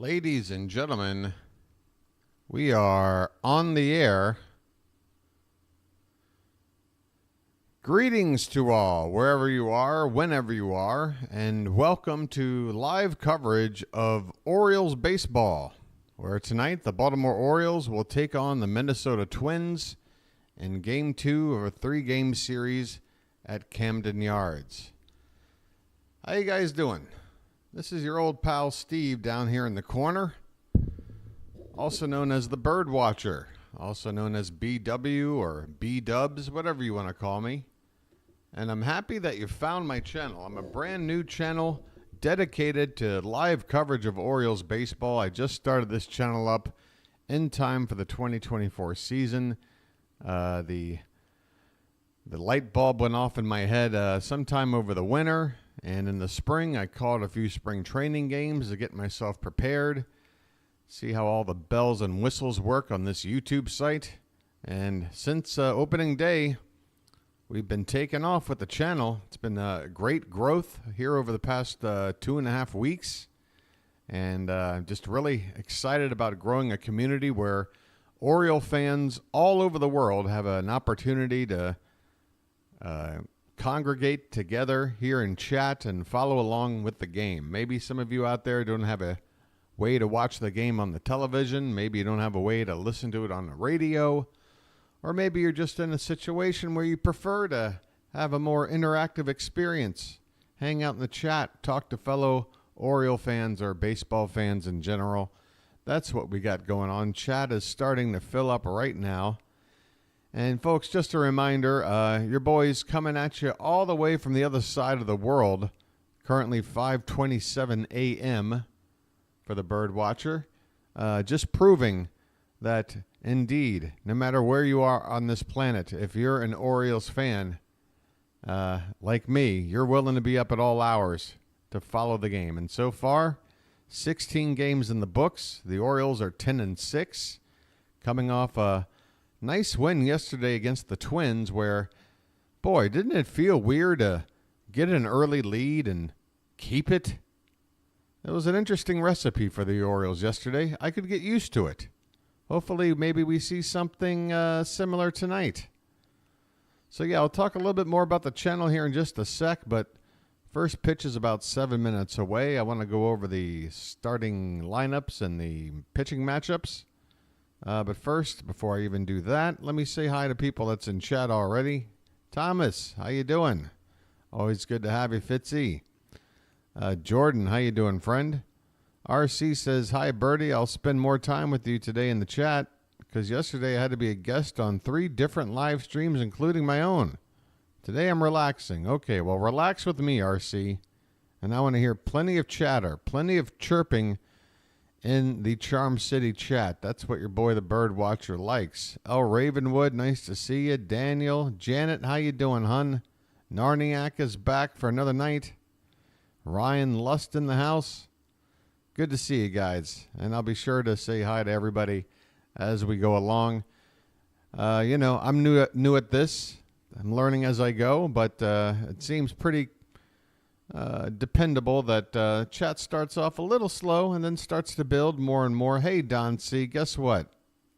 Ladies and gentlemen, we are on the air. Greetings to all, wherever you are, whenever you are, and welcome to live coverage of Orioles baseball, where tonight the Baltimore Orioles will take on the Minnesota Twins in Game 2 of a 3-game series at Camden Yards. How you guys doing? This is your old pal Steve down here in the corner, also known as the BirdWatcher, also known as BW or B-Dubs, whatever you want to call me. And I'm happy that you found my channel. I'm a brand new channel dedicated to live coverage of Orioles baseball. I just started this channel up in time for the 2024 season. The light bulb went off in my head sometime over the winter. And in the spring, I called a few spring training games to get myself prepared, see how all the bells and whistles work on this YouTube site. And since opening day, we've been taking off with the channel. It's been great growth here over the past 2.5 weeks. And just really excited about growing a community where Oriole fans all over the world have an opportunity to congregate together here and chat and follow along with the game. Maybe some of you out there don't have a way to watch the game on the television. Maybe you don't have a way to listen to it on the radio. Or maybe you're just in a situation where you prefer to have a more interactive experience. Hang out in the chat, talk to fellow Oriole fans or baseball fans in general. That's what we got going on. Chat is starting to fill up right now. And folks, just a reminder, your boy's coming at you all the way from the other side of the world. Currently 5:27 a.m. for the BirdWatcher. Just proving that, indeed, no matter where you are on this planet, if you're an Orioles fan, like me, you're willing to be up at all hours to follow the game. And so far, 16 games in the books. The Orioles are 10-6, coming off a nice win yesterday against the Twins where, boy, didn't it feel weird to get an early lead and keep it? It was an interesting recipe for the Orioles yesterday. I could get used to it. Hopefully, maybe we see something similar tonight. So, yeah, I'll talk a little bit more about the channel here in just a sec, but first pitch is about 7 minutes away. I want to go over the starting lineups and the pitching matchups. But first, before I even do that, let me say hi to people that's in chat already. Thomas, how you doing? Always good to have you, Fitzy. Jordan, how you doing, friend? RC says, hi, Birdie. I'll spend more time with you today in the chat because yesterday I had to be a guest on 3 different live streams, including my own. Today I'm relaxing. Okay, well, relax with me, RC. And I want to hear plenty of chatter, plenty of chirping in the Charm City chat. That's what your boy the BirdWatcher likes. El Ravenwood, nice to see you. Daniel, Janet, how you doing, hun? Narniak is back for another night. Ryan Lust in the house. Good to see you guys. And I'll be sure to say hi to everybody as we go along. I'm new at this. I'm learning as I go, but it seems pretty dependable that chat starts off a little slow and then starts to build more and more. Hey, Don C., guess what?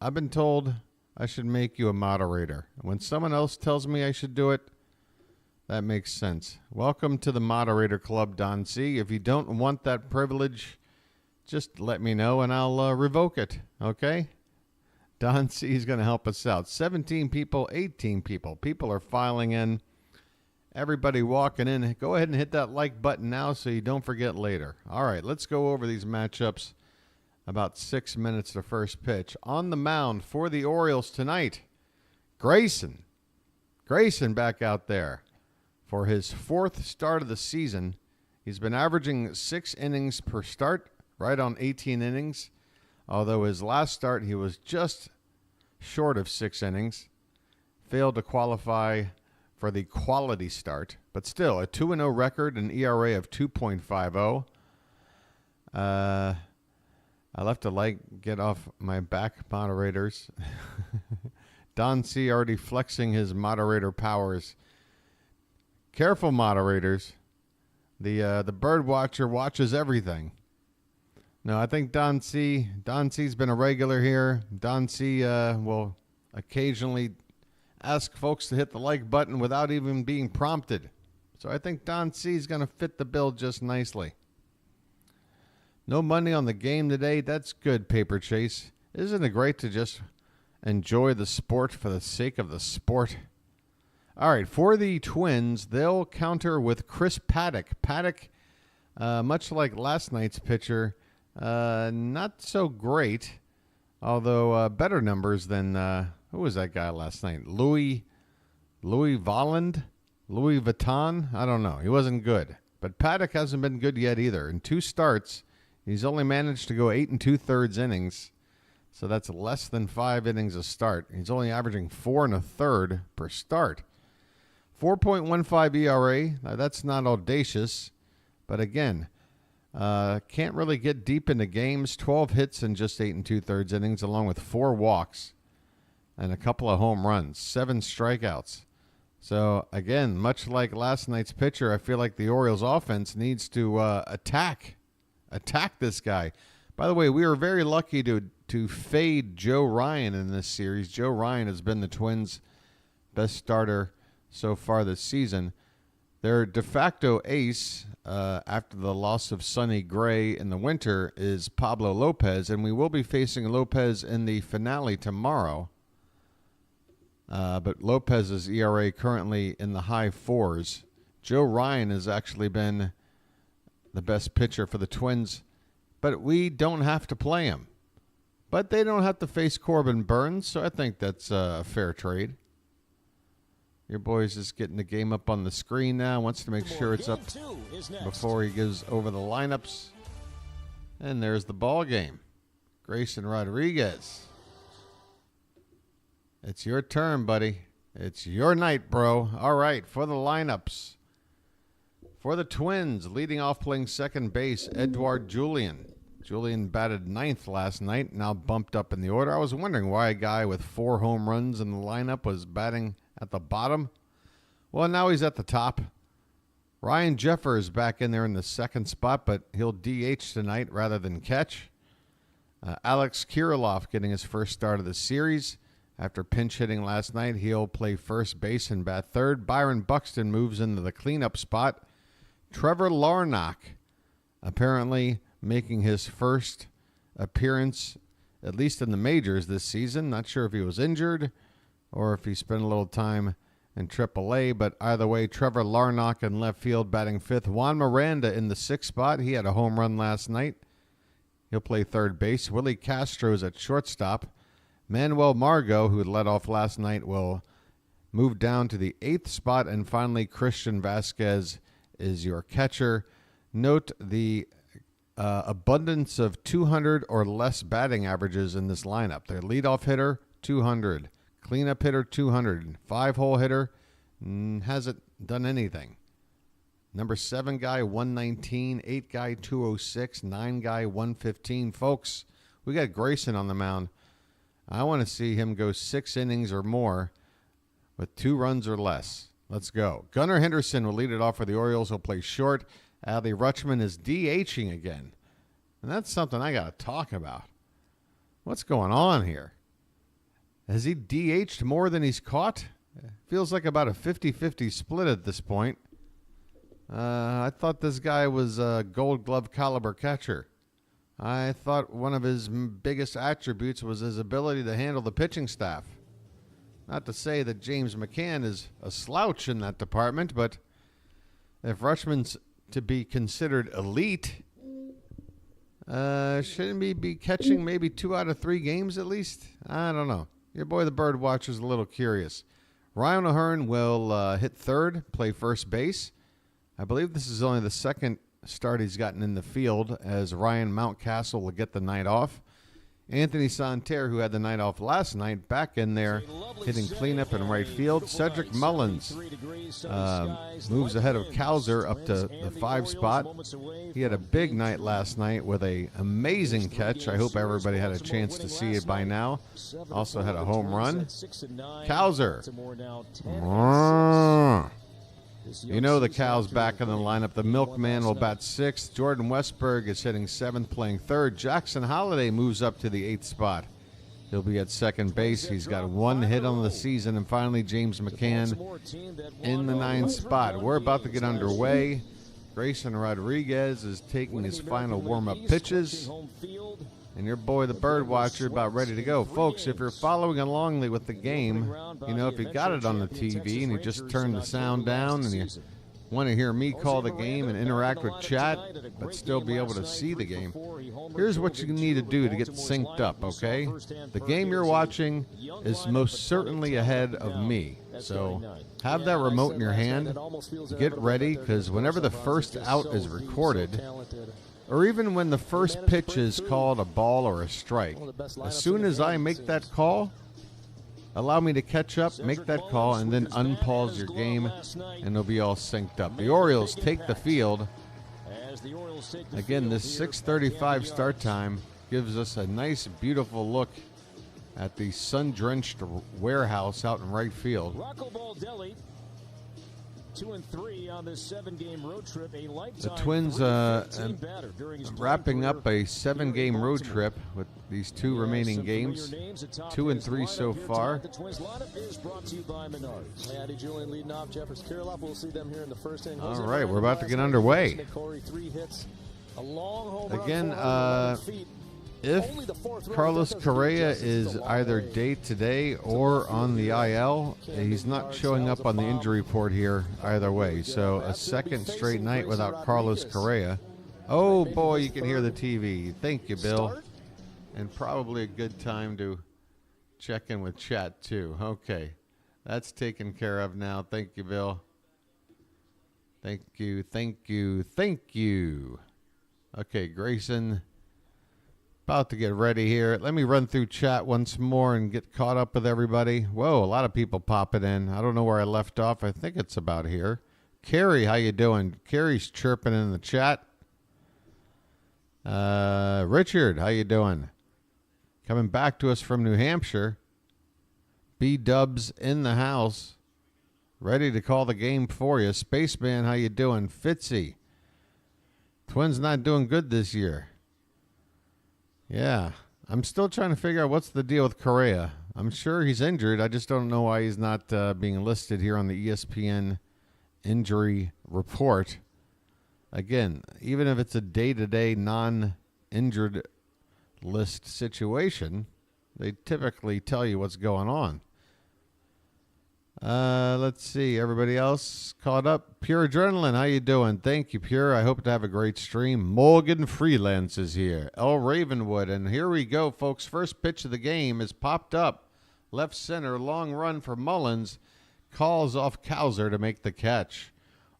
I've been told I should make you a moderator. When someone else tells me I should do it, that makes sense. Welcome to the moderator club, Don C. If you don't want that privilege, just let me know and I'll revoke it, okay? Don C. is going to help us out. 17 people, 18 people. People are filing in. Everybody walking in, go ahead and hit that like button now so you don't forget later. All right, let's go over these matchups. About 6 minutes to first pitch. On the mound for the Orioles tonight, Grayson. Grayson back out there for his 4th start of the season. He's been averaging 6 innings per start, right on 18 innings. Although his last start, he was just short of 6 innings. Failed to qualify for the quality start, but still a 2-0 record, an ERA of 2.50. I'll have to get off my back moderators. Don C. already flexing his moderator powers. Careful, moderators. The BirdWatcher watches everything. No, I think Don C's been a regular here. Don C will occasionally ask folks to hit the like button without even being prompted. So I think Don C is going to fit the bill just nicely. No money on the game today. That's good, Paper Chase. Isn't it great to just enjoy the sport for the sake of the sport? All right, for the Twins, they'll counter with Chris Paddack. Paddack, much like last night's pitcher, not so great, although better numbers than, who was that guy last night? Louis Vuitton? I don't know. He wasn't good. But Paddack hasn't been good yet either. In 2 starts, he's only managed to go 8 2/3 innings. So that's less than 5 innings a start. He's only averaging 4 1/3 per start. 4.15 ERA. Now, that's not audacious. But again, can't really get deep into games. 12 hits in just 8 2/3 innings, along with 4 walks and a couple of home runs, 7 strikeouts. So, again, much like last night's pitcher, I feel like the Orioles offense needs to attack this guy. By the way, we were very lucky to fade Joe Ryan in this series. Joe Ryan has been the Twins' best starter so far this season. Their de facto ace after the loss of Sonny Gray in the winter is Pablo Lopez, and we will be facing Lopez in the finale tomorrow. But Lopez's ERA currently in the high 4s. Joe Ryan has actually been the best pitcher for the Twins, but we don't have to play him. But they don't have to face Corbin Burns, so I think that's a fair trade. Your boy's just getting the game up on the screen now. Wants to make sure it's up before he gives over the lineups. And there's the ball game. Grayson Rodriguez. It's your turn, buddy. It's your night, bro. All right, for the lineups. For the Twins, leading off playing second base, Edouard Julien. Julien batted 9th last night, now bumped up in the order. I was wondering why a guy with 4 home runs in the lineup was batting at the bottom. Well, now he's at the top. Ryan Jeffers back in there in the second spot, but he'll DH tonight rather than catch. Alex Kirilloff getting his first start of the series. After pinch hitting last night, he'll play first base and bat third. Byron Buxton moves into the cleanup spot. Trevor Larnach apparently making his first appearance, at least in the majors this season. Not sure if he was injured or if he spent a little time in AAA, but either way, Trevor Larnach in left field batting 5th. Juan Miranda in the 6th spot. He had a home run last night. He'll play third base. Willie Castro's at shortstop. Manuel Margot, who led off last night, will move down to the 8th spot. And finally, Christian Vasquez is your catcher. Note the abundance of 200 or less batting averages in this lineup. Their leadoff hitter, 200. Cleanup hitter, 200. 5-hole hitter hasn't done anything. Number 7 guy, 119. 8 guy, 206. 9 guy, 115. Folks, we got Grayson on the mound. I want to see him go 6 innings or more with 2 runs or less. Let's go. Gunnar Henderson will lead it off for the Orioles. He'll play short. Adley Rutschman is DHing again. And that's something I got to talk about. What's going on here? Has he DH'd more than he's caught? Feels like about a 50-50 split at this point. I thought this guy was a Gold Glove caliber catcher. I thought one of his biggest attributes was his ability to handle the pitching staff. Not to say that James McCann is a slouch in that department, but if Rutschman's to be considered elite, shouldn't he be catching maybe 2 out of 3 games at least? I don't know. Your boy the BirdWatcher is a little curious. Ryan O'Hearn will hit third, play first base. I believe this is only the second start he's gotten in the field, as Ryan Mountcastle will get the night off. Anthony Santander, who had the night off last night, back in there hitting cleanup in right field. Cedric Mullins moves ahead of Cowser up to the 5 spot. He had a big night last night with an amazing catch. I hope everybody had a chance to see it by now. Also had a home run. Cowser. You know the Cal's back in the lineup. The Milkman will bat 6th. Jordan Westberg is hitting 7th, playing 3rd. Jackson Holliday moves up to the 8th spot. He'll be at second base. He's got 1 hit on the season. And finally, James McCann in the 9th spot. We're about to get underway. Grayson Rodriguez is taking his final warm-up pitches. And your boy, the BirdWatcher, about ready to go. Folks, if you're following along with the game, you know, if you got it on the TV and you just turn the sound down and you want to hear me call the game and interact with chat, but still be able to see the game, here's what you need to do to get synced up, okay? The game you're watching is most certainly ahead of me. So have that remote in your hand. Get ready, because whenever the first out is recorded, or even when the first pitch is called a ball or a strike, as soon as I make that call, allow me to catch up, make that call, and then unpause your game, and it'll be all synced up. The Orioles take the field. Again, this 6:35 start time gives us a nice, beautiful look at the sun-drenched warehouse out in right field. 2-3 on this 7-game road trip. The Twins wrapping up a 7-game road trip with these 2 remaining games. 2-3 so far. The Twins lineup is brought to you by Menards. Addy Julian leading off. Jeffers Kirilloff. We'll see them here in the first inning. All right, we're about to get underway. Again, if Carlos Correa is either day-to-day or on the IL, he's not showing up on the injury report here either way. So a second straight night without Carlos Correa. Oh, boy, you can hear the TV. Thank you, Bill. And probably a good time to check in with chat, too. Okay, that's taken care of now. Thank you, Bill. Thank you, thank you, thank you. Okay, Grayson. About to get ready here. Let me run through chat once more and get caught up with everybody. Whoa, a lot of people popping in. I don't know where I left off. I think it's about here. Carrie, how you doing? Carrie's chirping in the chat. Richard, how you doing? Coming back to us from New Hampshire. B-Dubs in the house. Ready to call the game for you. Spaceman, how you doing? Fitzy. Twins not doing good this year. Yeah, I'm still trying to figure out what's the deal with Correa. I'm sure he's injured. I just don't know why he's not being listed here on the ESPN injury report. Again, even if it's a day-to-day non-injured list situation, they typically tell you what's going on. Let's see. Everybody else caught up? Pure Adrenaline, how you doing? Thank you, Pure. I hope to have a great stream. Morgan Freelance is here. L. Ravenwood, and here we go, folks. First pitch of the game is popped up. Left center, long run for Mullins. Calls off Cowser to make the catch.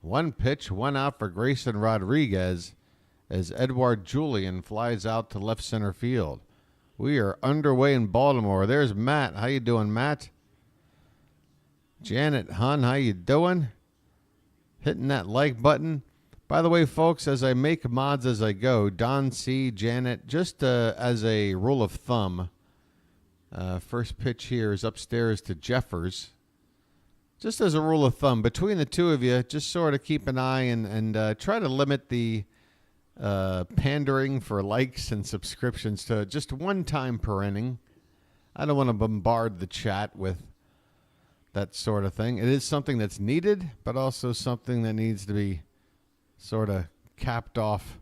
1 pitch, 1 out for Grayson Rodriguez as Edouard Julien flies out to left center field. We are underway in Baltimore. There's Matt. How you doing, Matt? Janet Hun, how you doing? Hitting that like button. By the way, folks, as I make mods as I go, Don C, Janet, just as a rule of thumb, first pitch here is upstairs to Jeffers. Just as a rule of thumb, between the two of you, just sort of keep an eye and try to limit the pandering for likes and subscriptions to just 1 time per inning. I don't want to bombard the chat with that sort of thing. It is something that's needed, but also something that needs to be sort of capped off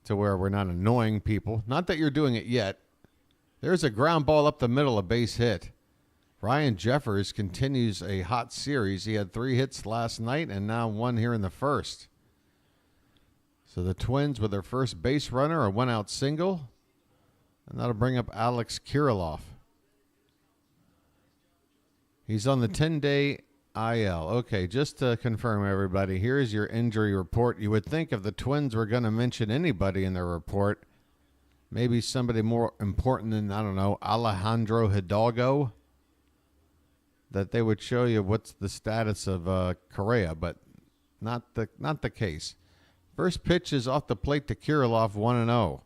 to where we're not annoying people. Not that you're doing it yet. There's a ground ball up the middle, a base hit. Ryan Jeffers continues a hot series. He had 3 hits last night and now 1 here in the first. So the Twins with their first base runner, a 1-out single. And that'll bring up Alex Kirilloff. He's on the 10-day IL. Okay, just to confirm, everybody, here's your injury report. You would think if the Twins were going to mention anybody in their report, maybe somebody more important than, I don't know, Alejandro Hidalgo, that they would show you what's the status of Correa, but not the case. First pitch is off the plate to Kirilloff, 1-0.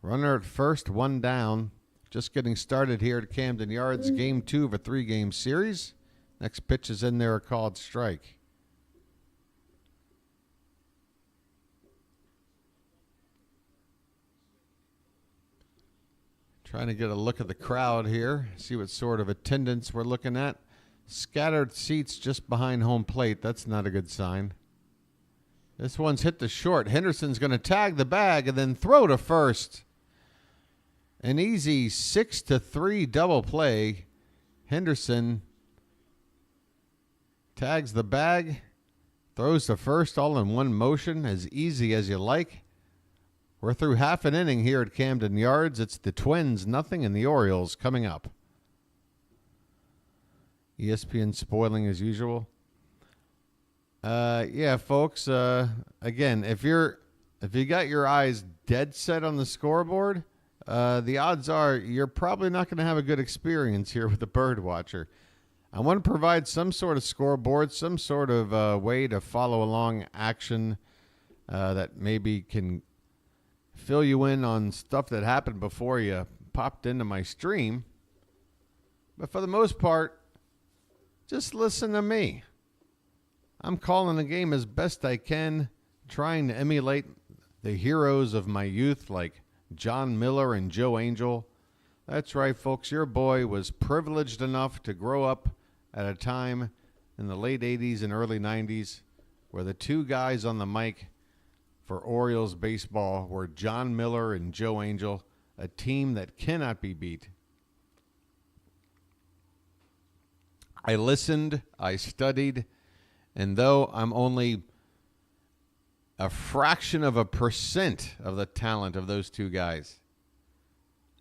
Runner at first, 1 down. Just getting started here at Camden Yards. Game 2 of a 3-game series. Next pitch is in there, a called strike. Trying to get a look at the crowd here, see what sort of attendance we're looking at. Scattered seats just behind home plate. That's not a good sign. This one's hit the short. Henderson's going to tag the bag and then throw to first. An easy 6-3 double play. Henderson tags the bag, throws to first all in one motion, as easy as you like. We're through half an inning here at Camden Yards. It's the Twins, nothing, and the Orioles coming up. ESPN spoiling as usual. Yeah, folks. Again, if you got your eyes dead set on the scoreboard, the odds are you're probably not going to have a good experience here with the BirdWatcher. I want to provide some sort of scoreboard, some sort of way to follow along action that maybe can fill you in on stuff that happened before you popped into my stream. But for the most part, just listen to me. I'm calling the game as best I can, trying to emulate the heroes of my youth like John Miller and Joe Angel. That's right, folks. Your boy was privileged enough to grow up at a time in the late 80s and early 90s where the two guys on the mic for Orioles baseball were John Miller and Joe Angel, a team that cannot be beat. I listened, I studied, and though I'm only a fraction of a percent of the talent of those two guys,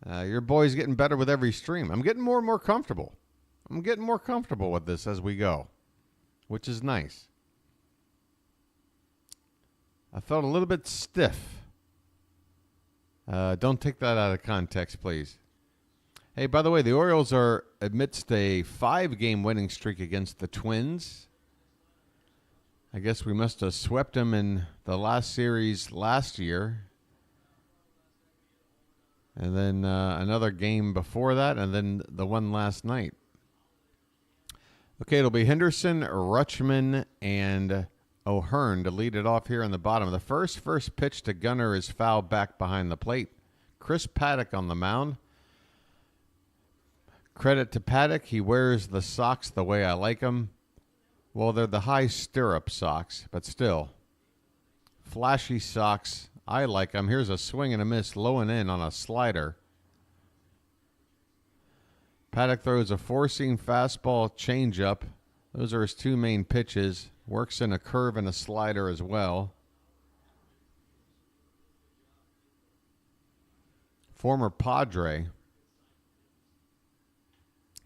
your boy's getting better with every stream. I'm getting more and more comfortable. I'm getting more comfortable with this as we go, which is nice. I felt a little bit stiff. Don't take that out of context, please. Hey, by the way, the Orioles are amidst a 5-game winning streak against the Twins. I guess we must have swept them in the last series last year. And then another game before that, and then the one last night. Okay, it'll be Henderson, Rutschman, and O'Hearn to lead it off here in the bottom of the first. First pitch to Gunnar is foul back behind the plate. Chris Paddack on the mound. Credit to Paddack. He wears the socks the way I like them. Well, they're the high stirrup socks, but still. Flashy socks. I like them. Here's a swing and a miss, low and in on a slider. Paddack throws a four-seam fastball changeup. Those are his two main pitches. Works in a curve and a slider as well. Former Padre.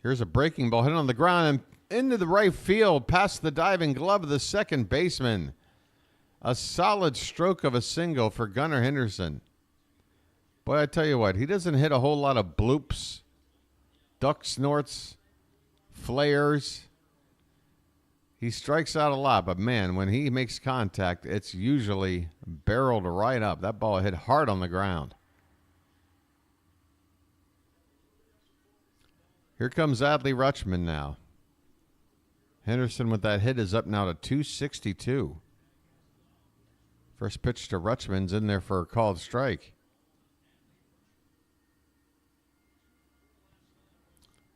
Here's a breaking ball hit on the ground and into the right field, past the diving glove of the second baseman. A solid stroke of a single for Gunnar Henderson. Boy, I tell you what, he doesn't hit a whole lot of bloops, duck snorts, flares. He strikes out a lot, but man, when he makes contact, it's usually barreled right up. That ball hit hard on the ground. Here comes Adley Rutschman now. Henderson with that hit is up now to 262. First pitch to Rutschman's in there for a called strike.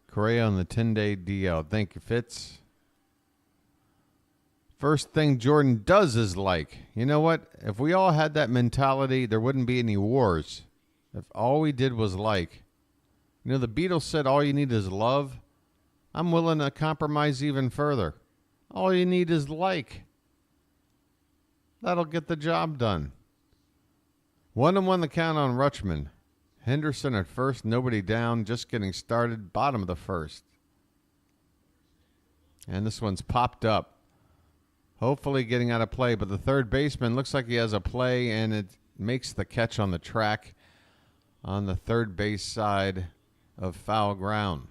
Correa on the 10-day DL. Thank you, Fitz. First thing Jordan does is like. You know what? If we all had that mentality, there wouldn't be any wars. If all we did was like. You know, the Beatles said all you need is love. I'm willing to compromise even further. All you need is like. That'll get the job done. 1-1 the count on Rutschman. Henderson at first, nobody down, just getting started, bottom of the first. And this one's popped up. Hopefully getting out of play, but the third baseman looks like he has a play, and it makes the catch on the track on the third base side of foul ground.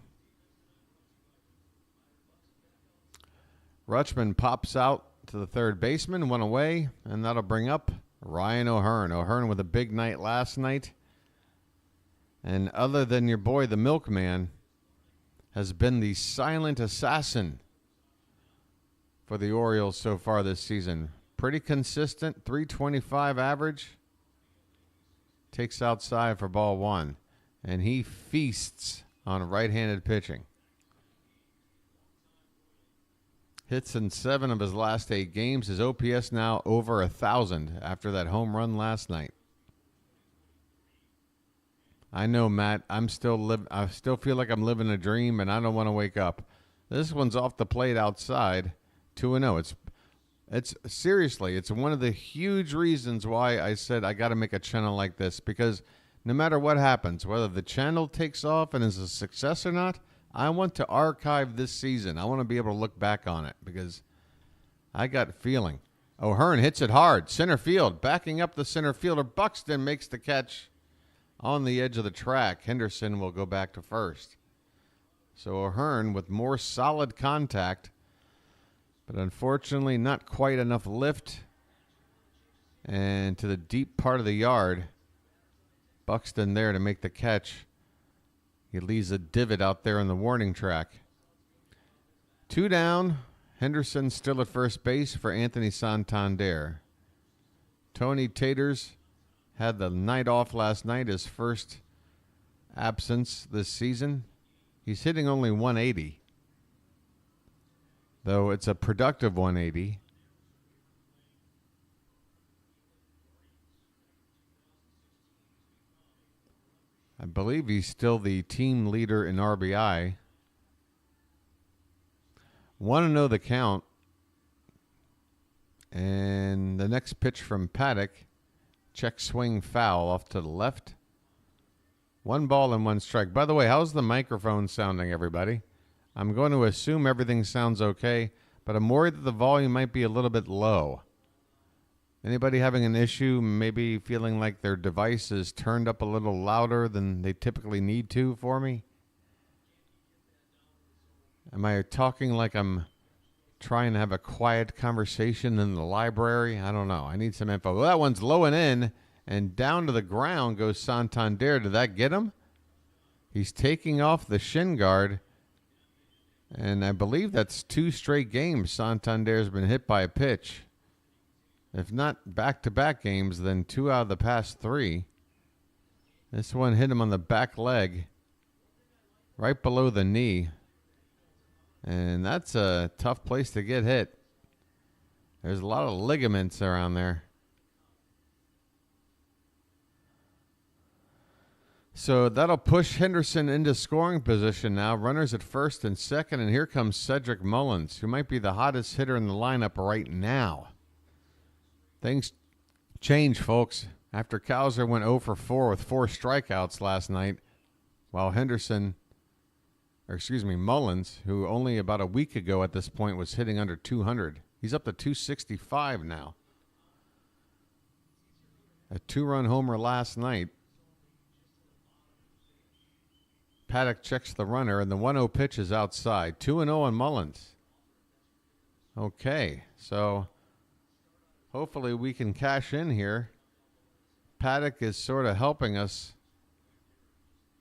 Rutschman pops out to the third baseman, one away, and that'll bring up Ryan O'Hearn. O'Hearn with a big night last night. And other than your boy, the milkman, has been the silent assassin for the Orioles so far this season. Pretty consistent, 325 average. Takes outside for ball one. and he feasts on right-handed pitching. Hits in 7 of his last 8 games. His OPS now over 1,000 after that home run last night. I know, Matt. I still feel like I'm living a dream, and I don't want to wake up. This one's off the plate outside, 2-0. It's seriously, it's one of the huge reasons why I said I got to make a channel like this, because no matter what happens, whether the channel takes off and is a success or not, I want to archive this season. I want to be able to look back on it because I got a feeling. O'Hearn hits it hard. Center field. Backing up the center fielder. Buxton makes the catch on the edge of the track. Henderson will go back to first. So O'Hearn with more solid contact, but unfortunately not quite enough lift. And to the deep part of the yard. Buxton there to make the catch. He leaves a divot out there on the warning track. 2 down. Henderson still at first base for Anthony Santander. Tony Taters had the night off last night, his first absence this season. He's hitting only 180, though it's a productive 180. I believe he's still the team leader in RBI. Want to know the count. And the next pitch from Paddack. Check swing foul off to the left. 1 ball and 1 strike. By the way, how's the microphone sounding, everybody? I'm going to assume everything sounds okay, but I'm worried that the volume might be a little bit low. Anybody having an issue, maybe feeling like their device is turned up a little louder than they typically need to for me? Am I talking like I'm trying to have a quiet conversation in the library? I don't know. I need some info. Well, that one's low and in, and down to the ground goes Santander. Did that get him? He's taking off the shin guard, and I believe that's 2 straight games Santander's been hit by a pitch. If not back-to-back games, then 2 out of the past 3. This one hit him on the back leg, right below the knee. And that's a tough place to get hit. There's a lot of ligaments around there. So that'll push Henderson into scoring position now. Runners at first and second, and here comes Cedric Mullins, who might be the hottest hitter in the lineup right now. Things change, folks. After Cowser went 0 for 4 with 4 strikeouts last night, while Mullins, who only about a week ago at this point was hitting under 200. He's up to 265 now. A 2-run homer last night. Paddack checks the runner, and the 1-0 pitch is outside. 2-0 on Mullins. Okay, so hopefully we can cash in here. Paddack is sort of helping us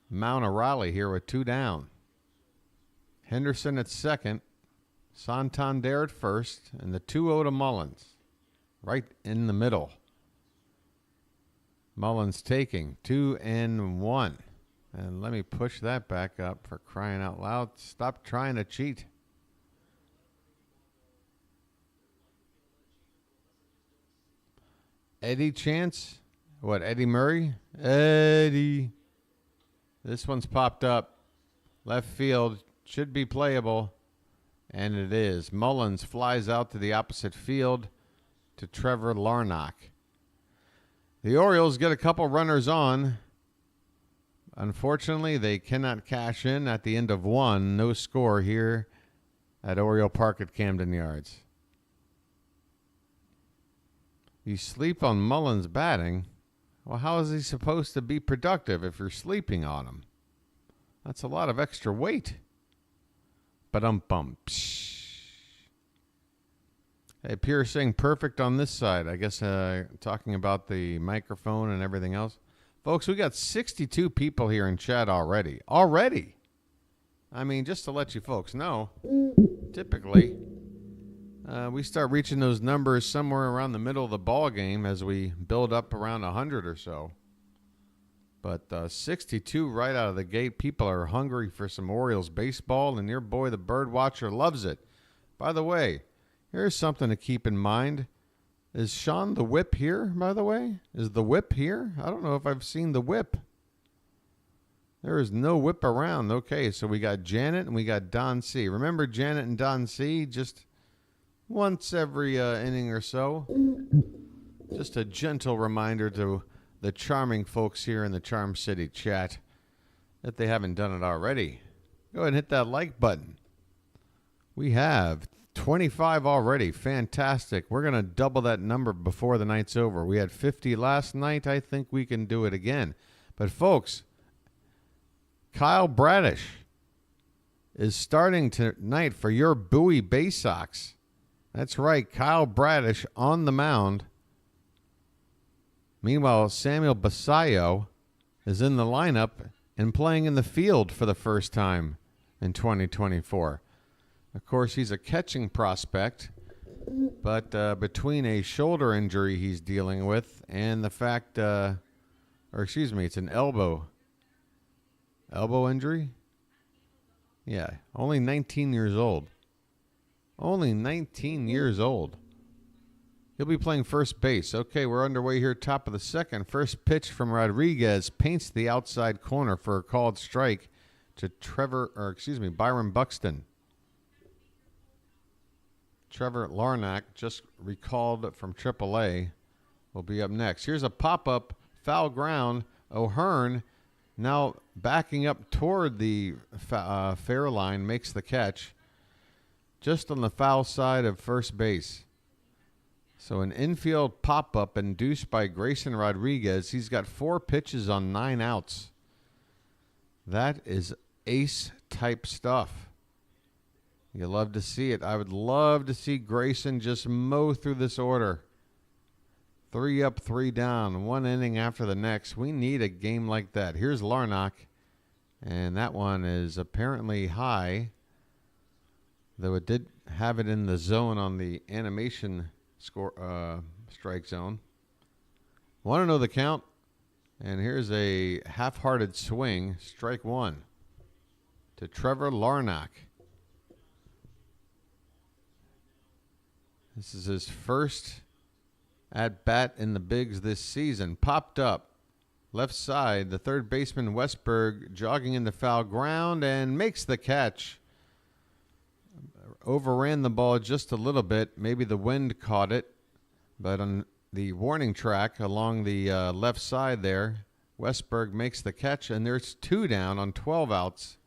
mount a rally here with 2 down. Henderson at second. Santander at first. And the 2-0 to Mullins. Right in the middle. Mullins taking 2-1. And let me push that back up, for crying out loud. Stop trying to cheat. Eddie chance. What, Eddie Murray? Eddie. This one's popped up. Left field. Should be playable. And it is. Mullins flies out to the opposite field to Trevor Larnach. The Orioles get a couple runners on. Unfortunately, they cannot cash in at the end of 1. No score here at Oriole Park at Camden Yards. You sleep on Mullins batting. Well, how is he supposed to be productive if you're sleeping on him? That's a lot of extra weight. Ba-dum-bum. Hey, Pierce saying perfect on this side. I guess talking about the microphone and everything else. Folks, we got 62 people here in chat already. Already! I mean, just to let you folks know, typically, we start reaching those numbers somewhere around the middle of the ball game as we build up around 100 or so. But 62 right out of the gate. People are hungry for some Orioles baseball, and your boy, the BirdWatcher, loves it. By the way, here's something to keep in mind. Is Sean the Whip here, by the way? Is the Whip here? I don't know if I've seen the Whip. There is no Whip around. Okay, so we got Janet and we got Don C. Remember Janet and Don C? Just once every inning or so. Just a gentle reminder to the charming folks here in the Charm City chat if they haven't done it already. Go ahead and hit that like button. We have 25 already. Fantastic. We're going to double that number before the night's over. We had 50 last night. I think we can do it again. But folks, Kyle Bradish is starting tonight for your Bowie Bay Sox. That's right, Kyle Bradish on the mound. Meanwhile, Samuel Basallo is in the lineup and playing in the field for the first time in 2024. Of course, he's a catching prospect, but between a shoulder injury he's dealing with and the fact, it's an elbow injury? Yeah, only 19 years old. Only 19 years old. He'll be playing first base. Okay, we're underway here, top of the second. First pitch from Rodriguez paints the outside corner for a called strike to Byron Buxton. Trevor Larnach, just recalled from AAA, will be up next. Here's a pop-up, foul ground. O'Hearn, now backing up toward the fair line, makes the catch just on the foul side of first base. So an infield pop-up induced by Grayson Rodriguez. He's got 4 pitches on 9 outs. That is ace-type stuff. You love to see it. I would love to see Grayson just mow through this order. 3 up, 3 down, 1 inning after the next. We need a game like that. Here's Larnach, and that one is apparently high, though it did have it in the zone on the animation strike zone. Want to know the count? And here's a half-hearted swing, strike 1 to Trevor Larnach. This is his first at-bat in the bigs this season. Popped up, left side, the third baseman Westberg jogging into foul ground and makes the catch. Overran the ball just a little bit. Maybe the wind caught it. But on the warning track along the left side there, Westberg makes the catch, and there's 2 down on 12 outs.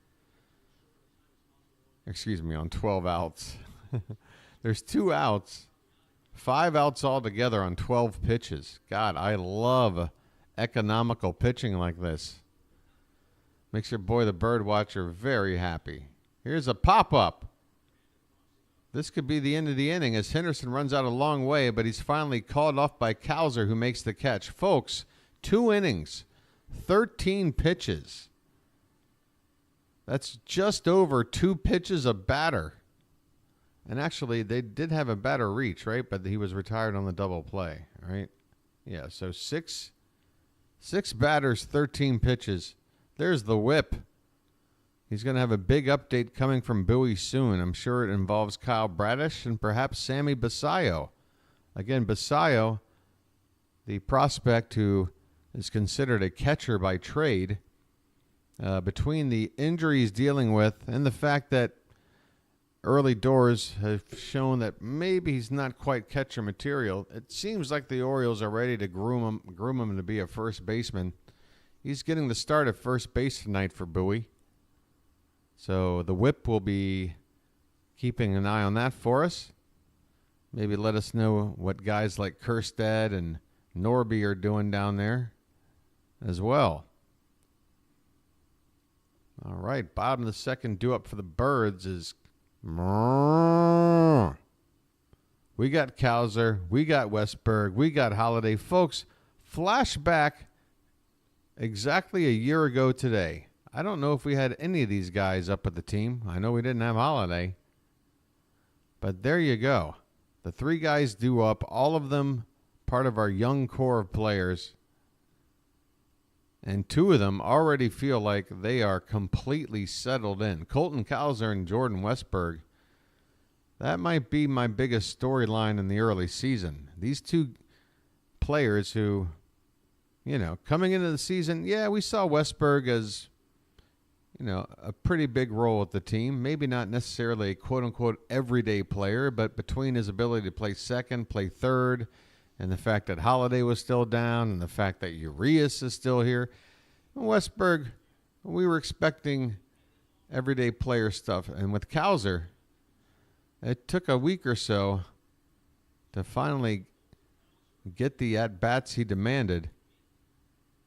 On 12 outs. There's 2 outs. 5 outs altogether on 12 pitches. God, I love economical pitching like this. Makes your boy, the BirdWatcher, very happy. Here's a pop-up. This could be the end of the inning as Henderson runs out a long way, but he's finally called off by Cowser, who makes the catch. Folks, 2 innings, 13 pitches. That's just over 2 pitches a batter. And actually, they did have a batter reach, right? But he was retired on the double play, right? Yeah, so 6 batters, 13 pitches. There's the whip. He's going to have a big update coming from Bowie soon. I'm sure it involves Kyle Bradish and perhaps Sammy Basallo. Again, Basallo, the prospect who is considered a catcher by trade, between the injuries dealing with and the fact that early doors have shown that maybe he's not quite catcher material, it seems like the Orioles are ready to groom him to be a first baseman. He's getting the start at first base tonight for Bowie. So the whip will be keeping an eye on that for us. Maybe let us know what guys like Kerstad and Norby are doing down there as well. All right, bottom of the second, due up for the Birds is... We got Cowser, we got Westberg, we got Holiday. Folks, flashback exactly a year ago today. I don't know if we had any of these guys up at the team. I know we didn't have Holiday. But there you go. The 3 guys due up, all of them part of our young core of players. And two of them already feel like they are completely settled in. Colton Cowser and Jordan Westburg. That might be my biggest storyline in the early season. These two players who, coming into the season, we saw Westburg as, a pretty big role with the team. Maybe not necessarily a quote-unquote everyday player, but between his ability to play second, play third, and the fact that Holiday was still down, and the fact that Urias is still here. Westburg, we were expecting everyday player stuff. And with Cowser, it took a week or so to finally get the at-bats he demanded.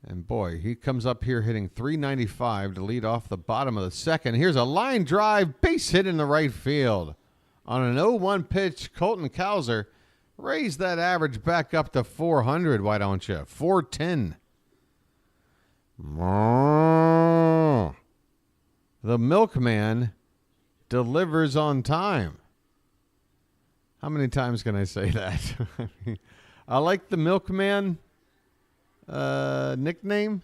And boy, he comes up here hitting .395 to lead off the bottom of the second. Here's a line drive, base hit in the right field. On an 0-1 pitch, Colton Cowser raised that average back up to 400, why don't you? 410. The milkman delivers on time. How many times can I say that? I like the milkman nickname,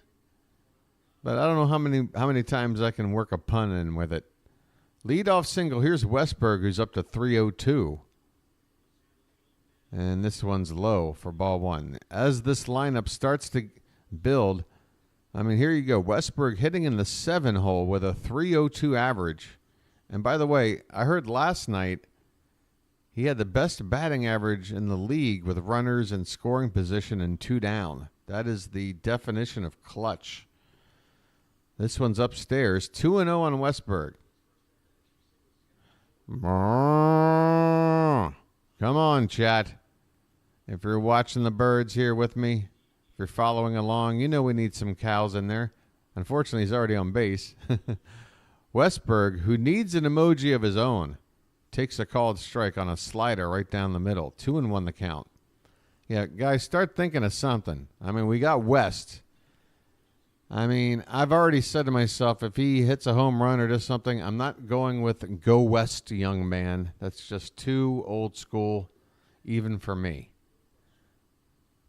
but I don't know how many times I can work a pun in with it. Leadoff single. Here's Westburg, who's up to 302. And this one's low for ball one. As this lineup starts to build, here you go. Westburg hitting in the 7 hole with a 302 average. And by the way, I heard last night he had the best batting average in the league with runners in scoring position and 2 down. That is the definition of clutch. This one's upstairs. 2-0 on Westburg. Come on, chat. If you're watching the birds here with me, if you're following along, we need some cows in there. Unfortunately, he's already on base. Westburg, who needs an emoji of his own, takes a called strike on a slider right down the middle. 2-1 the count. Yeah, guys, start thinking of something. We got West. I've already said to myself, if he hits a home run or does something, I'm not going with go West, young man. That's just too old school, even for me.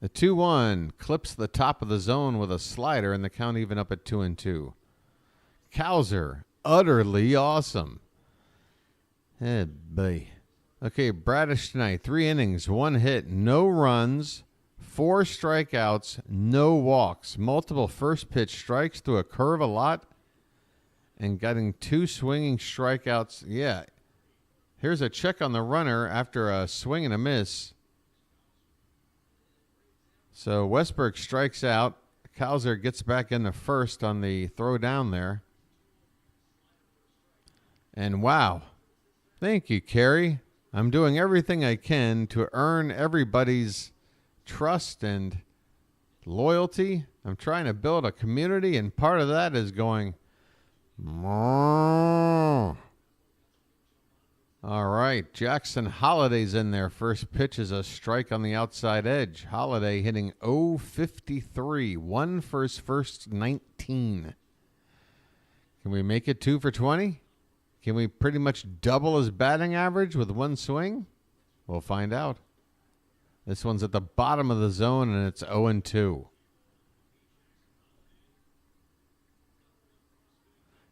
The 2-1 clips the top of the zone with a slider, and the count even up at 2-2. Cowser, utterly awesome. Hey, boy. Okay, Bradish tonight. 3 innings, 1 hit, no runs, 4 strikeouts, no walks, multiple first pitch strikes, threw a curve a lot, and getting 2 swinging strikeouts. Yeah, here's a check on the runner after a swing and a miss. So Westburg strikes out. Cowser gets back in the first on the throw down there. And wow, thank you, Kerry. I'm doing everything I can to earn everybody's trust and loyalty. I'm trying to build a community, and part of that is going, Moo. All right, Jackson Holiday's in there. First pitch is a strike on the outside edge. Holiday hitting .053, 1 for his first 19. Can we make it 2 for 20? Can we pretty much double his batting average with 1 swing? We'll find out. This one's at the bottom of the zone, and it's 0-2.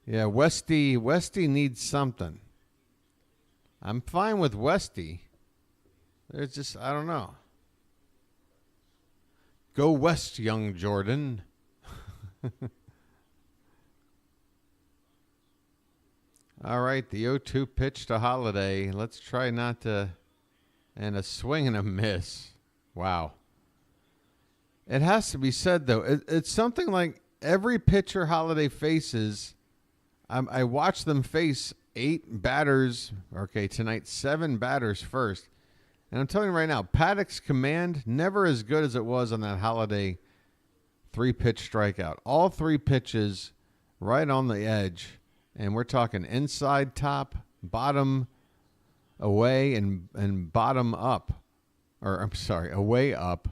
Yeah, Westy needs something. I'm fine with Westy. There's just, I don't know. Go West, young Jordan. All right, the 0-2 pitch to Holiday. Let's try not to. And a swing and a miss. Wow. It has to be said, though. It's something like every pitcher Holiday faces, I watch them face 8 batters. Okay, tonight, 7 batters first. And I'm telling you right now, Paddack's command, never as good as it was on that Holiday 3-pitch strikeout. All 3 pitches right on the edge. And we're talking inside top, bottom away, and bottom up. Or, I'm sorry, away up.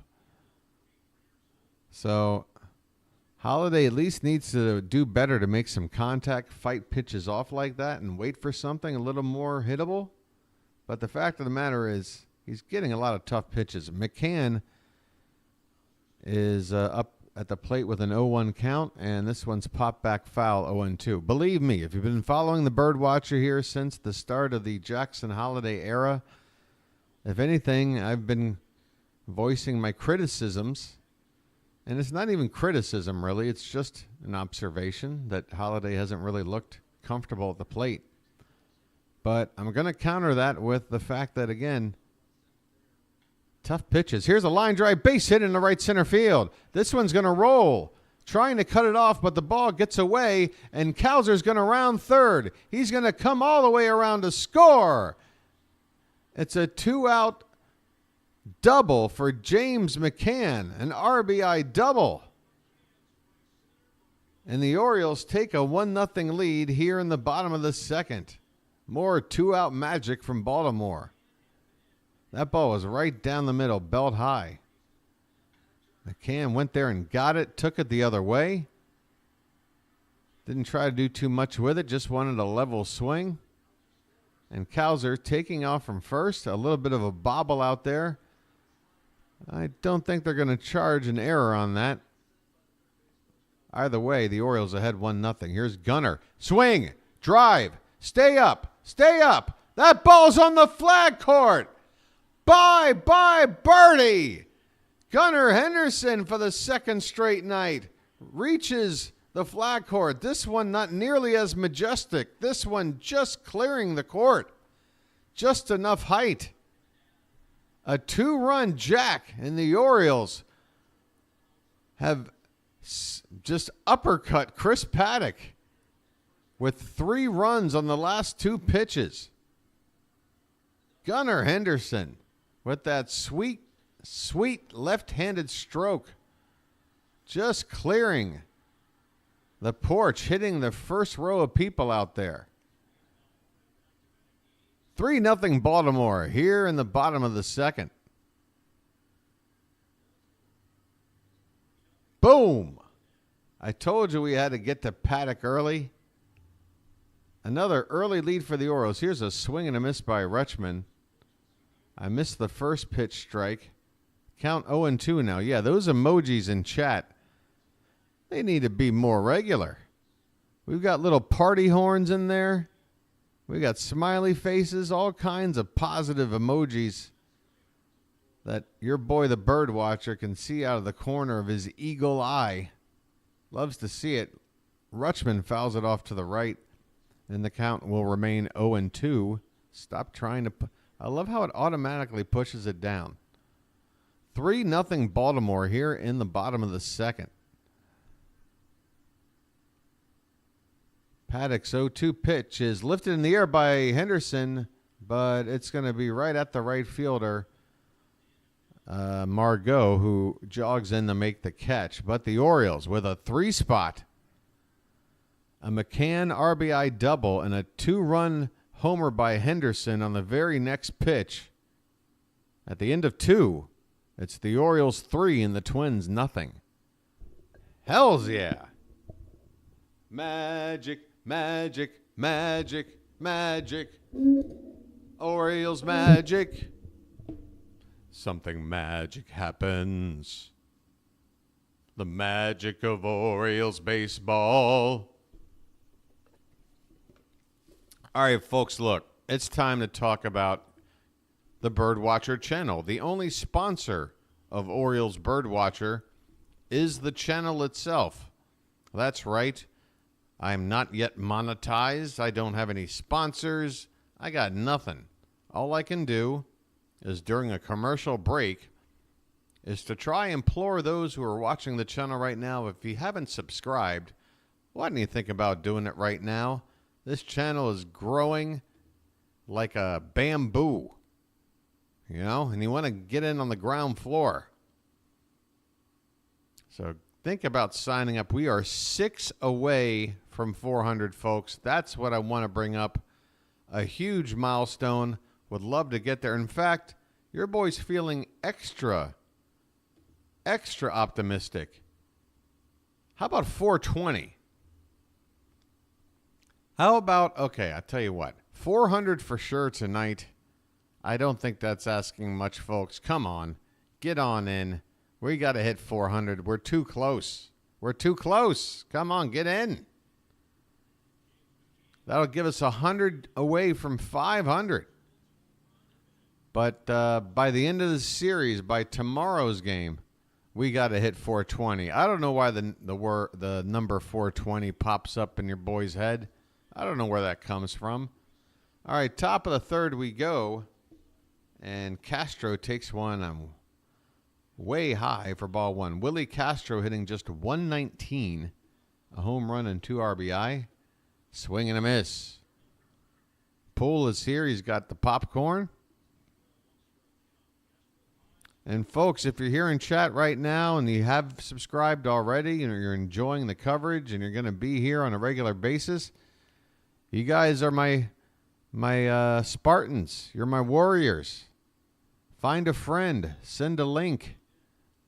So Holiday at least needs to do better to make some contact, fight pitches off like that, and wait for something a little more hittable. But the fact of the matter is he's getting a lot of tough pitches. McCann is up at the plate with an 0-1 count, and this one's popped back foul 0-2. Believe me, if you've been following the BirdWatcher here since the start of the Jackson Holiday era, if anything, I've been voicing my criticisms, and it's not even criticism, really. It's just an observation that Holiday hasn't really looked comfortable at the plate. But I'm going to counter that with the fact that, again, tough pitches. Here's a line drive base hit in the right center field. This one's going to roll. Trying to cut it off, but the ball gets away, and Cowser's going to round third. He's going to come all the way around to score. It's a 2-out double for James McCann, an RBI double. And the Orioles take a 1-0 lead here in the bottom of the second. More 2-out magic from Baltimore. That ball was right down the middle, belt high. McCann went there and got it, took it the other way. Didn't try to do too much with it, just wanted a level swing. And Cowser taking off from first, a little bit of a bobble out there. I don't think they're going to charge an error on that. Either way, the Orioles ahead 1-0. Here's Gunnar. Swing, drive, stay up, stay up. That ball's on the flag court. Bye, birdie. Gunnar Henderson for the second straight night reaches the flag court. This one not nearly as majestic. This one just clearing the court. Just enough height. A 2-run jack, and the Orioles have just uppercut Chris Paddack with 3 runs on the last 2 pitches. Gunnar Henderson with that sweet left-handed stroke, just clearing the porch, hitting the first row of people out there. 3-0 Baltimore here in the bottom of the second. Boom! I told you we had to get to Paddack early. Another early lead for the Orioles. Here's a swing and a miss by Rutschman. I missed the first pitch strike. Count 0-2 now. Yeah, those emojis in chat, they need to be more regular. We've got little party horns in there. We got smiley faces, all kinds of positive emojis that your boy the BirdWatcher can see out of the corner of his eagle eye. Loves to see it. Rutschman fouls it off to the right, and the count will remain 0-2. Stop trying to... I love how it automatically pushes it down. 3-0 Baltimore here in the bottom of the second. Paddack's 0-2 pitch is lifted in the air by Henderson, but it's going to be right at the right fielder, Margot, who jogs in to make the catch. But the Orioles with a 3-spot, a McCann RBI double, and a 2-run homer by Henderson on the very next pitch. At the end of 2, it's the Orioles 3 and the Twins nothing. Hells yeah. Magic, magic, magic, magic. Orioles magic. Something magic happens. The magic of Orioles baseball. All right, folks, look, it's time to talk about the BirdWatcher channel. The only sponsor of Orioles BirdWatcher is the channel itself. That's right. I'm not yet monetized. I don't have any sponsors. I got nothing. All I can do is during a commercial break is to try and implore those who are watching the channel right now, if you haven't subscribed, why don't you think about doing it right now? This channel is growing like a bamboo, you know, and you want to get in on the ground floor. So think about signing up. We are 6 away from 400, folks. That's what I want to bring up. A huge milestone. Would love to get there. In fact, your boy's feeling extra optimistic. How about 420? How about, okay, I'll tell you what. 400 for sure tonight. I don't think that's asking much, folks. Come on. Get on in. We got to hit 400. We're too close. We're too close. Come on, get in. That'll give us 100 away from 500. But by the end of the series, by tomorrow's game, we got to hit 420. I don't know why the number 420 pops up in your boy's head. I don't know where that comes from. All right, top of the third we go. And Castro takes one way high for ball one. Willie Castro hitting just 119. A home run and 2 RBI. Swing and a miss. Poole is here. He's got the popcorn. And folks, if you're here in chat right now and you have subscribed already and you're enjoying the coverage and you're going to be here on a regular basis, you guys are my Spartans. You're my warriors. Find a friend. Send a link.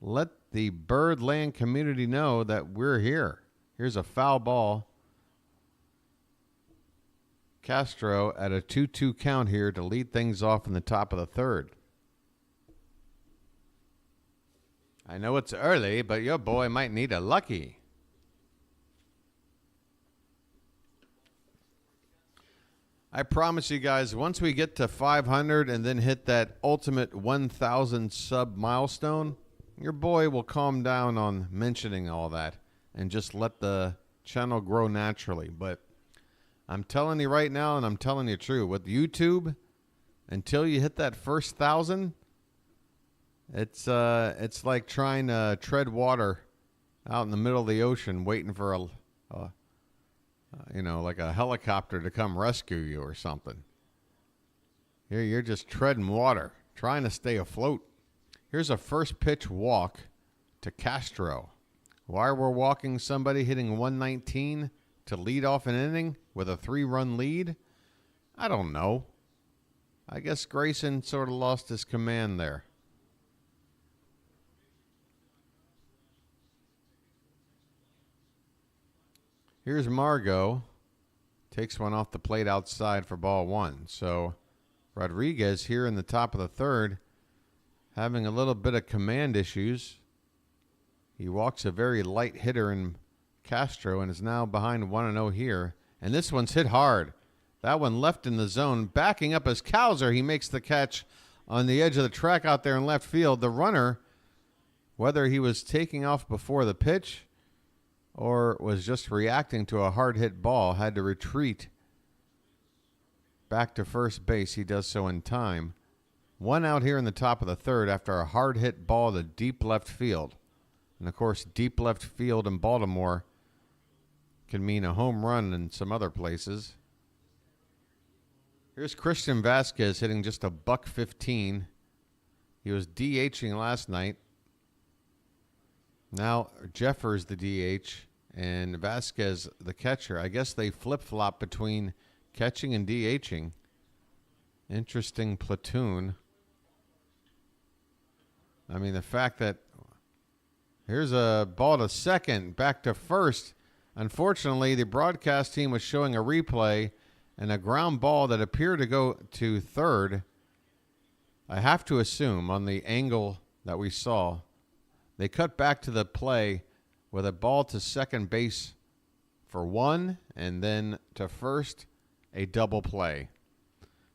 Let the Birdland community know that we're here. Here's a foul ball. Castro at a 2-2 count here to lead things off in the top of the third. I know it's early, but your boy might need a lucky. I promise you guys, once we get to 500 and then hit that ultimate 1,000 sub milestone, your boy will calm down on mentioning all that and just let the channel grow naturally. But I'm telling you right now, and I'm telling you true, with YouTube, until you hit that first 1,000, it's like trying to tread water out in the middle of the ocean, waiting for like a helicopter to come rescue you or something. Here you're just treading water, trying to stay afloat. Here's a first pitch walk to Castro. Why we're walking somebody hitting 119 to lead off an inning with a 3-run lead? I don't know. I guess Grayson sort of lost his command there. Here's Margot. Takes one off the plate outside for ball one. So Rodriguez here in the top of the third having a little bit of command issues. He walks a very light hitter in Castro and is now behind 1-0 here. And this one's hit hard. That one left in the zone. Backing up as Cowser. He makes the catch on the edge of the track out there in left field. The runner, whether he was taking off before the pitch or was just reacting to a hard hit ball, had to retreat back to first base. He does so in time. One out here in the top of the third after a hard hit ball to deep left field. And of course, deep left field in Baltimore can mean a home run in some other places. Here's Christian Vasquez hitting just a $115. He was DHing last night. Now Jeffers the DH and Vasquez the catcher. I guess they flip-flop between catching and DHing. Interesting platoon. I mean, the fact that here's a ball to second, back to first. Unfortunately, the broadcast team was showing a replay and a ground ball that appeared to go to third. I have to assume on the angle that we saw, they cut back to the play with a ball to second base for one, and then to first, a double play.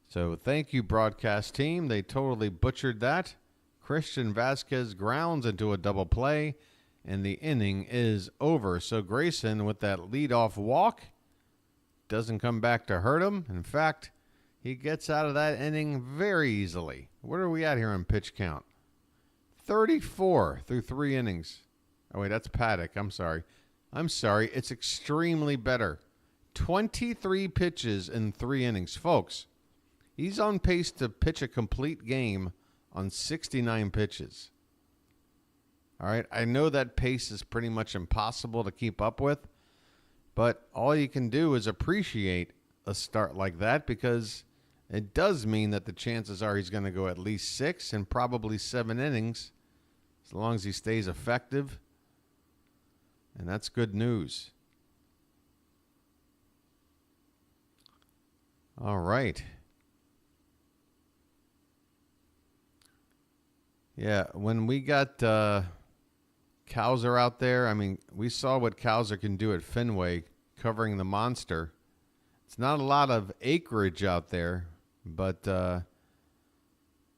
So thank you, broadcast team. They totally butchered that. Christian Vasquez grounds into a double play, and the inning is over. So Grayson, with that leadoff walk, doesn't come back to hurt him. In fact, he gets out of that inning very easily. What are we at here on pitch count? 34 through 3 innings. Oh, wait, that's Paddack. I'm sorry. It's extremely better. 23 pitches in 3 innings. Folks, he's on pace to pitch a complete game on 69 pitches. All right, I know that pace is pretty much impossible to keep up with, but all you can do is appreciate a start like that because it does mean that the chances are he's going to go at least 6 and probably 7 innings as long as he stays effective. And that's good news. All right. Yeah, when we got Cowser out there. I mean, we saw what Cowser can do at Fenway covering the monster. It's not a lot of acreage out there, but the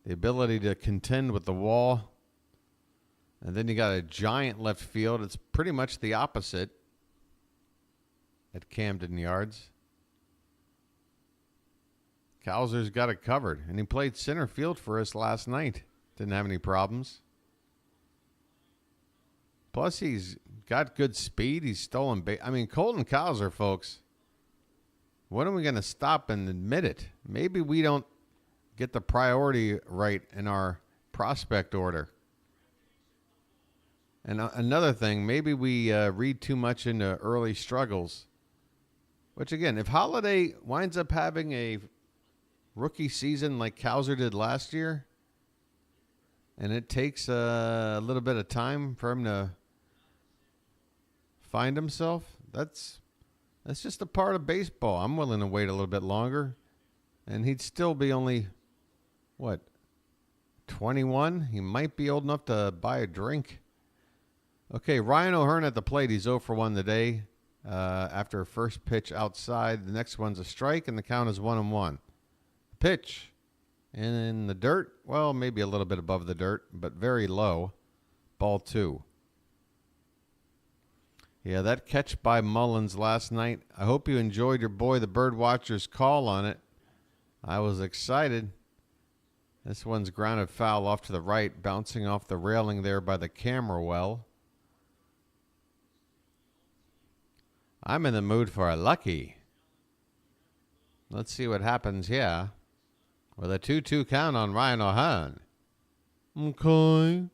ability to contend with the wall. And then you got a giant left field. It's pretty much the opposite at Camden Yards. Cowser's got it covered, and he played center field for us last night. Didn't have any problems. Plus, he's got good speed. He's stolen base. I mean, Colton Cowser, folks, when are we going to stop and admit it? Maybe we don't get the priority right in our prospect order. And another thing, maybe we read too much into early struggles. Which, again, if Holiday winds up having a rookie season like Cowser did last year, and it takes a little bit of time for him to find himself, that's just a part of baseball. I'm willing to wait a little bit longer, and he'd still be only, 21? He might be old enough to buy a drink. Okay, Ryan O'Hearn at the plate. He's 0 for 1 today after a first pitch outside. The next one's a strike, and the count is 1-1. Pitch in the dirt. Well, maybe a little bit above the dirt, but very low. Ball 2. Yeah, that catch by Mullins last night. I hope you enjoyed your boy, the BirdWatcher's call on it. I was excited. This one's grounded foul off to the right, bouncing off the railing there by the camera well. I'm in the mood for a lucky. Let's see what happens here. With a 2-2 count on Ryan O'Hearn. Okay.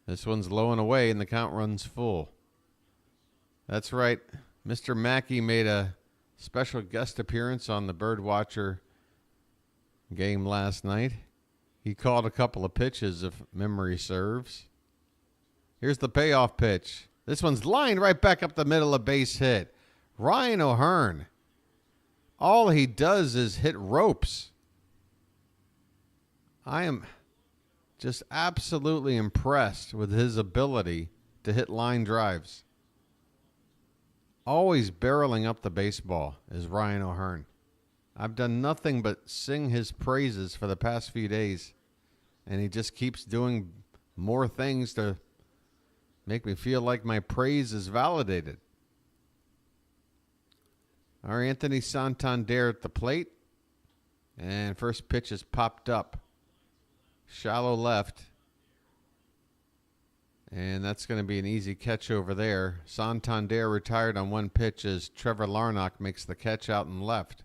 This one's low and away, and the count runs full. That's right. Mr. Mackey made a special guest appearance on the BirdWatcher game last night. He called a couple of pitches, if memory serves. Here's the payoff pitch. This one's lined right back up the middle, a base hit. Ryan O'Hearn. All he does is hit ropes. I am just absolutely impressed with his ability to hit line drives. Always barreling up the baseball is Ryan O'Hearn. I've done nothing but sing his praises for the past few days, and he just keeps doing more things to make me feel like my praise is validated. Our Anthony Santander at the plate, and first pitch is popped up. Shallow left. And that's going to be an easy catch over there. Santander retired on one pitch as Trevor Larnach makes the catch out and left.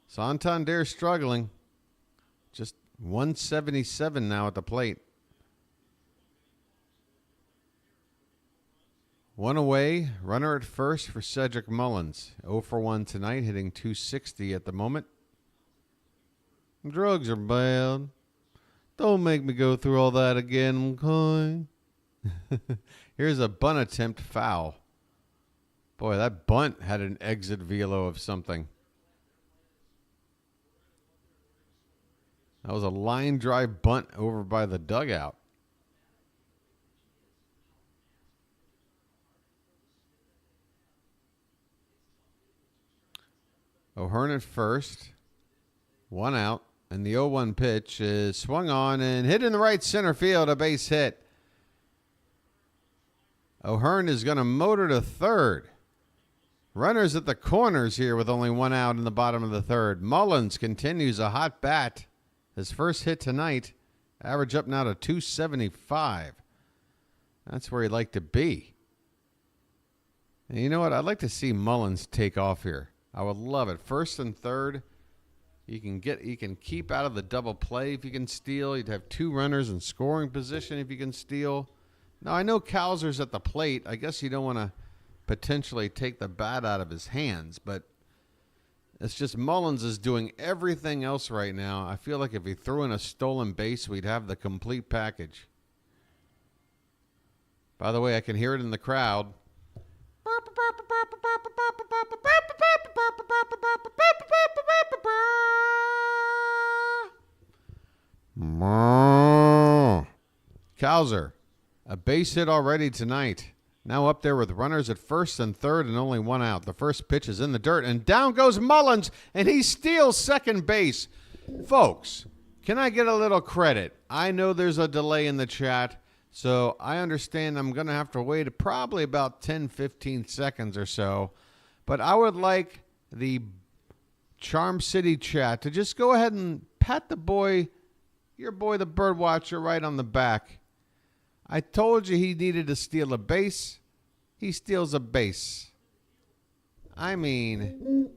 Santander struggling. Just 177 now at the plate. One away, runner at first for Cedric Mullins. 0 for 1 tonight, hitting .260 at the moment. Drugs are bad. Don't make me go through all that again, okay? Here's a bunt attempt foul. Boy, that bunt had an exit velo of something. That was a line drive bunt over by the dugout. O'Hearn at first. One out. And the 0-1 pitch is swung on and hit in the right center field, a base hit. O'Hearn is going to motor to third. Runners at the corners here with only one out in the bottom of the third. Mullins continues a hot bat. His first hit tonight, average up now to .275. That's where he'd like to be. And you know what? I'd like to see Mullins take off here. I would love it. First and third. You can keep out of the double play if you can steal. You'd have two runners in scoring position if you can steal. Now, I know Cowser's at the plate. I guess you don't want to potentially take the bat out of his hands, but it's just Mullins is doing everything else right now. I feel like if he threw in a stolen base, we'd have the complete package. By the way, I can hear it in the crowd. Cowser, a base hit already tonight. Now up there with runners at first and third and only one out. The first pitch is in the dirt, and down goes Mullins, and he steals second base. Folks, can I get a little credit? I know there's a delay in the chat, so I understand I'm going to have to wait probably about 10, 15 seconds or so. But I would like the Charm City chat to just go ahead and pat the boy, your boy, the BirdWatcher, right on the back. I told you he needed to steal a base. He steals a base. I mean,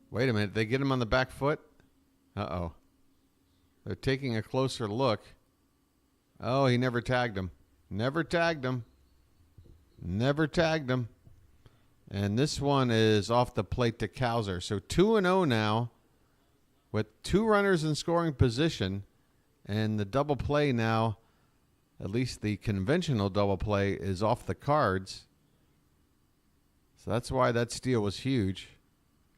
wait a minute. They get him on the back foot? Uh-oh. They're taking a closer look. Oh, he never tagged him. Never tagged him. Never tagged him. And this one is off the plate to Cowser. So 2-0 now with 2 runners in scoring position. And the double play now, at least the conventional double play, is off the cards. So that's why that steal was huge.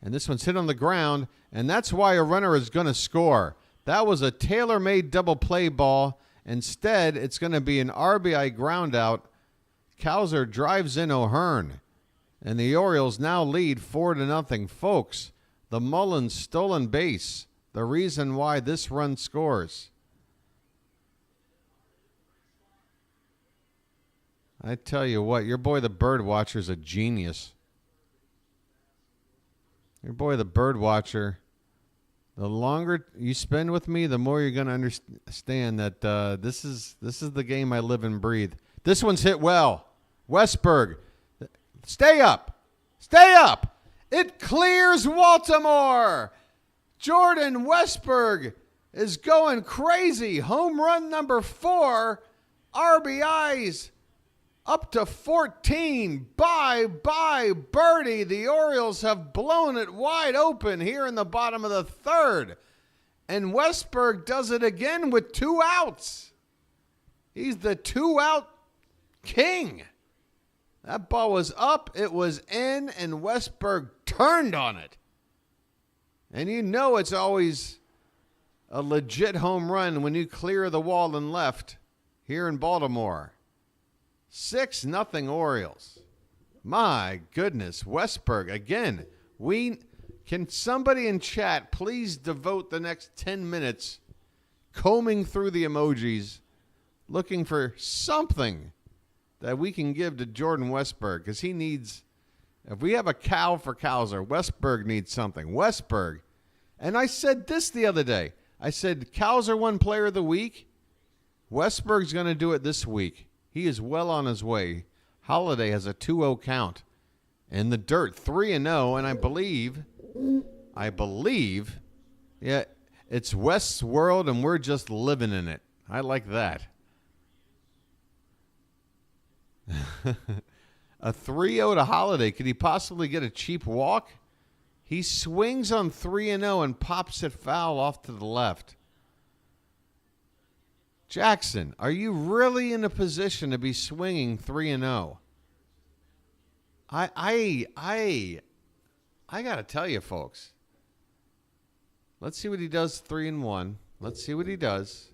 And this one's hit on the ground, and that's why a runner is going to score. That was a tailor-made double play ball. Instead, it's going to be an RBI ground out. Cowser drives in O'Hearn, and the Orioles now lead 4-0. Folks, the Mullins stolen base, the reason why this run scores. I tell you what, your boy the BirdWatcher's a genius. Your boy the BirdWatcher, the longer you spend with me, the more you're going to understand that this is the game I live and breathe. This one's hit well. Westberg, stay up. Stay up. It clears Baltimore. Jordan Westberg is going crazy. Home run number 4. RBIs up to 14. Bye, birdie. The Orioles have blown it wide open here in the bottom of the third. And Westberg does it again with 2 outs. He's the 2-out king. That ball was up, it was in, and Westberg turned on it. And you know it's always a legit home run when you clear the wall and left here in Baltimore. 6-0 Orioles. My goodness, Westberg again. Can somebody in chat please devote the next 10 minutes combing through the emojis, looking for something that we can give to Jordan Westberg, because he needs, if we have a cow for Cowser, Westberg needs something. Westberg. And I said this the other day. I said, Cowser won player of the week. Westberg's going to do it this week. He is well on his way. Holiday has a 2-0 count. In the dirt, 3-0, and I believe, yeah, it's West's world, and we're just living in it. I like that. A 3-0 to Holiday. Could he possibly get a cheap walk? He swings on 3-0 and pops it foul off to the left. Jackson, are you really in a position to be swinging 3-0? I got to tell you, folks. Let's see what he does 3-1. Let's see what he does.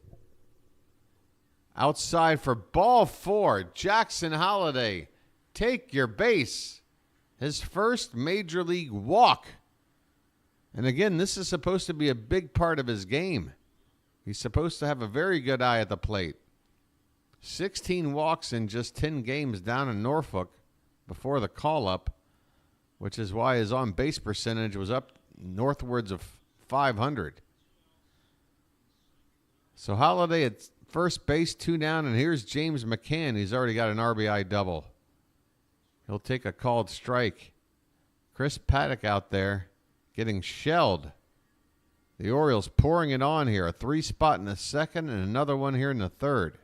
Outside for ball 4, Jackson Holiday. Take your base. His first major league walk. And again, this is supposed to be a big part of his game. He's supposed to have a very good eye at the plate. 16 walks in just 10 games down in Norfolk before the call-up, which is why his on-base percentage was up northwards of 500. So Holiday at first base, 2 down, and here's James McCann. He's already got an RBI double. He'll take a called strike. Chris Paddack out there getting shelled. The Orioles pouring it on here. A 3 spot in the second and another one here in the third.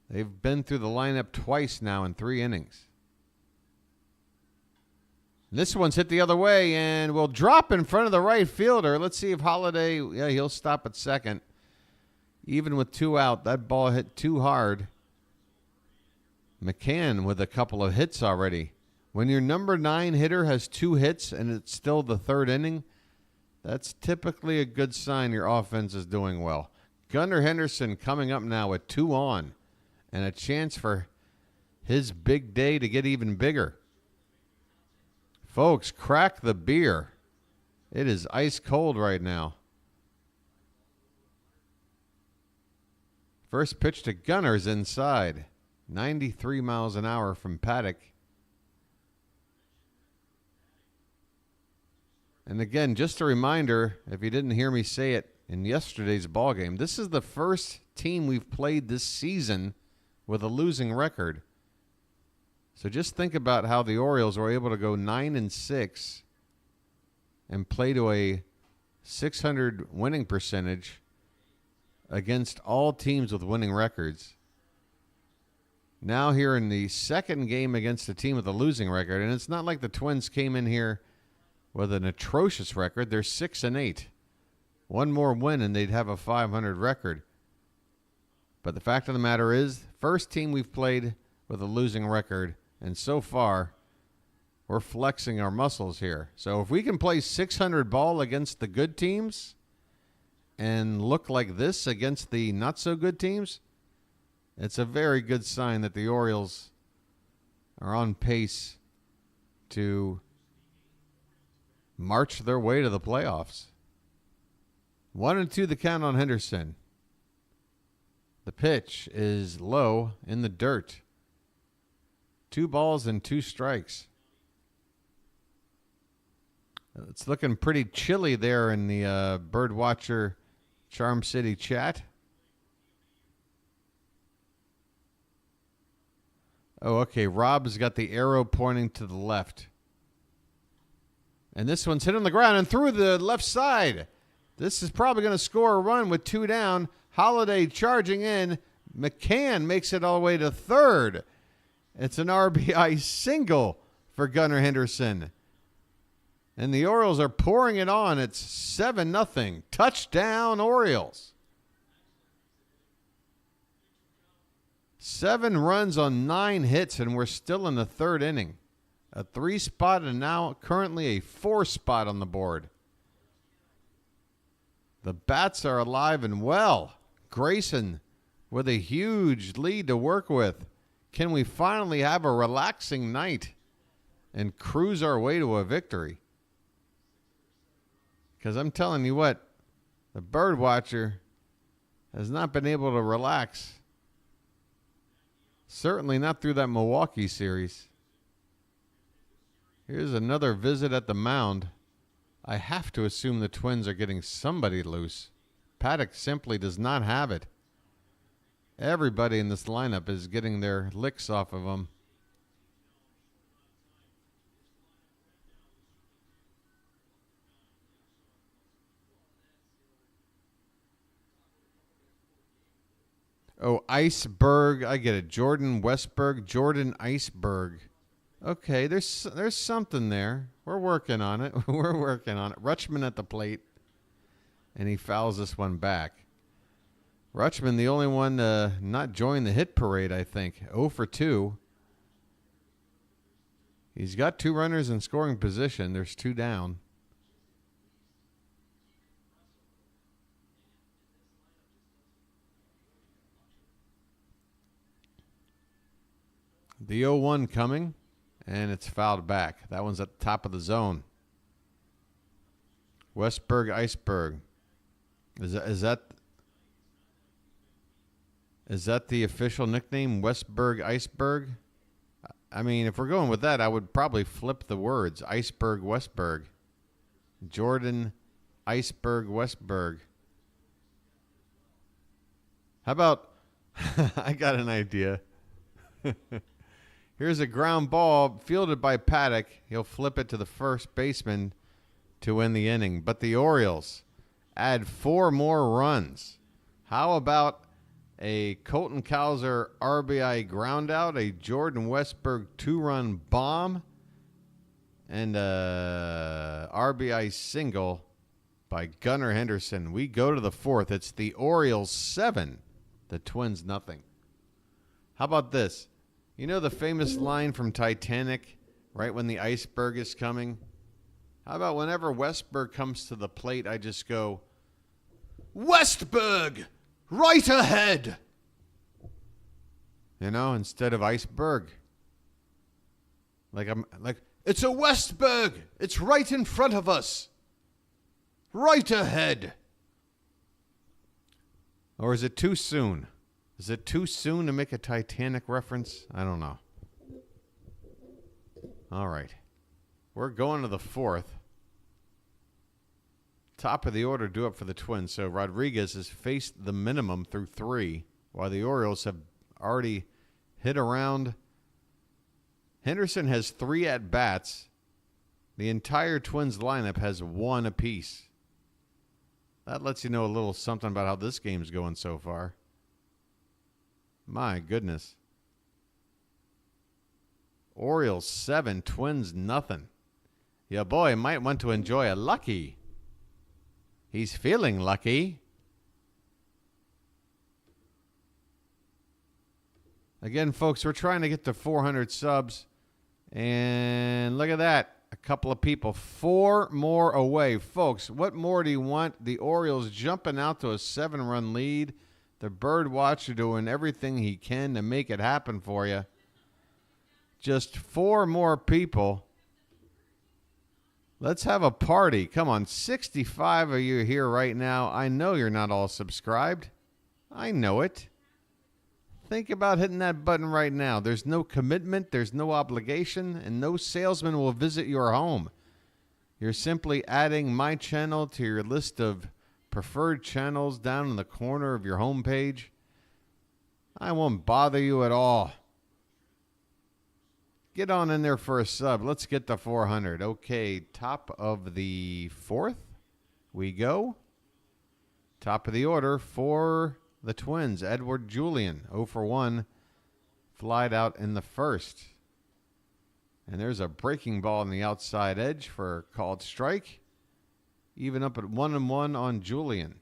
They've been through the lineup twice now in 3 innings. This one's hit the other way and will drop in front of the right fielder. Let's see if Holiday, yeah, he'll stop at second. Even with 2 out, that ball hit too hard. McCann with a couple of hits already. When your number 9 hitter has 2 hits and it's still the third inning, That's typically a good sign your offense is doing well. Gunnar Henderson coming up now with 2 on and a chance for his big day to get even bigger. Folks, crack the beer. It is ice cold right now. First pitch to Gunnar's inside. 93 miles an hour from Paddack. And again, just a reminder, if you didn't hear me say it in yesterday's ballgame, this is the first team we've played this season with a losing record. So just think about how the Orioles were able to go 9-6 and play to a .600 winning percentage against all teams with winning records. Now here in the second game against a team with a losing record, and it's not like the Twins came in here with an atrocious record. They're 6-8. One more win and they'd have a .500 record. But the fact of the matter is, first team we've played with a losing record, and so far we're flexing our muscles here. So if we can play .600 ball against the good teams and look like this against the not-so-good teams, it's a very good sign that the Orioles are on pace to march their way to the playoffs. 1-2 the count on Henderson. The pitch is low in the dirt. 2 balls and 2 strikes. It's looking pretty chilly there in the BirdWatcher Charm City chat. Oh, okay. Rob's got the arrow pointing to the left. And this one's hit on the ground and through the left side. This is probably going to score a run with 2 down. Holiday charging in. McCann makes it all the way to third. It's an RBI single for Gunnar Henderson. And the Orioles are pouring it on. It's 7-0. Touchdown, Orioles. 7 runs on 9 hits, and we're still in the 3rd inning. A 3 spot and now currently a 4 spot on the board. The bats are alive and well. Grayson with a huge lead to work with. Can we finally have a relaxing night and cruise our way to a victory? Because I'm telling you what, the BirdWatcher has not been able to relax. Certainly not through that Milwaukee series. Here's another visit at the mound. I have to assume the Twins are getting somebody loose. Paddack simply does not have it. Everybody in this lineup is getting their licks off of him. Oh, Iceberg. I get it. Jordan Iceberg. Okay, there's something there. We're working on it. We're working on it. Rutschman at the plate. And he fouls this one back. Rutschman, the only one to not join the hit parade, I think. 0 for 2. He's got 2 runners in scoring position. There's 2 down. The 0-1 coming, and it's fouled back. That one's at the top of the zone. Westberg Iceberg. Is that the official nickname, Westberg Iceberg? I mean, if we're going with that, I would probably flip the words. Iceberg Westberg. Jordan Iceberg Westberg. How about, I got an idea. Here's a ground ball fielded by Paddack. He'll flip it to the first baseman to win the inning. But the Orioles add 4 more runs. How about a Colton Cowser RBI ground out, a Jordan Westberg 2-run bomb, and a RBI single by Gunnar Henderson? We go to the 4th. It's the Orioles 7, the Twins nothing. How about this? You know the famous line from Titanic, right when the iceberg is coming? How about whenever Westberg comes to the plate, I just go, Westberg, right ahead. You know, instead of iceberg. Like, it's a Westberg. It's right in front of us. Right ahead. Or is it too soon? Is it too soon to make a Titanic reference? I don't know. All right. We're going to the fourth. Top of the order due up for the Twins. So Rodriguez has faced the minimum through 3, while the Orioles have already hit around. Henderson has 3 at-bats. The entire Twins lineup has 1 apiece. That lets you know a little something about how this game's going so far. My goodness. Orioles 7, Twins nothing. Your boy might want to enjoy a lucky. He's feeling lucky. Again, folks, we're trying to get to 400 subs. And look at that. A couple of people. 4 more away. Folks, what more do you want? The Orioles jumping out to a 7-run lead. The BirdWatcher doing everything he can to make it happen for you. Just 4 more people. Let's have a party. Come on, 65 of you here right now. I know you're not all subscribed. I know it. Think about hitting that button right now. There's no commitment, there's no obligation, and no salesman will visit your home. You're simply adding my channel to your list of preferred channels down in the corner of your home page. I won't bother you at all. Get on in there for a sub. Let's get to 400. Okay, top of the 4th we go. Top of the order for the Twins. Edward Julian, 0 for 1. Flied out in the first. And there's a breaking ball on the outside edge for a called strike. Even up at 1-1 on Julian.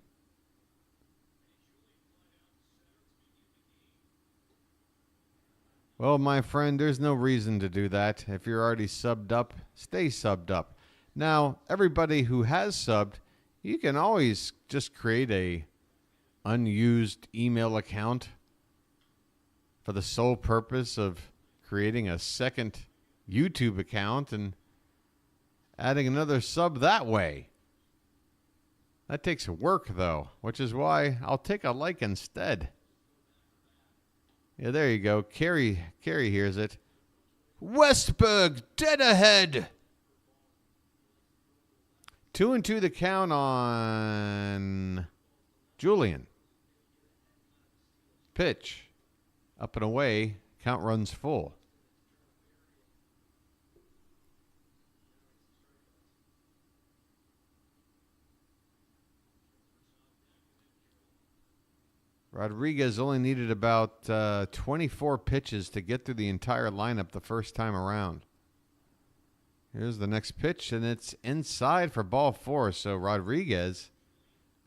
Well, my friend, there's no reason to do that. If you're already subbed up, stay subbed up. Now, everybody who has subbed, you can always just create a unused email account for the sole purpose of creating a second YouTube account and adding another sub that way. That takes work, though, which is why I'll take a like instead. Yeah, there you go. Carrie hears it. Westberg dead ahead. 2-2 the count on Julian. Pitch. Up and away. Count runs full. Rodriguez only needed about 24 pitches to get through the entire lineup the first time around. Here's the next pitch, and it's inside for ball 4. So Rodriguez,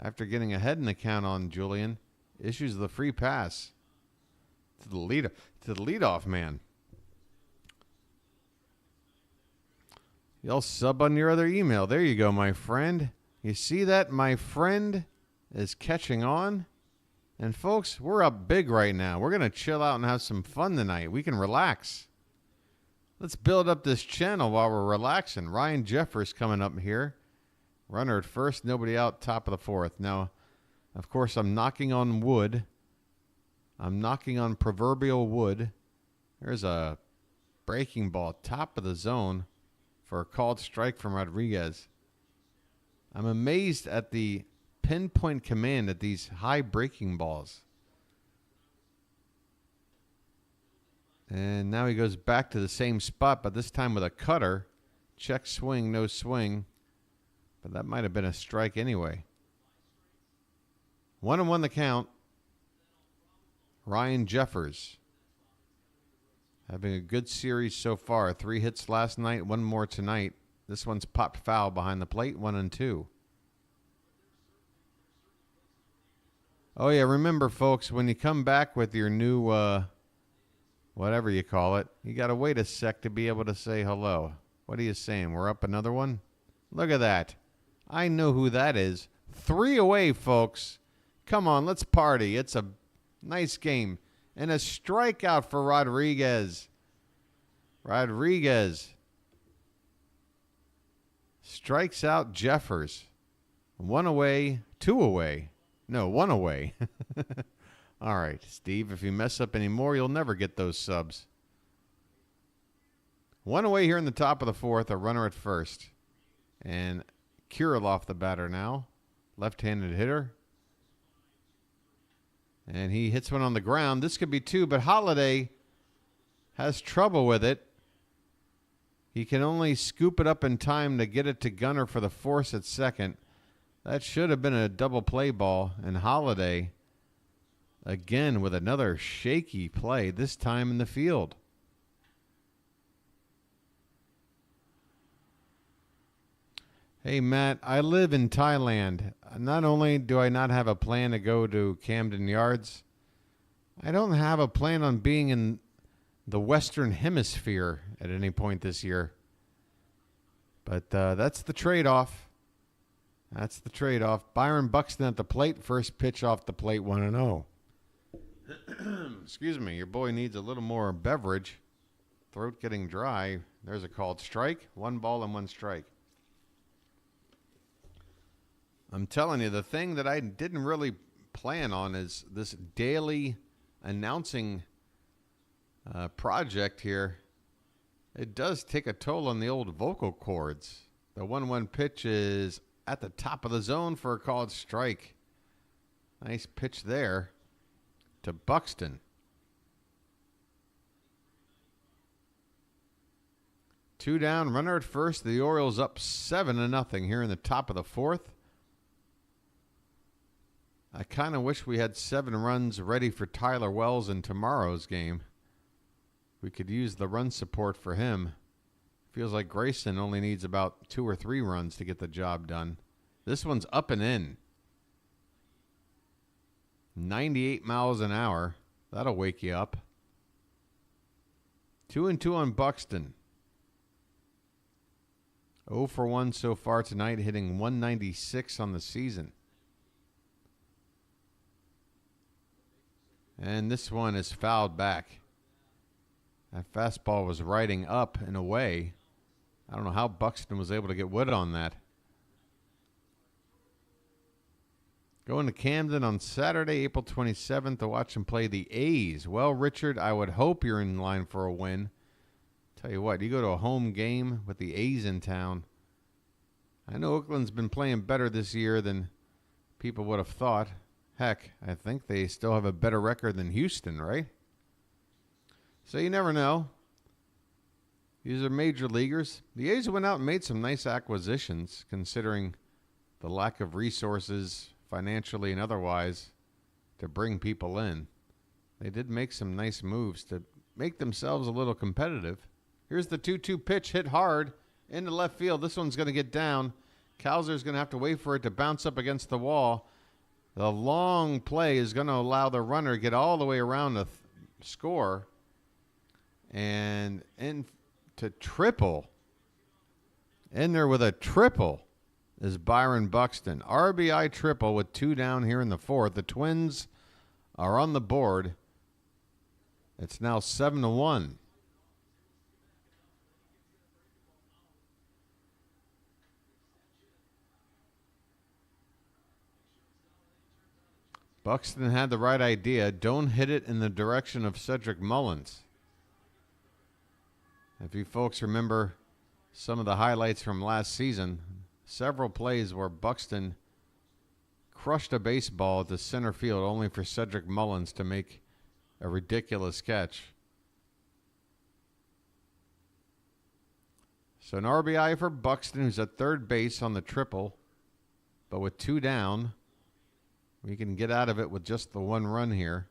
after getting ahead in the count on Julian, issues the free pass to the leadoff man. Y'all sub on your other email. There you go, my friend. You see that? My friend is catching on. And, folks, we're up big right now. We're going to chill out and have some fun tonight. We can relax. Let's build up this channel while we're relaxing. Ryan Jeffers coming up here. Runner at first, nobody out, top of the 4th. Now, of course, I'm knocking on wood. I'm knocking on proverbial wood. There's a breaking ball, top of the zone for a called strike from Rodriguez. I'm amazed at the pinpoint command at these high breaking balls. And now he goes back to the same spot, but this time with a cutter. Check swing, no swing. But that might have been a strike anyway. 1-1 the count. Ryan Jeffers having a good series so far. 3 hits last night, 1 more tonight. This one's popped foul behind the plate, 1-2. Oh, yeah, remember, folks, when you come back with your new, whatever you call it, you got to wait a sec to be able to say hello. What are you saying? We're up another one? Look at that. I know who that is. 3 away, folks. Come on, let's party. It's a nice game. And a strikeout for Rodriguez. Rodriguez strikes out Jeffers. 1 away, 2 away. No, 1 away. All right, Steve, if you mess up any more, you'll never get those subs. 1 away here in the top of the 4th, a runner at first. And Kimbrel the batter now. Left-handed hitter. And he hits one on the ground. This could be 2, but Holiday has trouble with it. He can only scoop it up in time to get it to Gunnar for the force at second. That should have been a double play ball. And Holiday, again, with another shaky play, this time in the field. Hey, Matt, I live in Thailand. Not only do I not have a plan to go to Camden Yards, I don't have a plan on being in the Western Hemisphere at any point this year. But that's the trade-off. That's the trade-off. Byron Buxton at the plate. First pitch off the plate, 1-0. Excuse me. Your boy needs a little more beverage. Throat getting dry. There's a called strike. 1 ball and 1 strike. I'm telling you, the thing that I didn't really plan on is this daily announcing project here. It does take a toll on the old vocal cords. The 1-1 pitch is at the top of the zone for a called strike. Nice pitch there to Buxton. 2 down, runner at first. The Orioles up 7-0 here in the top of the 4th. I kind of wish we had 7 runs ready for Tyler Wells in tomorrow's game. We could use the run support for him. Feels like Grayson only needs about 2 or 3 runs to get the job done. This one's up and in. 98 miles an hour. That'll wake you up. 2-2 on Buxton. 0 for 1 so far tonight, hitting 196 on the season. And this one is fouled back. That fastball was riding up and away. I don't know how Buxton was able to get wood on that. Going to Camden on Saturday, April 27th to watch him play the A's. Well, Richard, I would hope you're in line for a win. Tell you what, you go to a home game with the A's in town. I know Oakland's been playing better this year than people would have thought. Heck, I think they still have a better record than Houston, right? So you never know. These are major leaguers. The A's went out and made some nice acquisitions, considering the lack of resources, financially and otherwise, to bring people in. They did make some nice moves to make themselves a little competitive. Here's the 2-2 pitch, hit hard into left field. This one's going to get down. Kowser's going to have to wait for it to bounce up against the wall. The long play is going to allow the runner to get all the way around the score. And in to triple. In there with a triple is Byron Buxton. RBI triple with 2 down here in the 4th. The Twins are on the board. It's now 7-1. Buxton had the right idea. Don't hit it in the direction of Cedric Mullins. If you folks remember some of the highlights from last season, several plays where Buxton crushed a baseball to center field only for Cedric Mullins to make a ridiculous catch. So an RBI for Buxton, who's at third base on the triple, but with 2 down. We can get out of it with just the 1 run here.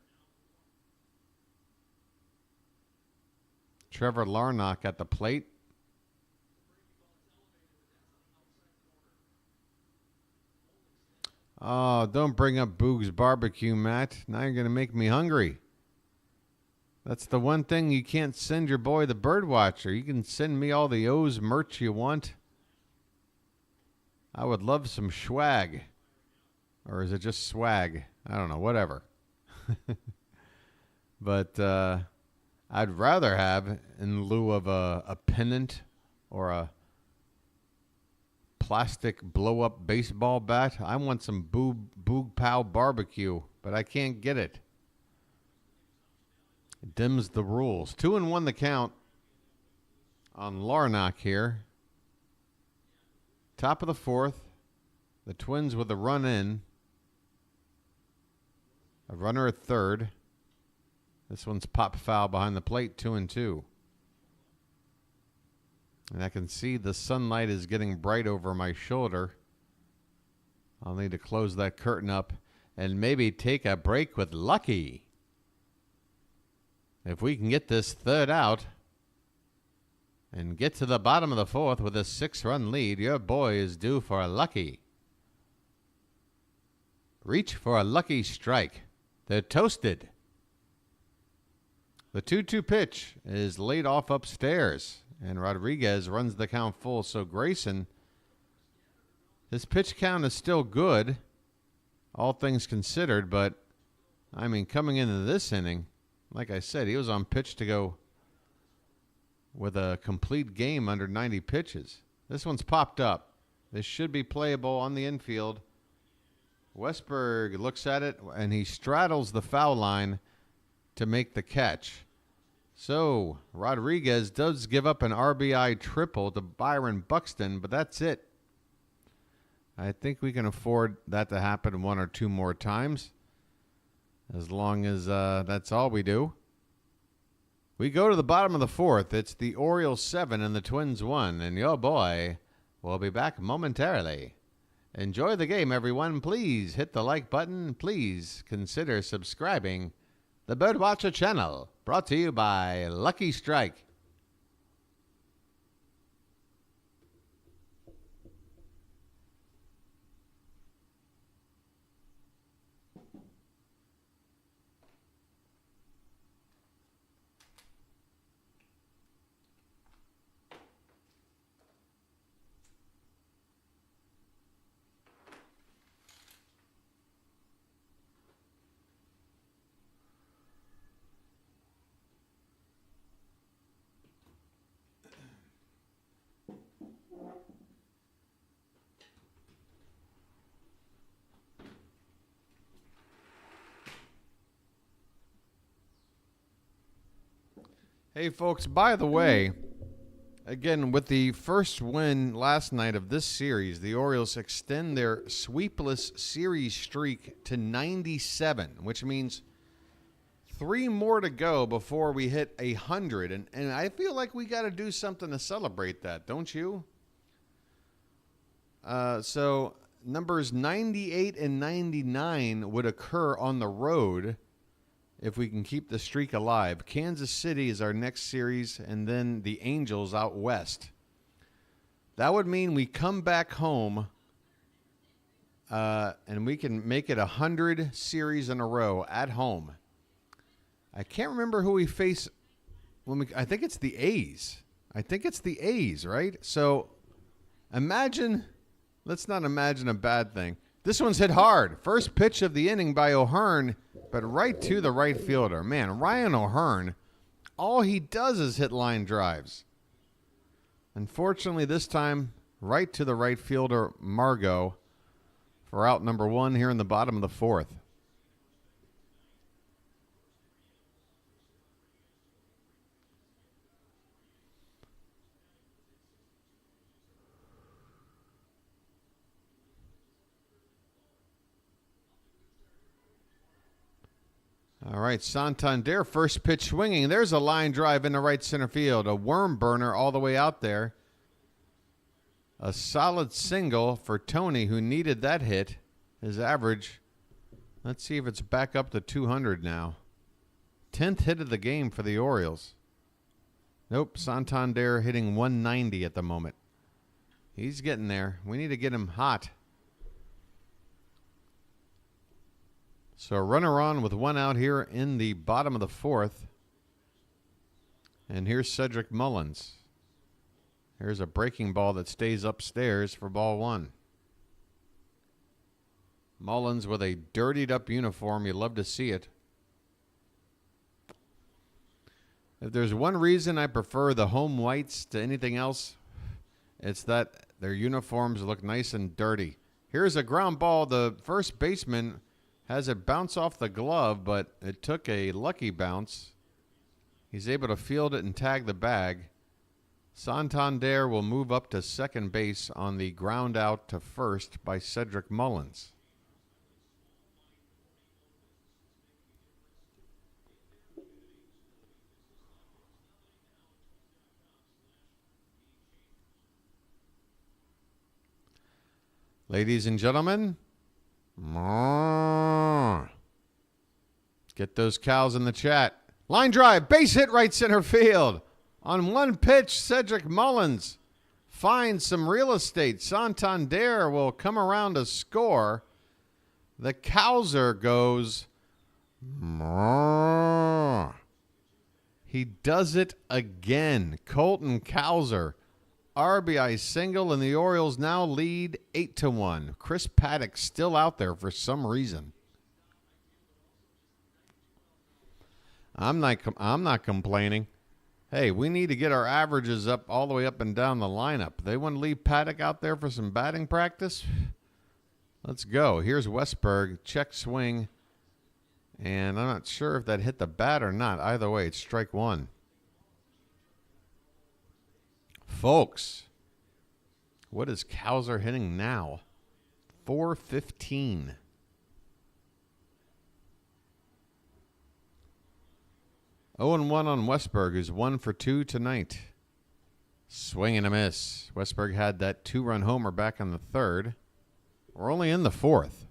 Trevor Larnach at the plate. Oh, don't bring up Boog's Barbecue, Matt. Now you're going to make me hungry. That's the one thing you can't send your boy, the BirdWatcher. You can send me all the O's merch you want. I would love some swag. Or is it just swag? I don't know, whatever. But I'd rather have, in lieu of a pennant or a plastic blow-up baseball bat, I want some Boog Pow barbecue, but I can't get it. It dims the rules. 2-1 the count on Larnach here. Top of the fourth. The Twins with a run in. A runner at third. This one's pop foul behind the plate, 2-2. And I can see the sunlight is getting bright over my shoulder. I'll need to close that curtain up and maybe take a break with Lucky. If we can get this third out and get to the bottom of the fourth with a 6-run lead, your boy is due for a Lucky. Reach for a Lucky strike. They're toasted. The 2-2 pitch is laid off upstairs, and Rodriguez runs the count full. So Grayson, his pitch count is still good, all things considered, but, I mean, coming into this inning, like I said, he was on pitch to go with a complete game under 90 pitches. This one's popped up. This should be playable on the infield. Westberg looks at it, and he straddles the foul line to make the catch. So Rodriguez does give up an RBI triple to Byron Buxton, but that's it. I think we can afford that to happen one or two more times, as long as that's all we do. We go to the bottom of the fourth. It's the Orioles 7 and the Twins 1, and your boy will be back momentarily. Enjoy the game, everyone. Please hit the like button. Please consider subscribing. The BirdWatcher channel, brought to you by Lucky Strike. Hey, folks, by the way, again, with the first win last night of this series, the Orioles extend their sweepless series streak to 97, which means 3 more to go before we hit 100. And I feel like we got to do something to celebrate that, don't you? So numbers 98 and 99 would occur on the road if we can keep the streak alive. Kansas City is our next series, and then the Angels out west. That would mean we come back home, and we can make it 100 series in a row at home. I can't remember who we face. I think it's the A's. Right? So imagine, let's not imagine a bad thing. This one's hit hard. First pitch of the inning by O'Hearn, but right to the right fielder. Man, Ryan O'Hearn, all he does is hit line drives. Unfortunately, this time, right to the right fielder, Margot, for out number 1 here in the bottom of the fourth. All right, Santander, first pitch swinging. There's a line drive into right center field. A worm burner all the way out there. A solid single for Tony, who needed that hit. His average, let's see if it's back up to 200 now. 10th hit of the game for the Orioles. Nope, Santander hitting 190 at the moment. He's getting there. We need to get him hot. So a runner on with 1 out here in the bottom of the fourth. And here's Cedric Mullins. Here's a breaking ball that stays upstairs for ball 1. Mullins with a dirtied up uniform. You love to see it. If there's one reason I prefer the home whites to anything else, it's that their uniforms look nice and dirty. Here's a ground ball. The first baseman has it bounce off the glove, but it took a lucky bounce. He's able to field it and tag the bag. Santander will move up to second base on the ground out to first by Cedric Mullins. Ladies and gentlemen, get those cows in the chat. Line drive, base hit right center field. On one pitch, Cedric Mullins finds some real estate. Santander will come around to score. The Cowser goes. He does it again. Colton Cowser. RBI single, and the Orioles now lead 8-1. Chris Paddack still out there for some reason. I'm not complaining. Hey, we need to get our averages up all the way up and down the lineup. They want to leave Paddack out there for some batting practice? Let's go. Here's Westberg. Check swing. And I'm not sure if that hit the bat or not. Either way, it's strike one. Folks, what is Cowser hitting now? 415. Oh and 1 on Westberg, who's 1 for 2 tonight. Swing and a miss. Westberg had that 2-run homer back on the third. We're only in the fourth.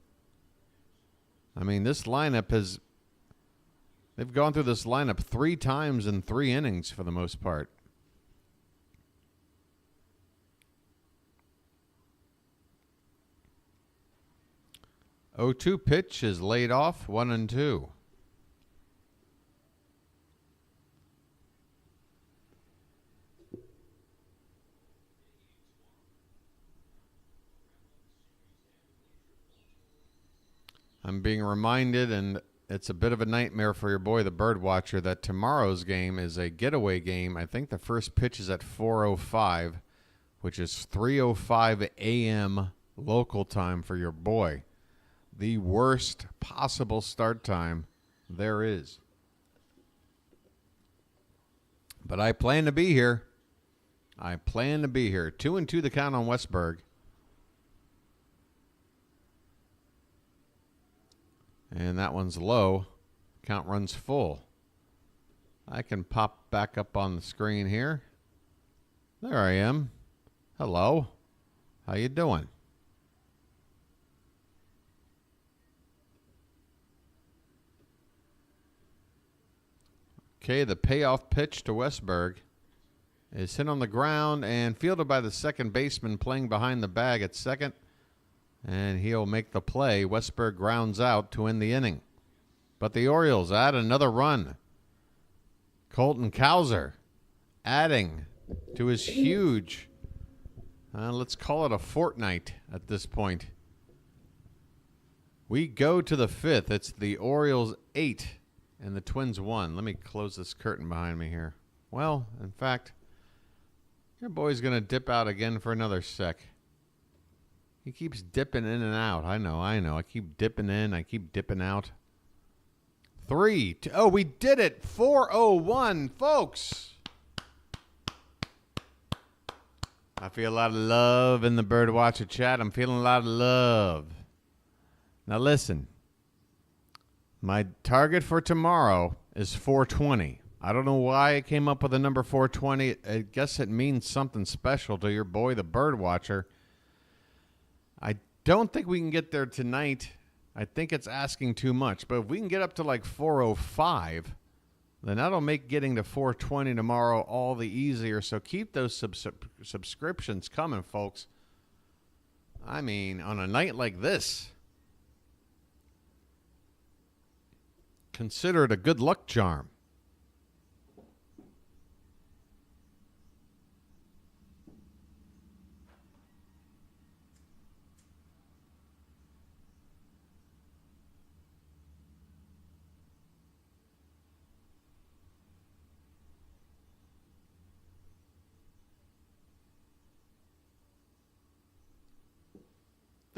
I mean, this lineup has... They've gone through this lineup 3 times in 3 innings for the most part. 0-2 pitch is laid off, 1-2. I'm being reminded, and it's a bit of a nightmare for your boy, the BirdWatcher, that tomorrow's game is a getaway game. I think the first pitch is at 4:05, which is 3:05 a.m. local time for your boy. The worst possible start time there is. But I plan to be here. 2-2 the count on Westberg. And that one's low. Count runs full. I can pop back up on the screen here. There I am. Hello. How you doing? Okay, the payoff pitch to Westberg is hit on the ground and fielded by the second baseman playing behind the bag at second. And he'll make the play. Westberg grounds out to end the inning. But the Orioles add another run. Colton Cowser adding to his huge, let's call it a fortnight at this point. We go to the fifth. It's the Orioles 8 and the Twins 1. Let me close this curtain behind me here. Well, in fact, your boy's going to dip out again for another sec. He keeps dipping in and out. I know. I keep dipping in. I keep dipping out. 3, 2, oh, we did it. 4:01, folks. I feel a lot of love in the BirdWatcher chat. I'm feeling a lot of love. Now listen. My target for tomorrow is 420. I don't know why I came up with the number 420. I guess it means something special to your boy, the BirdWatcher. I don't think we can get there tonight. I think it's asking too much. But if we can get up to like 405, then that'll make getting to 420 tomorrow all the easier. So keep those subscriptions coming, folks. I mean, on a night like this, consider it a good luck charm.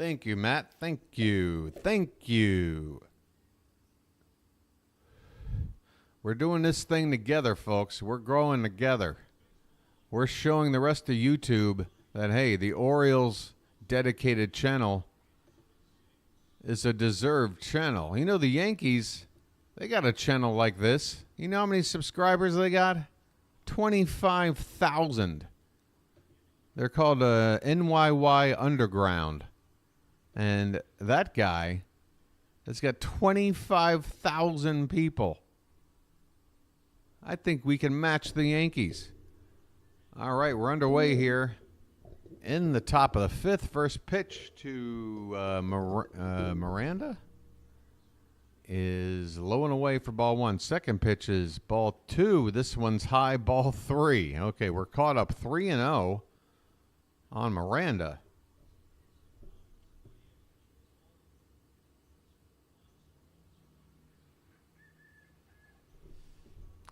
Thank you, Matt. Thank you. Thank you. We're doing this thing together, folks. We're growing together. We're showing the rest of YouTube that, hey, the Orioles dedicated channel is a deserved channel. You know, the Yankees, they got a channel like this. You know how many subscribers they got? 25,000. They're called NYY Underground. And that guy has got 25,000 people. I think we can match the Yankees. All right, we're underway here. In the top of the fifth, first pitch to Miranda is low and away for ball one. Second pitch is ball two. This one's high, ball three. Okay, we're caught up 3-0 on Miranda.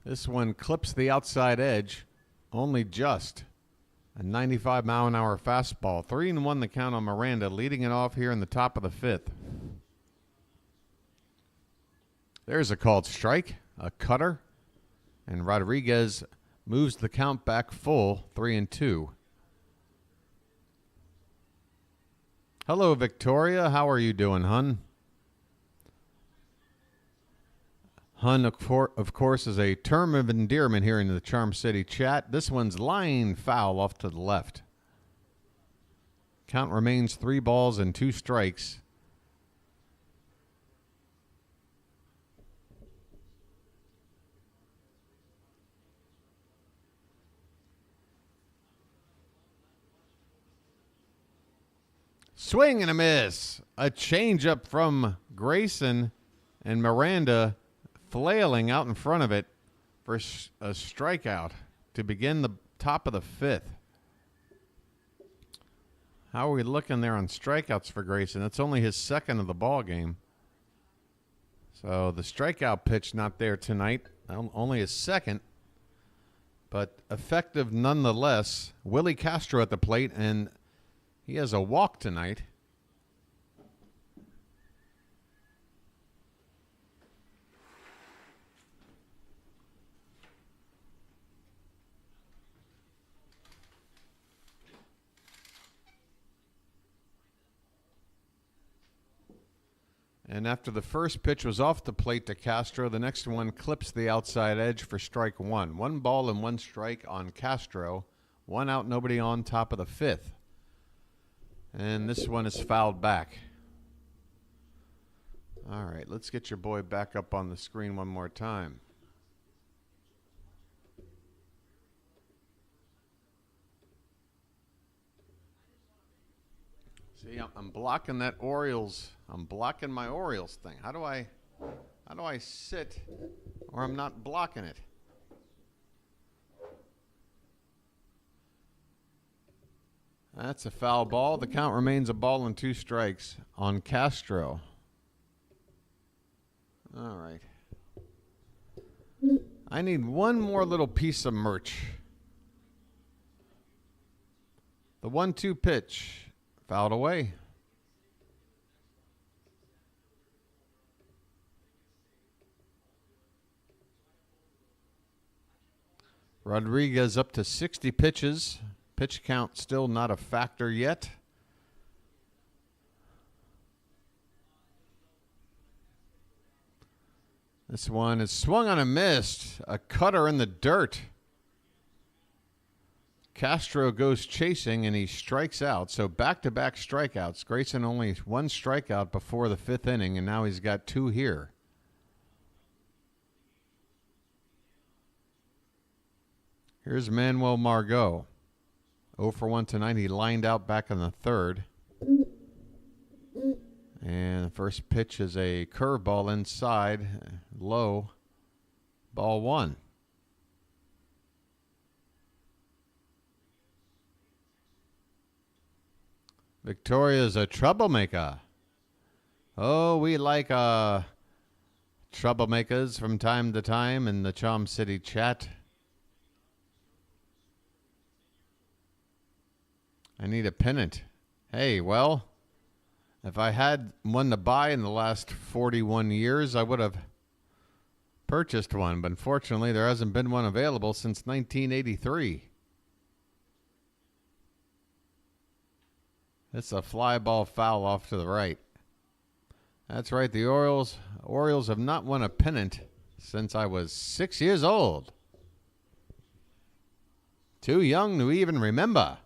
This one clips the outside edge, only just. A 95-mile-an-hour fastball. 3-1 the count on Miranda, leading it off here in the top of the fifth. There's a called strike, a cutter, and Rodriguez moves the count back full, 3-2. Hello, Victoria. How are you doing, hun? Hun, of course, is a term of endearment here in the Charm City chat. This one's line foul off to the left. Count remains 3 balls and 2 strikes. Swing and a miss. A changeup from Grayson, and Miranda flailing out in front of it for a strikeout to begin the top of the fifth. How are we looking there on strikeouts for Grayson? That's only his second of the ball game. So the strikeout pitch not there tonight. Only his second, but effective nonetheless. Willie Castro at the plate, and he has a walk tonight. And after the first pitch was off the plate to Castro, the next one clips the outside edge for strike one. 1 ball and 1 strike on Castro. 1 out, nobody on, top of the fifth. And this one is fouled back. All right, let's get your boy back up on the screen one more time. See, I'm blocking that Orioles. I'm blocking my Orioles thing. How do I sit or I'm not blocking it? That's a foul ball. The count remains a ball and 2 strikes on Castro. All right. I need one more little piece of merch. The 1-2 pitch. Fouled away. Rodriguez up to 60 pitches. Pitch count still not a factor yet. This one is swung on and missed. A cutter in the dirt. Castro goes chasing, and he strikes out. So back-to-back strikeouts. Grayson only 1 strikeout before the 5th inning, and now he's got 2 here. Here's Manuel Margot. 0 for 1 tonight. He lined out back in the 3rd. And the first pitch is a curveball inside, low, ball 1. Victoria's a troublemaker. Oh, we like troublemakers from time to time in the Charm City chat. I need a pennant. Hey, well, If I had one to buy in the last 41 years, I would have purchased one. But unfortunately, there hasn't been one available since 1983. It's a fly ball foul off to the right. That's right. The Orioles have not won a pennant since I was 6 years old. Too young to even remember.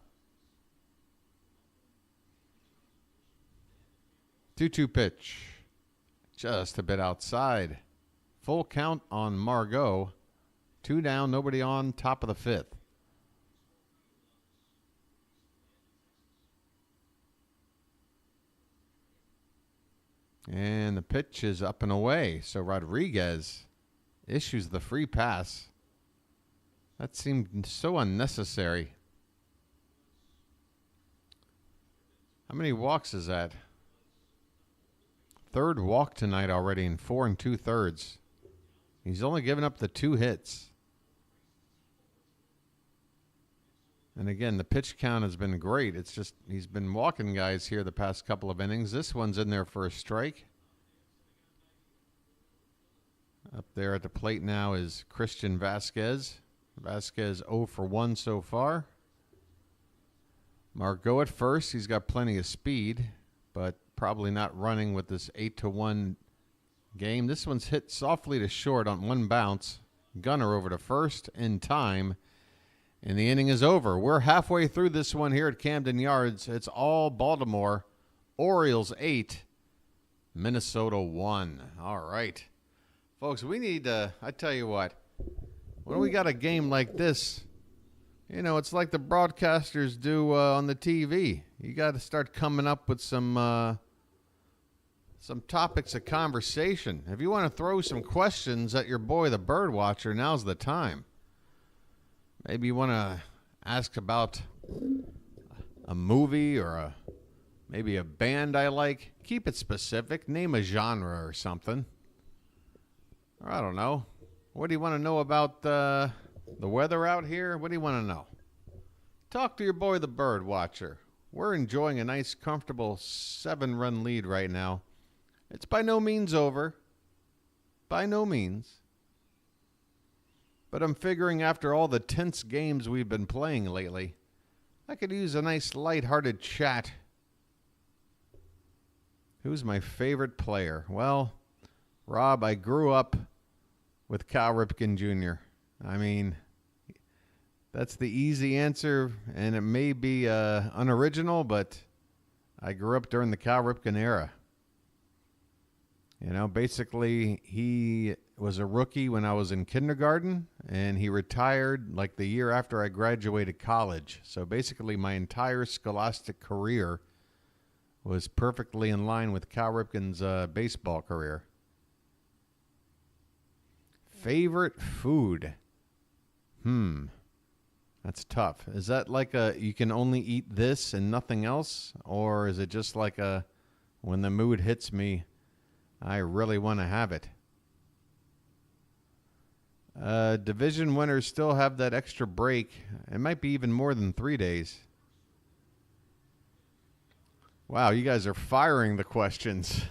2-2 pitch. Just a bit outside. Full count on Margot. 2 down, nobody on, top of the 5th. And the pitch is up and away. So Rodriguez issues the free pass. That seemed so unnecessary. How many walks is that? 3rd walk tonight already in 4 2/3. He's only given up the 2 hits. And again, the pitch count has been great. It's just he's been walking guys here the past couple of innings. This one's in there for a strike. Up there at the plate now is Christian Vasquez. Vasquez 0 for 1 so far. Margot at first. He's got plenty of speed, but probably not running with this 8-1 game. This one's hit softly to short on 1 bounce. Gunner over to first in time. And the inning is over. We're halfway through this one here at Camden Yards. It's all Baltimore. Orioles 8, Minnesota 1. All right. Folks, we need I tell you what, when we got a game like this, you know, it's like the broadcasters do on the TV. You got to start coming up with some topics of conversation. If you want to throw some questions at your boy, the BirdWatcher, now's the time. Maybe you want to ask about a movie or maybe a band I like. Keep it specific. Name a genre or something. Or I don't know. What do you want to know about the weather out here? What do you want to know? Talk to your boy, the BirdWatcher. We're enjoying a nice, comfortable 7-run lead right now. It's by no means over. By no means. But I'm figuring after all the tense games we've been playing lately, I could use a nice lighthearted chat. Who's my favorite player? Well, Rob, I grew up with Cal Ripken Jr. I mean, that's the easy answer, and it may be unoriginal, but I grew up during the Cal Ripken era. You know, basically, he was a rookie when I was in kindergarten, and he retired like the year after I graduated college. So basically, my entire scholastic career was perfectly in line with Cal Ripken's baseball career. Favorite food? That's tough. Is that like you can only eat this and nothing else? Or is it just like when the mood hits me, I really want to have it? Division winners still have that extra break. It might be even more than 3 days. Wow, you guys are firing the questions.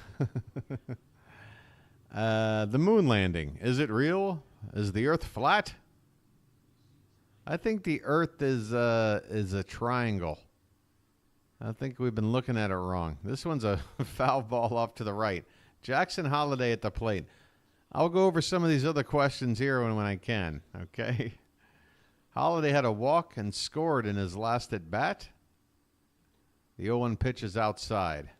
The moon landing. Is it real? Is the Earth flat? I think the Earth is a triangle. I think we've been looking at it wrong. This one's a foul ball off to the right. Jackson Holiday at the plate. I'll go over some of these other questions here when I can, okay? Holiday had a walk and scored in his last at bat. The 0-1 pitch is outside.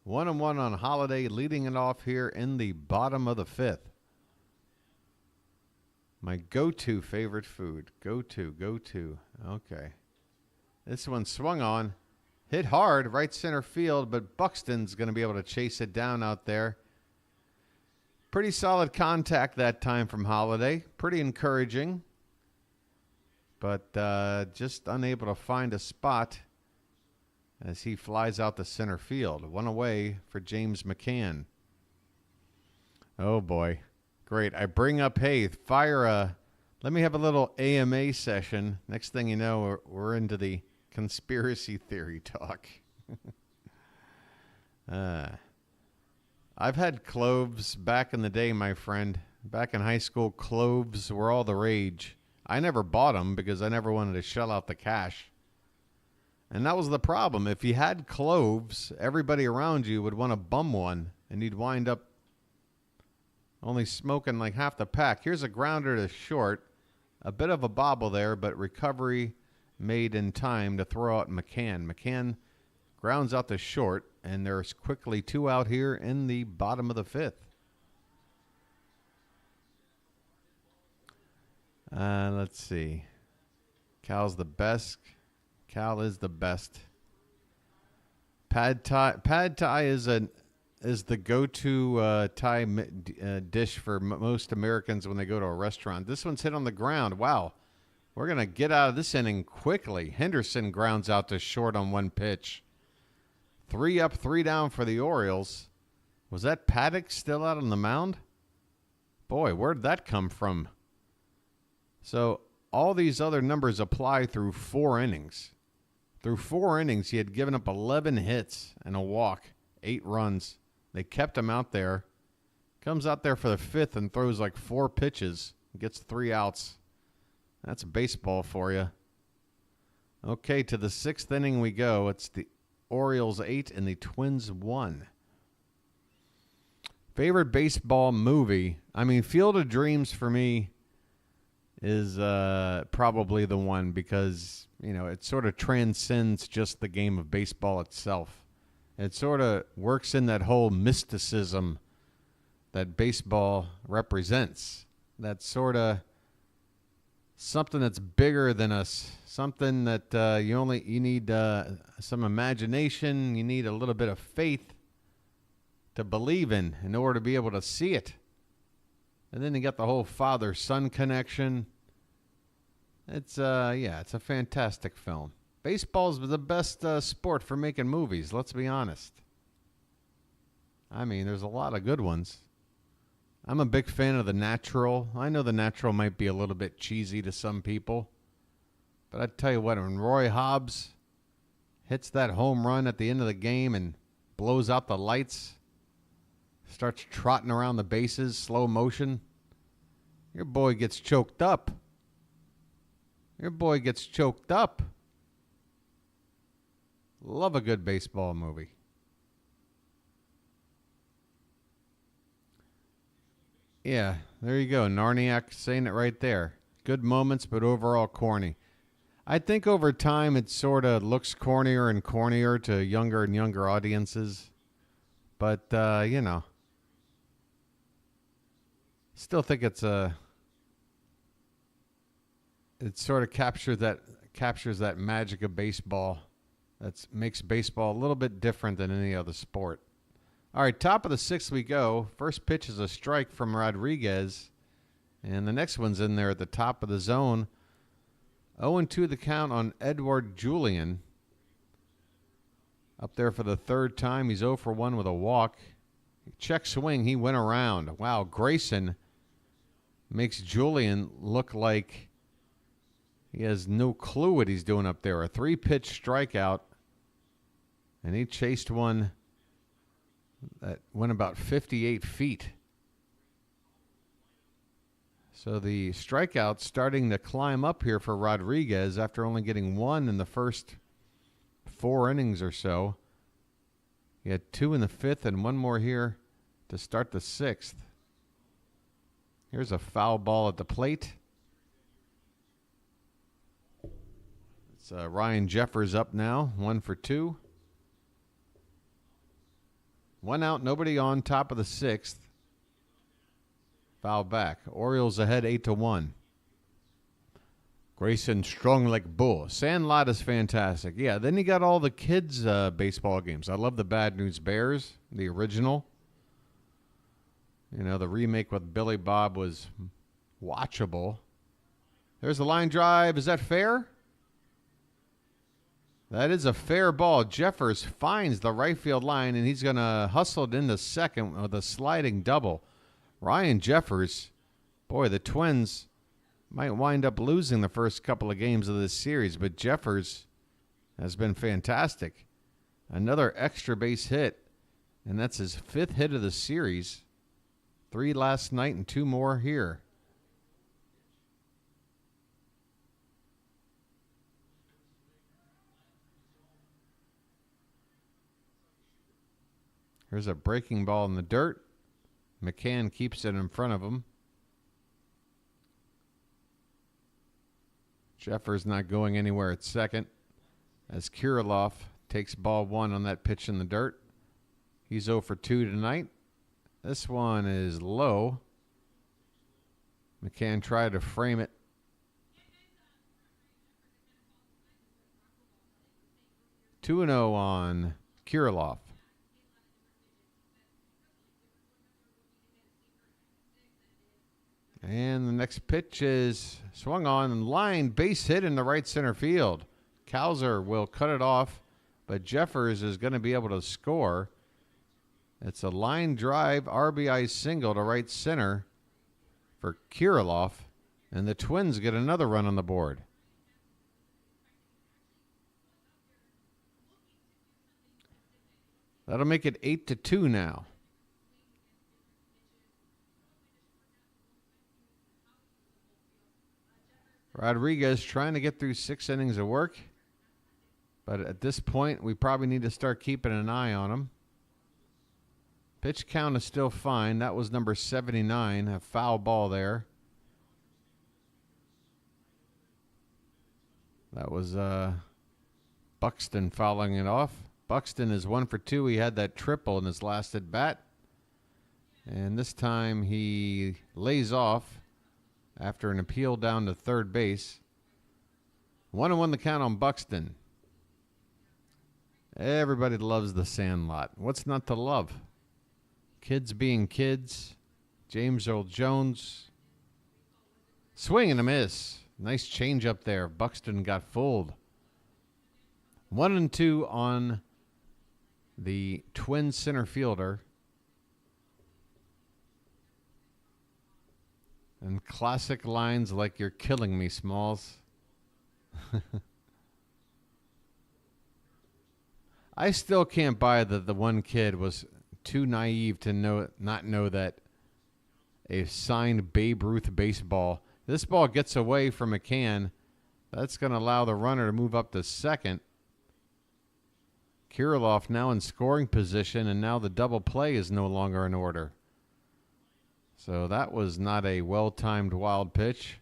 1-1 on Holiday, leading it off here in the bottom of the 5th. My go-to favorite food. Go-to. Okay. This one swung on. Hit hard, right center field, but Buxton's going to be able to chase it down out there. Pretty solid contact that time from Holiday. Pretty encouraging. But just unable to find a spot as he flies out to center field. 1 away for James McCann. Oh, boy. Great. I bring up, hey, let me have a little AMA session. Next thing you know, we're into the conspiracy theory talk. I've had cloves back in the day, my friend. Back in high school, cloves were all the rage. I never bought them because I never wanted to shell out the cash. And that was the problem. If you had cloves, everybody around you would want to bum one, and you'd wind up only smoking like half the pack. Here's a grounder to short. A bit of a bobble there, but recovery made in time to throw out McCann. McCann grounds out to short, and there's quickly 2 out here in the bottom of the 5th. Let's see. Cal's the best. Cal is the best. Pad Thai is the go-to Thai dish for most Americans when they go to a restaurant. This one's hit on the ground. Wow. We're going to get out of this inning quickly. Henderson grounds out to short on 1 pitch. 3 up, 3 down for the Orioles. Was that Paddack still out on the mound? Boy, where'd that come from? So all these other numbers apply through 4 innings. Through 4 innings, he had given up 11 hits and a walk, 8 runs. They kept him out there. Comes out there for the 5th and throws like 4 pitches. Gets 3 outs. That's baseball for you. Okay, to the 6th inning we go. It's the Orioles 8 and the Twins 1. Favorite baseball movie? I mean, Field of Dreams for me is probably the one because, you know, it sort of transcends just the game of baseball itself. It sort of works in that whole mysticism that baseball represents. That sort of something that's bigger than us, something that you need some imagination, you need a little bit of faith to believe in order to be able to see it. And then you got the whole father-son connection. It's it's a fantastic film. Baseball's the best sport for making movies, let's be honest. I mean, there's a lot of good ones. I'm a big fan of The Natural. I know The Natural might be a little bit cheesy to some people. But I tell you what, when Roy Hobbs hits that home run at the end of the game and blows out the lights, starts trotting around the bases, slow motion, your boy gets choked up. Your boy gets choked up. Love a good baseball movie. Yeah, there you go. Narniak saying it right there. Good moments, but overall corny. I think over time it sort of looks cornier and cornier to younger and younger audiences. But, you know, still think it sort of captures that magic of baseball. That makes baseball a little bit different than any other sport. All right, top of the 6th we go. First pitch is a strike from Rodriguez. And the next one's in there at the top of the zone. 0-2 the count on Edward Julian. Up there for the 3rd time. He's 0 for 1 with a walk. Check swing. He went around. Wow, Grayson makes Julian look like he has no clue what he's doing up there. A 3-pitch strikeout. And he chased one that went about 58 feet. So the strikeout starting to climb up here for Rodriguez after only getting 1 in the first 4 innings or so. He had 2 in the 5th and 1 more here to start the 6th. Here's a foul ball at the plate. It's Ryan Jeffers up now, 1 for 2. 1 out, nobody on, top of the 6th. Foul back. Orioles ahead 8-1. Grayson strong like bull. Sandlot is fantastic. Yeah, then you got all the kids' baseball games. I love the Bad News Bears, the original. You know, the remake with Billy Bob was watchable. There's the line drive. Is that fair? That is a fair ball. Jeffers finds the right field line, and he's going to hustle it into second with a sliding double. Ryan Jeffers, boy, the Twins might wind up losing the first couple of games of this series, but Jeffers has been fantastic. Another extra base hit. And that's his 5th hit of the series. 3 last night and 2 more here. Here's a breaking ball in the dirt. McCann keeps it in front of him. Jeffers not going anywhere at second as Kirilloff takes ball 1 on that pitch in the dirt. He's 0 for 2 tonight. This one is low. McCann tried to frame it. Two and 0 on Kirilloff. And the next pitch is swung on and line, base hit in the right center field. Cowser will cut it off, but Jeffers is going to be able to score. It's a line drive RBI single to right center for Kirilloff, and the Twins get another run on the board. That'll make it 8-2 now. Rodriguez trying to get through 6 innings of work. But at this point, we probably need to start keeping an eye on him. Pitch count is still fine. That was number 79, a foul ball there. That was Buxton fouling it off. Buxton is 1 for 2. He had that triple in his last at bat. And this time he lays off after an appeal down to third base. 1-1 the count on Buxton. Everybody loves the Sandlot. What's not to love? Kids being kids. James Earl Jones. Swing and a miss. Nice change up there. Buxton got fooled. 1-2 on the Twin center fielder. And classic lines like "You're killing me, Smalls." I still can't buy that the one kid was too naive to not know that a signed Babe Ruth baseball. This ball gets away from McCann. That's going to allow the runner to move up to second. Kirilloff now in scoring position, and now the double play is no longer in order. So that was not a well-timed wild pitch.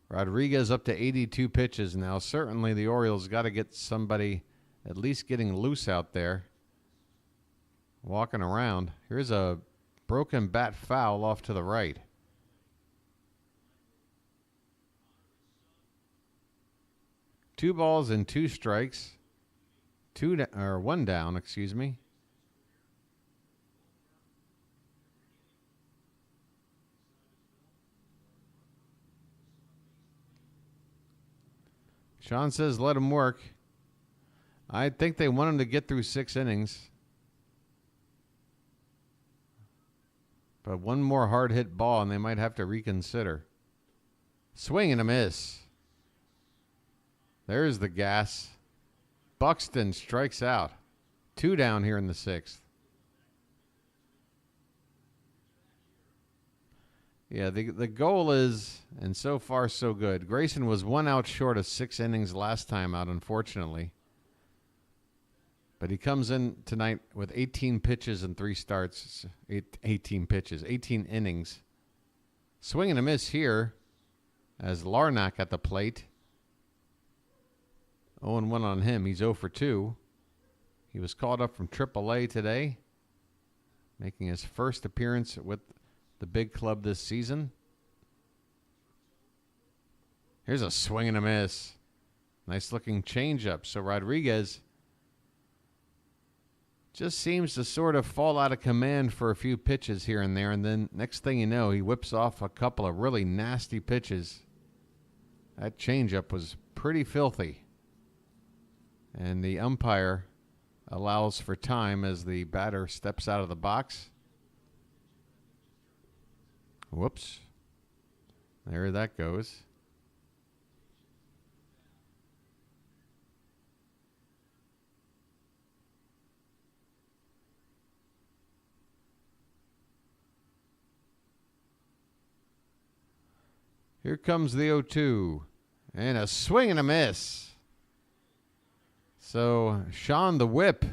Rodriguez up to 82 pitches now. Certainly the Orioles got to get somebody at least getting loose out there, walking around. Here's a broken bat foul off to the right. Two balls and 2 strikes. One down, excuse me. Sean says let him work. I think they want him to get through 6 innings. But one more hard hit ball and they might have to reconsider. Swing and a miss. There's the gas. Buxton strikes out. 2 down here in the 6th. Yeah, the goal is, and so far so good. Grayson was 1 out short of 6 innings last time out, unfortunately. But he comes in tonight with 18 pitches and 3 starts. 18 pitches, 18 innings. Swing and a miss here as Larnach at the plate. 0-1 on him. He's 0 for 2. He was called up from AAA today, making his first appearance with the big club this season. Here's a swing and a miss. Nice looking changeup. So Rodriguez just seems to sort of fall out of command for a few pitches here and there. And then next thing you know, he whips off a couple of really nasty pitches. That changeup was pretty filthy. And the umpire allows for time as the batter steps out of the box. Whoops. There that goes. Here comes the 0-2. And a swing and a miss. So Sean the Whip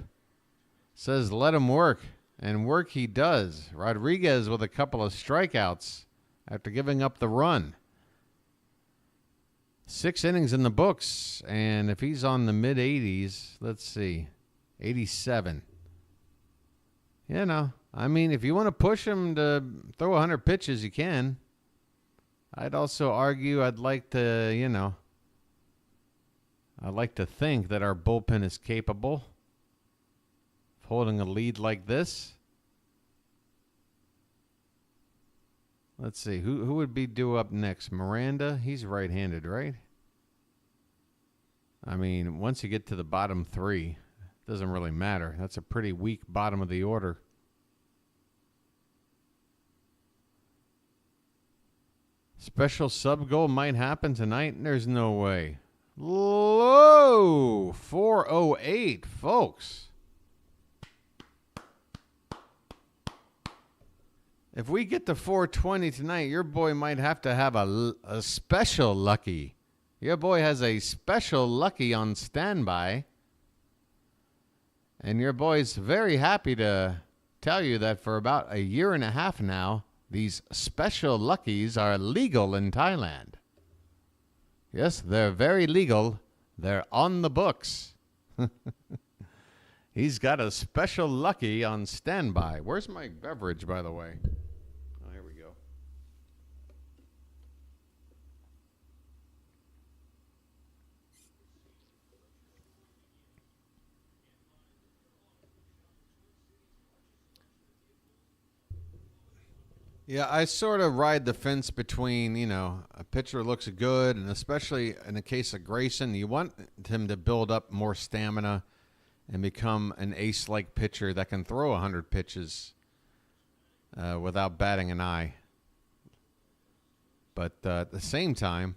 says let him work. And work he does. Rodriguez with a couple of strikeouts after giving up the run. 6 innings in the books. And if he's on the mid-80s, let's see, 87. You know, I mean, if you want to push him to throw 100 pitches, you can. I'd also argue I'd like to think that our bullpen is capable of holding a lead like this. Let's see, who would be due up next? Miranda, he's right-handed, right? I mean, once you get to the bottom 3, it doesn't really matter. That's a pretty weak bottom of the order. Special sub goal might happen tonight. There's no way. Low 408, folks. If we get to 420 tonight, your boy might have to have a special lucky. Your boy has a special lucky on standby. And your boy's very happy to tell you that for about a year and a half now, these special luckies are legal in Thailand. Yes, they're very legal. They're on the books. He's got a special lucky on standby. Where's my beverage, by the way? Oh, here we go. Yeah, I sort of ride the fence between, a pitcher looks good, and especially in the case of Grayson, you want him to build up more stamina and become an ace-like pitcher that can throw 100 pitches without batting an eye. But at the same time,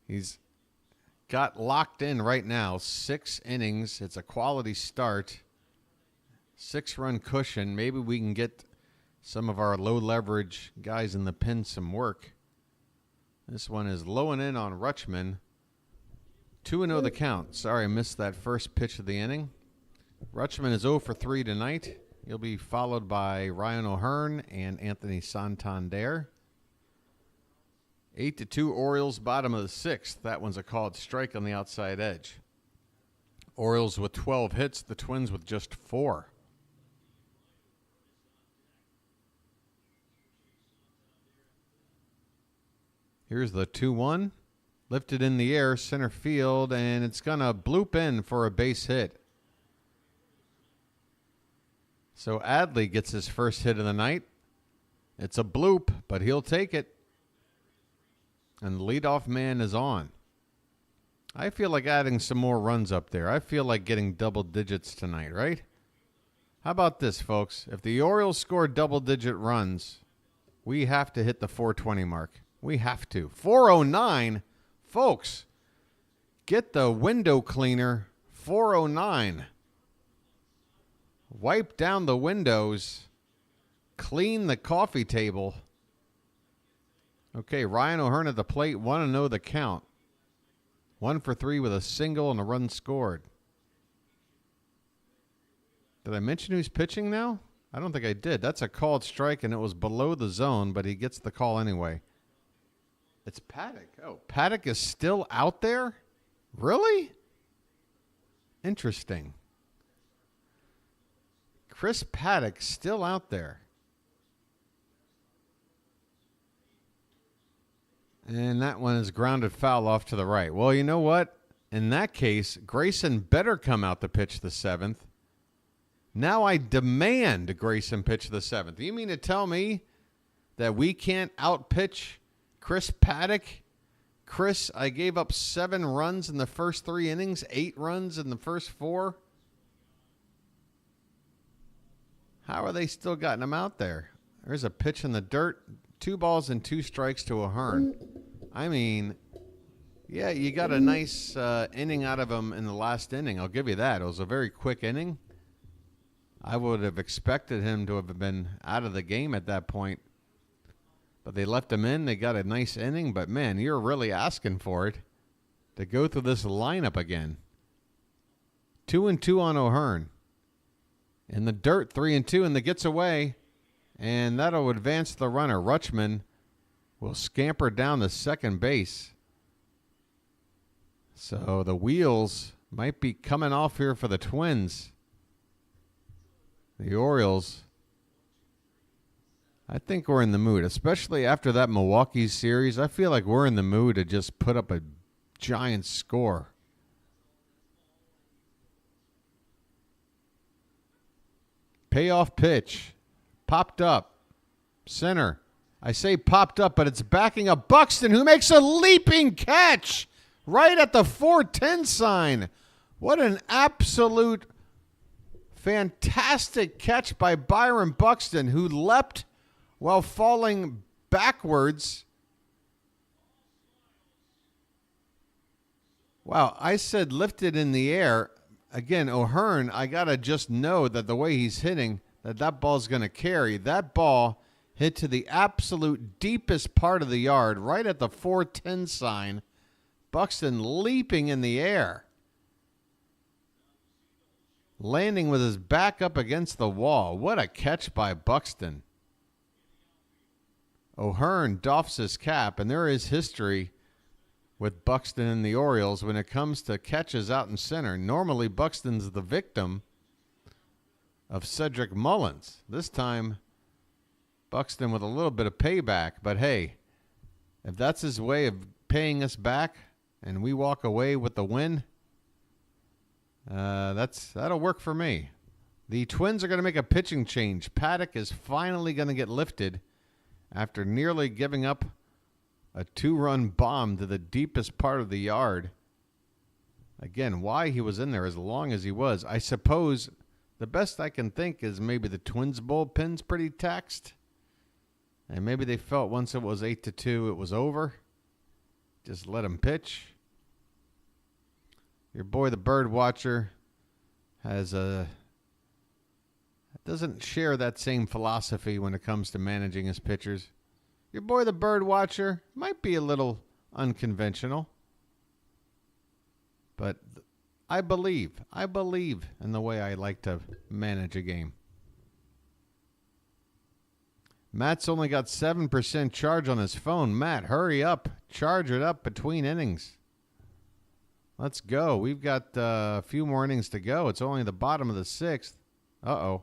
he's got locked in right now, 6 innings. It's a quality start, 6-run cushion. Maybe we can get some of our low-leverage guys in the pen some work. This one is low and in on Rutschman. 2-0 the count. Sorry, I missed that first pitch of the inning. Rutschman is 0 for 3 tonight. He'll be followed by Ryan O'Hearn and Anthony Santander. 8-2 Orioles, bottom of the 6th. That one's a called strike on the outside edge. Orioles with 12 hits, the Twins with just 4. Here's the 2-1. Lifted in the air, center field, and it's going to bloop in for a base hit. So Adley gets his first hit of the night. It's a bloop, but he'll take it. And the leadoff man is on. I feel like adding some more runs up there. I feel like getting double digits tonight, right? How about this, folks? If the Orioles score double-digit runs, we have to hit the 420 mark. We have to. 409, folks, get the window cleaner. 409. Wipe down the windows. Clean the coffee table. Okay, Ryan O'Hearn at the plate. 1-0 the count. 1 for 3 with a single and a run scored. Did I mention who's pitching now? I don't think I did. That's a called strike, and it was below the zone, but he gets the call anyway. It's Paddack. Oh, Paddack is still out there? Really? Interesting. Chris Paddack still out there. And that one is grounded foul off to the right. Well, you know what? In that case, Grayson better come out to pitch the 7th. Now I demand Grayson pitch the 7th. You mean to tell me that we can't outpitch Chris Paddack? Chris, I gave up 7 runs in the first 3 innings, 8 runs in the first 4. How are they still getting him out there? There's a pitch in the dirt. 2 balls and 2 strikes to O'Hearn. I mean, yeah, you got a nice inning out of him in the last inning. I'll give you that. It was a very quick inning. I would have expected him to have been out of the game at that point. But but they left him in. They got a nice inning, but man, you're really asking for it to go through this lineup again. 2-2 on O'Hearn. In the dirt, 3-2, and the gets away, and that'll advance the runner. Rutschman will scamper down to second base. So the wheels might be coming off here for the Twins. The Orioles, I think we're in the mood, especially after that Milwaukee series. I feel like we're in the mood to just put up a giant score. Payoff pitch. Popped up. Center. I say popped up, but it's backing up Buxton, who makes a leaping catch right at the 410 sign. What an absolute fantastic catch by Byron Buxton, who leapt while falling backwards. Wow, I said lifted in the air. Again, O'Hearn, I got to just know that the way he's hitting, that ball's going to carry. That ball hit to the absolute deepest part of the yard, right at the 410 sign. Buxton leaping in the air, landing with his back up against the wall. What a catch by Buxton. O'Hearn doffs his cap, and there is history with Buxton and the Orioles when it comes to catches out in center. Normally, Buxton's the victim of Cedric Mullins. This time, Buxton with a little bit of payback. But hey, if that's his way of paying us back and we walk away with the win, that'll work for me. The Twins are going to make a pitching change. Paddack is finally going to get lifted after nearly giving up a 2-run bomb to the deepest part of the yard. Again, why he was in there as long as he was. I suppose the best I can think is maybe the Twins bullpen's pretty taxed. And maybe they felt once it was 8-2, it was over. Just let him pitch. Your boy, the BirdWatcher, doesn't share that same philosophy when it comes to managing his pitchers. Your boy, the BirdWatcher, might be a little unconventional, but I believe in the way I like to manage a game. Matt's only got 7% charge on his phone. Matt, hurry up. Charge it up between innings. Let's go. We've got a few more innings to go. It's only the bottom of the 6th. Uh-oh.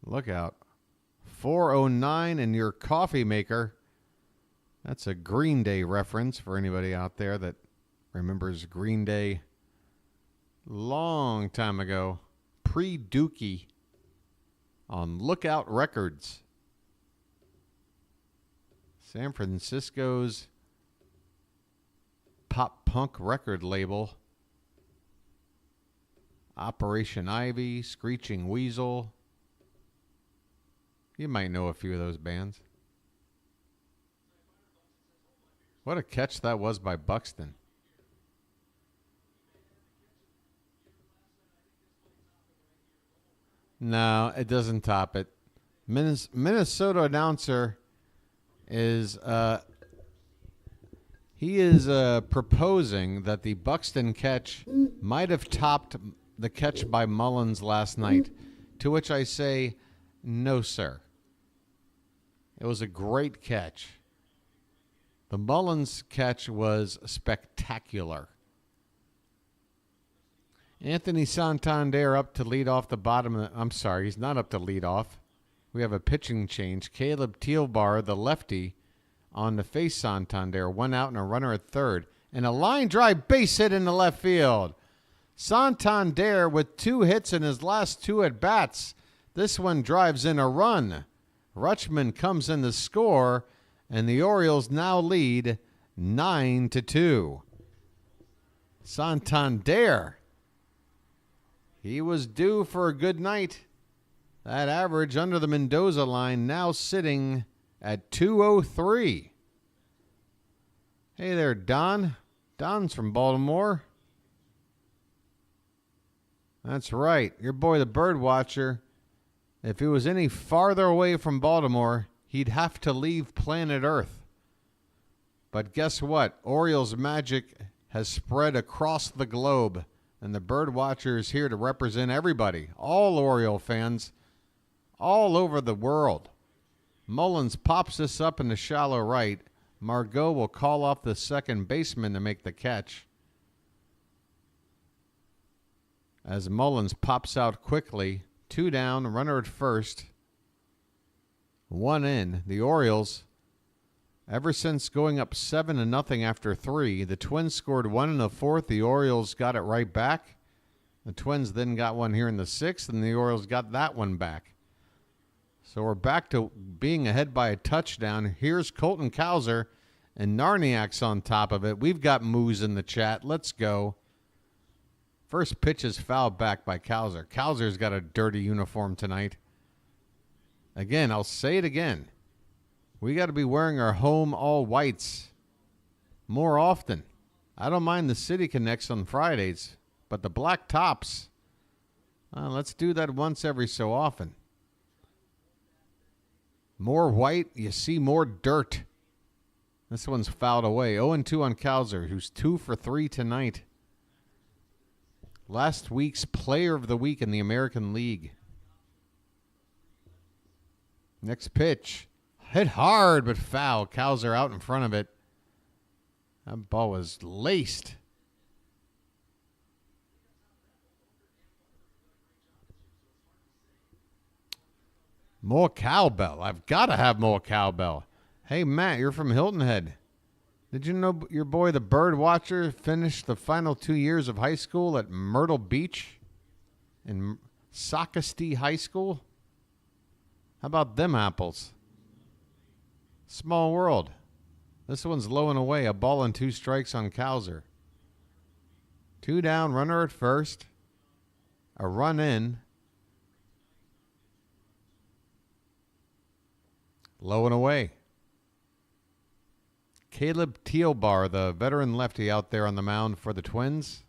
Look out. 4:09 and your coffee maker. That's a Green Day reference for anybody out there that remembers Green Day long time ago. Pre-Dookie on Lookout Records. San Francisco's pop punk record label. Operation Ivy, Screeching Weasel. You might know a few of those bands. What a catch that was by Buxton. No, it doesn't top it. Minnesota announcer is proposing that the Buxton catch might have topped the catch by Mullins last night, to which I say, no, sir. It was a great catch. The Mullins catch was spectacular. Anthony Santander up to lead off the bottom of the, I'm sorry, he's not up to lead off. We have a pitching change. Caleb Tealbar, the lefty, on to face Santander. 1 out and a runner at third. And a line drive base hit into left field. Santander with 2 hits in his last 2 at-bats. This one drives in a run. Rutschman comes in to score, and the Orioles now lead 9-2. Santander, he was due for a good night. That average under the Mendoza line now sitting at 203. Hey there, Don. Don's from Baltimore. That's right. Your boy, the BirdWatcher. If he was any farther away from Baltimore, he'd have to leave planet Earth. But guess what? Orioles magic has spread across the globe, and the BirdWatcher is here to represent everybody, all Oriole fans, all over the world. Mullins pops this up in the shallow right. Margot will call off the second baseman to make the catch. As Mullins pops out quickly, 2 down, runner at first, 1 in. The Orioles, ever since going up 7-0 after 3, the Twins scored 1 in the 4th. The Orioles got it right back. The Twins then got one here in the 6th, and the Orioles got that one back. So we're back to being ahead by a touchdown. Here's Colton Cowser, and Narniak's on top of it. We've got Moose in the chat. Let's go. First pitch is fouled back by Cowser. Cowser's got a dirty uniform tonight. Again, I'll say it again. We got to be wearing our home all whites more often. I don't mind the City Connects on Fridays, but the black tops, let's do that once every so often. More white, you see more dirt. This one's fouled away. 0-2 on Cowser, who's 2 for 3 tonight. Last week's Player of the Week in the American League. Next pitch. Hit hard, but foul. Cowser out in front of it. That ball was laced. More cowbell. I've got to have more cowbell. Hey, Matt, you're from Hilton Head. Did you know your boy, the BirdWatcher, finished the final 2 years of high school at Myrtle Beach in Socastee High School? How about them apples? Small world. This one's low and away. A ball and 2 strikes on Cowser. 2 down, runner at first. A run in. Low and away. Caleb Teelbar, the veteran lefty out there on the mound for the Twins.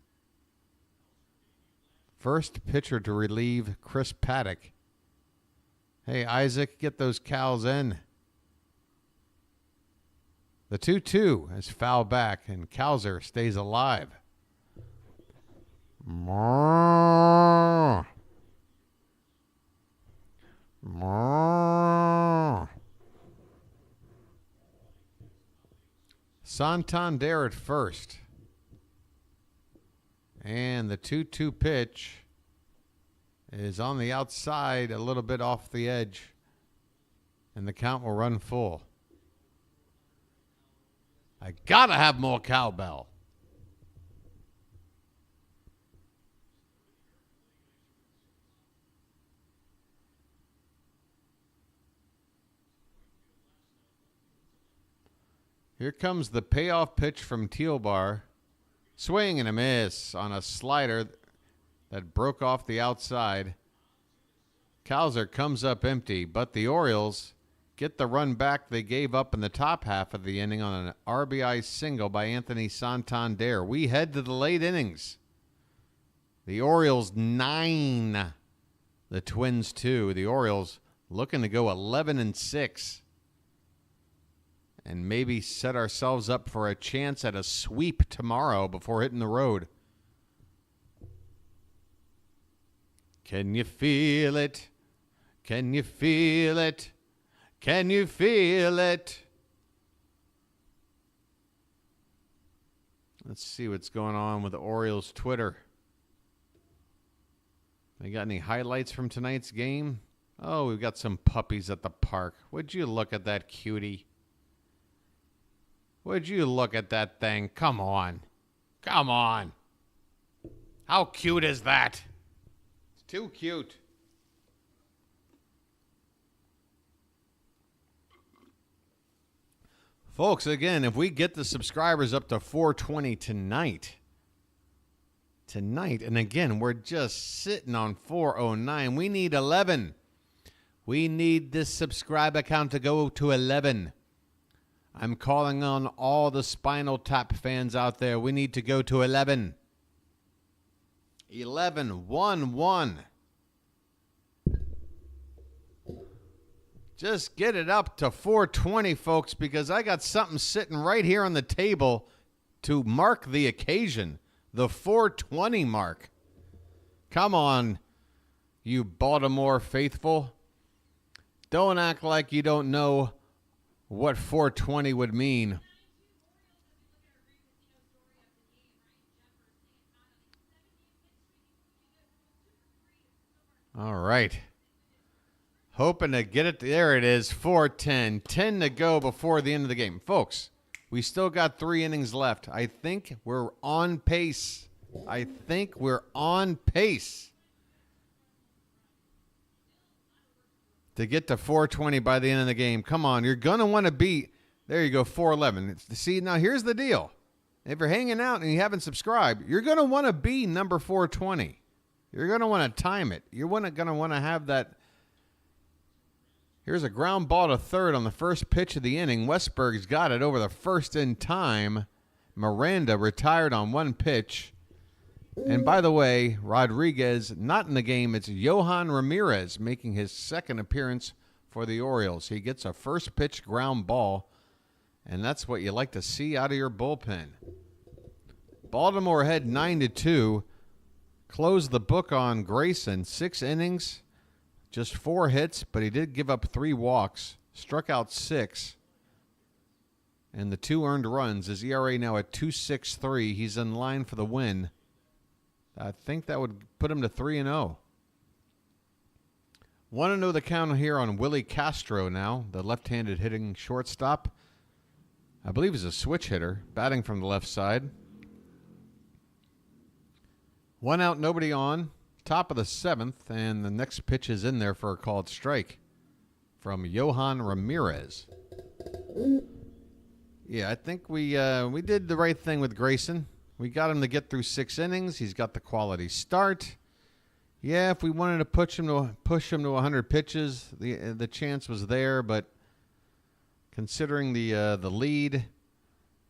First pitcher to relieve Chris Paddack. Hey, Isaac, get those cows in. The 2-2 is fouled back, and Cowser stays alive. Santander at first. And the 2-2 pitch is on the outside, a little bit off the edge. And the count will run full. I gotta have more cowbell. Here comes the payoff pitch from Teelbar. Swing and a miss on a slider that broke off the outside. Cowser comes up empty, but the Orioles get the run back they gave up in the top half of the inning on an RBI single by Anthony Santander. We head to the late innings. The Orioles 9, the Twins 2. The Orioles looking to go 11-6. And maybe set ourselves up for a chance at a sweep tomorrow before hitting the road. Can you feel it? Can you feel it? Can you feel it? Let's see what's going on with the Orioles Twitter. They got any highlights from tonight's game? Oh, we've got some puppies at the park. Would you look at that cutie? Would you look at that thing? Come on. Come on. How cute is that? It's too cute. Folks, again, if we get the subscribers up to 420 tonight, and again, we're just sitting on 409. We need 11. We need this subscriber count to go to 11. I'm calling on all the Spinal Tap fans out there. We need to go to 11. 11, 1, 1. Just get it up to 420, folks, because I got something sitting right here on the table to mark the occasion, the 420 mark. Come on, you Baltimore faithful. Don't act like you don't know what 420 would mean. All right. Hoping to get it. There it is, 4:10. 10 to go before the end of the game. Folks, we still got 3 innings left. I think we're on pace. To get to 420 by the end of the game. Come on, you're going to want to beat. There you go, 411. See, now here's the deal. If you're hanging out and you haven't subscribed, you're going to want to be number 420. You're going to want to time it. You're going to want to have that. Here's a ground ball to third on the first pitch of the inning. Westberg's got it over the first in time. Miranda retired on 1 pitch. And by the way, Rodriguez not in the game. It's Yohan Ramirez making his second appearance for the Orioles. He gets a first pitch ground ball, and that's what you like to see out of your bullpen. Baltimore ahead 9-2. Closed the book on Grayson. 6 innings, just 4 hits, but he did give up 3 walks, struck out 6, and the 2 earned runs. His ERA now at 2.63. He's in line for the win. I think that would put him to 3-0. Want to know the count here on Willie Castro now, the left-handed hitting shortstop. I believe he's a switch hitter, batting from the left side. 1 out, nobody on. Top of the 7th, and the next pitch is in there for a called strike from Yohan Ramirez. Yeah, I think we did the right thing with Grayson. We got him to get through 6 innings. He's got the quality start. Yeah, if we wanted to push him to 100 pitches, the chance was there. But considering the lead,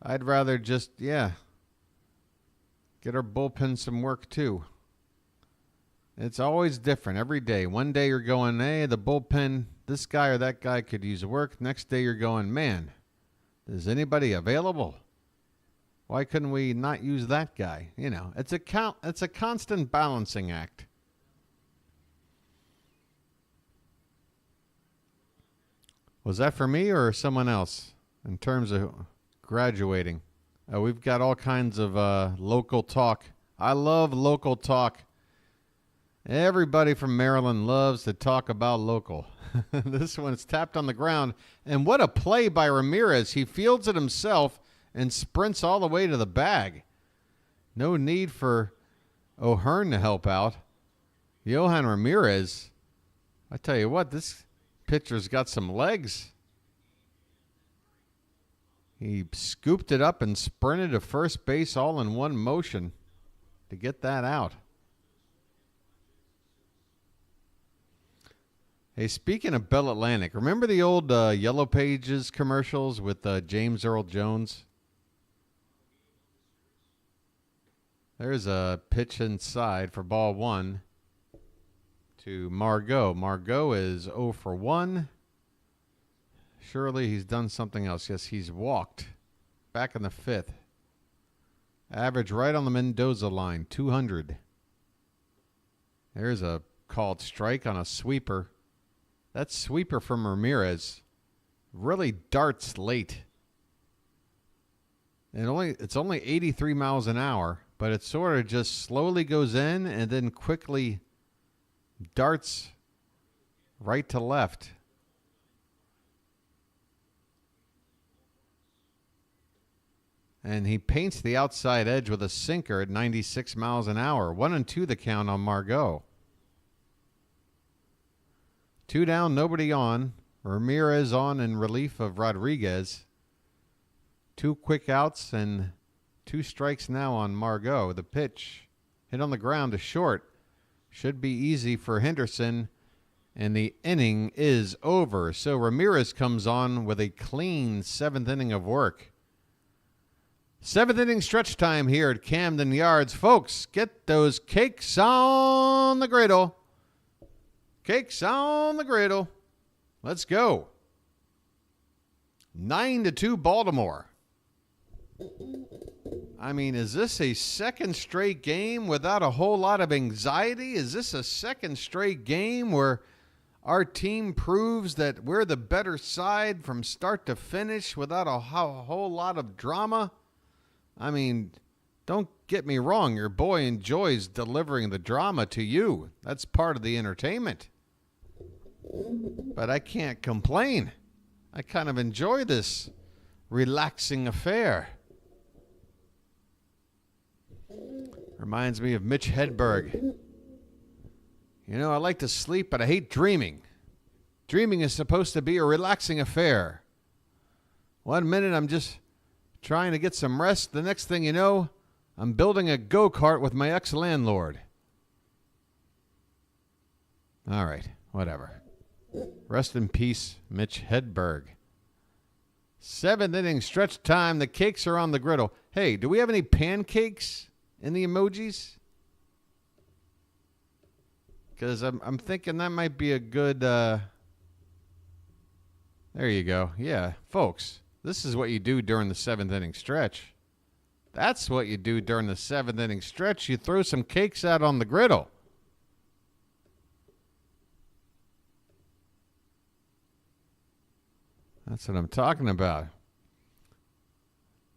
I'd rather just get our bullpen some work too. It's always different every day. One day you're going, hey, the bullpen, this guy or that guy could use work. Next day you're going, man, is anybody available? Why couldn't we not use that guy? You know, it's a constant balancing act. Was that for me or someone else in terms of graduating? We've got all kinds of local talk. I love local talk. Everybody from Maryland loves to talk about local. This one's tapped on the ground. And what a play by Ramirez. He fields it himself and sprints all the way to the bag. No need for O'Hearn to help out. Yohan Ramirez, I tell you what, this pitcher's got some legs. He scooped it up and sprinted to first base all in one motion to get that out. Hey, speaking of Bell Atlantic, remember the old Yellow Pages commercials with James Earl Jones? There's a pitch inside for ball 1 to Margot. Margot is 0 for 1. Surely he's done something else. Yes, he's walked. Back in the 5th. Average right on the Mendoza line, 200. There's a called strike on a sweeper. That sweeper from Ramirez really darts late. And it's only 83 miles an hour, but it sort of just slowly goes in and then quickly darts right to left. And he paints the outside edge with a sinker at 96 miles an hour. 1-2 the count on Margot. 2 down, nobody on. Ramirez on in relief of Rodriguez. 2 quick outs and 2 strikes now on Margot. The pitch hit on the ground to short. Should be easy for Henderson. And the inning is over. So Ramirez comes on with a clean 7th inning of work. 7th inning stretch time here at Camden Yards. Folks, get those cakes on the griddle. Cakes on the griddle. Let's go. 9-2 Baltimore. I mean, is this a second straight game without a whole lot of anxiety? Is this a second straight game where our team proves that we're the better side from start to finish without a whole lot of drama? I mean, don't get me wrong. Your boy enjoys delivering the drama to you. That's part of the entertainment. But I can't complain. I kind of enjoy this relaxing affair. Reminds me of Mitch Hedberg. You know, I like to sleep, but I hate dreaming. Dreaming is supposed to be a relaxing affair. 1 minute, I'm just trying to get some rest. The next thing you know, I'm building a go-kart with my ex-landlord. All right, whatever. Rest in peace, Mitch Hedberg. 7th inning stretch time. The cakes are on the griddle. Hey, do we have any pancakes in the emojis? Because I'm thinking that might be a good... there you go. Yeah, folks, this is what you do during the 7th inning stretch. That's what you do during the 7th inning stretch. You throw some cakes out on the griddle. That's what I'm talking about.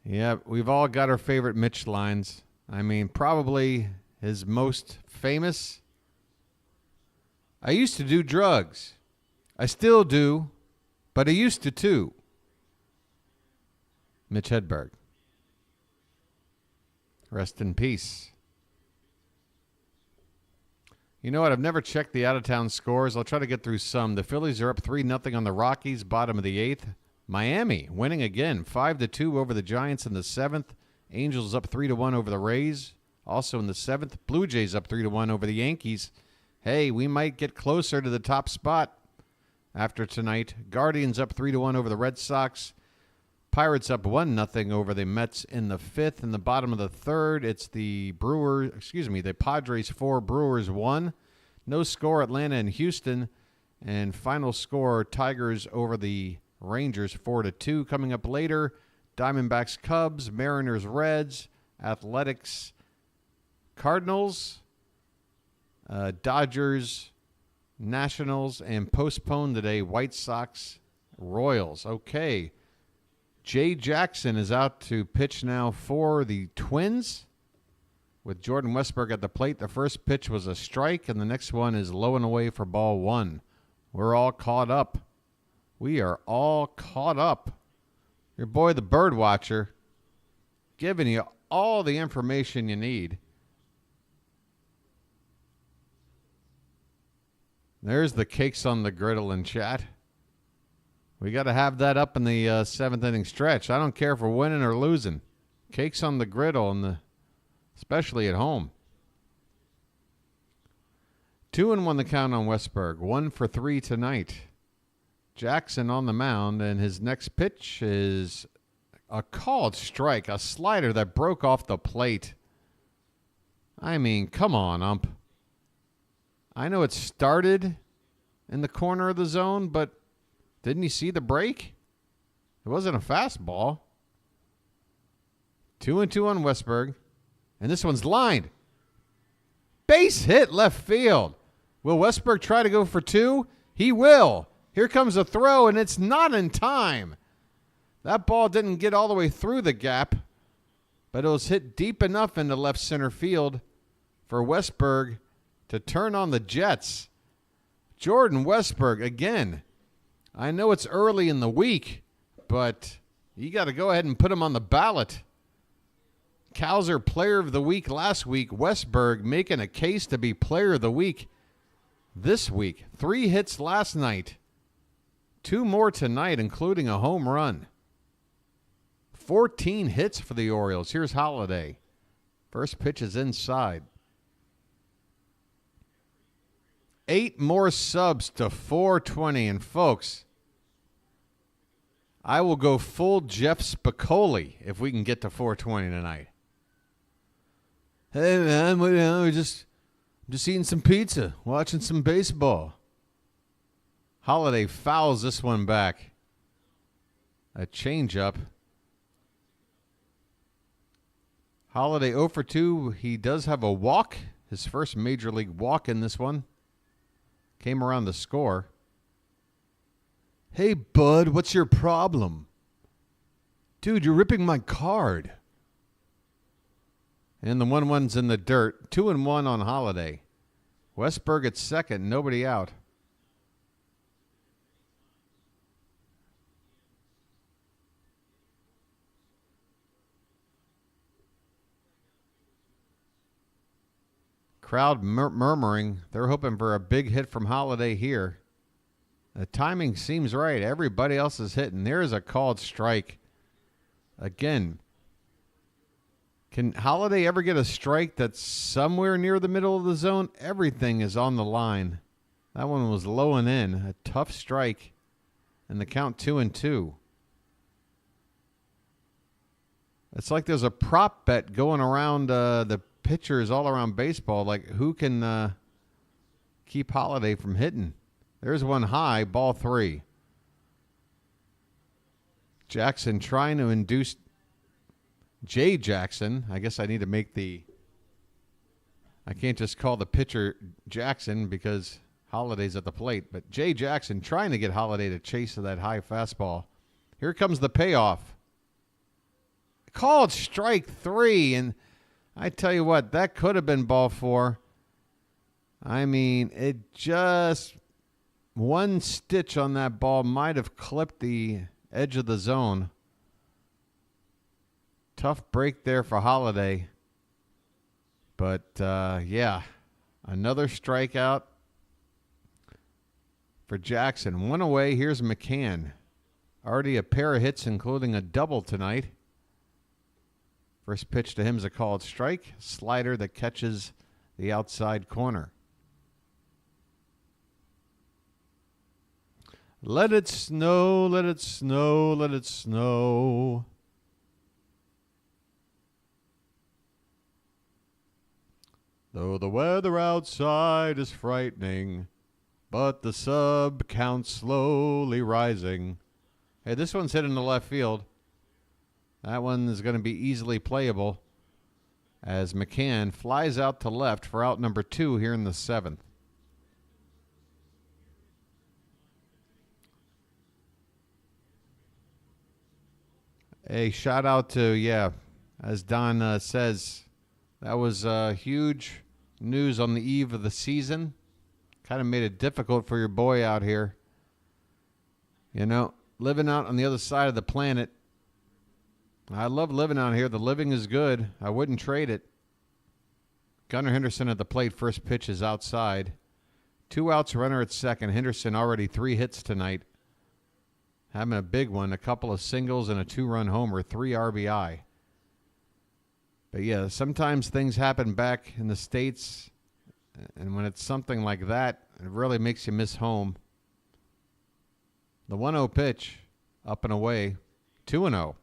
Yeah, we've all got our favorite Mitch lines. I mean, probably his most famous. I used to do drugs. I still do, but I used to too. Mitch Hedberg. Rest in peace. You know what? I've never checked the out-of-town scores. I'll try to get through some. The Phillies are up 3-0 on the Rockies, bottom of the 8th. Miami winning again, 5-2 over the Giants in the 7th. Angels up 3-1 over the Rays, also in the 7th. Blue Jays up 3-1 over the Yankees. Hey, we might get closer to the top spot after tonight. Guardians up 3-1 over the Red Sox. Pirates up 1-0 over the Mets in the 5th. In the bottom of the 3rd, it's the Padres 4, Brewers 1. No score, Atlanta and Houston. And final score, Tigers over the Rangers 4-2. Coming up later, Diamondbacks, Cubs, Mariners, Reds, Athletics, Cardinals, Dodgers, Nationals, and postponed today, White Sox, Royals. Okay. Jay Jackson is out to pitch now for the Twins with Jordan Westburg at the plate. The first pitch was a strike, and the next one is low and away for ball 1. We're all caught up. We are all caught up. Your boy, the BirdWatcher, giving you all the information you need. There's the cakes on the griddle in chat. We got to have that up in the 7th inning stretch. I don't care if we're winning or losing. Cakes on the griddle, especially at home. 2-1 the count on Westburg. 1 for 3 tonight. Jackson on the mound, and his next pitch is a called strike, a slider that broke off the plate. I mean, come on, ump. I know it started in the corner of the zone, but didn't you see the break? It wasn't a fastball. 2-2 on Westburg. And this one's lined. Base hit left field. Will Westburg try to go for 2? He will. Here comes a throw, and it's not in time. That ball didn't get all the way through the gap, but it was hit deep enough into left center field for Westburg to turn on the Jets. Jordan Westburg, again, I know it's early in the week, but you got to go ahead and put him on the ballot. Cowser Player of the Week last week. Westburg making a case to be Player of the Week this week. 3 hits last night. 2 more tonight, including a home run. 14 hits for the Orioles. Here's Holiday. First pitch is inside. 8 more subs to 420. And folks, I will go full Jeff Spicoli if we can get to 420 tonight. Hey man, we're just eating some pizza, watching some baseball. Holiday fouls this one back. A changeup. Holiday 0 for 2. He does have a walk. His first major league walk in this one. Came around the score. Hey, bud, what's your problem? Dude, you're ripping my card. And the 1-1's in the dirt. 2-1 on Holiday. Westberg at second. Nobody out. Crowd murmuring. They're hoping for a big hit from Holiday here. The timing seems right. Everybody else is hitting. There's a called strike. Again, can Holiday ever get a strike that's somewhere near the middle of the zone? Everything is on the line. That one was low and in. A tough strike. And the count 2-2. It's like there's a prop bet going around the pitchers all around baseball. Like, who can keep Holiday from hitting? There's one high, ball 3. Jackson trying to induce Jay Jackson. I guess I need to make I can't just call the pitcher Jackson because Holiday's at the plate. But Jay Jackson trying to get Holiday to chase that high fastball. Here comes the payoff. Called strike 3, and I tell you what, that could have been ball 4. I mean, it just one stitch on that ball might have clipped the edge of the zone. Tough break there for Holiday. But, yeah, another strikeout for Jackson. One away. Here's McCann. Already a pair of hits, including a double tonight. First pitch to him is a called strike. Slider that catches the outside corner. Let it snow, let it snow, let it snow. Though the weather outside is frightening, but the sub count's slowly rising. Hey, this one's hit in the left field. That one is going to be easily playable as McCann flies out to left for out number 2 here in the 7th. A shout out to, as Don says, that was huge news on the eve of the season. Kind of made it difficult for your boy out here. You know, living out on the other side of the planet. I love living out here. The living is good. I wouldn't trade it. Gunnar Henderson at the plate. First pitch is outside. 2 outs, runner at second. Henderson already 3 hits tonight. Having a big one. A couple of singles and a 2-run homer. 3 RBI. But, yeah, sometimes things happen back in the States. And when it's something like that, it really makes you miss home. The 1-0 pitch. Up and away. 2-0.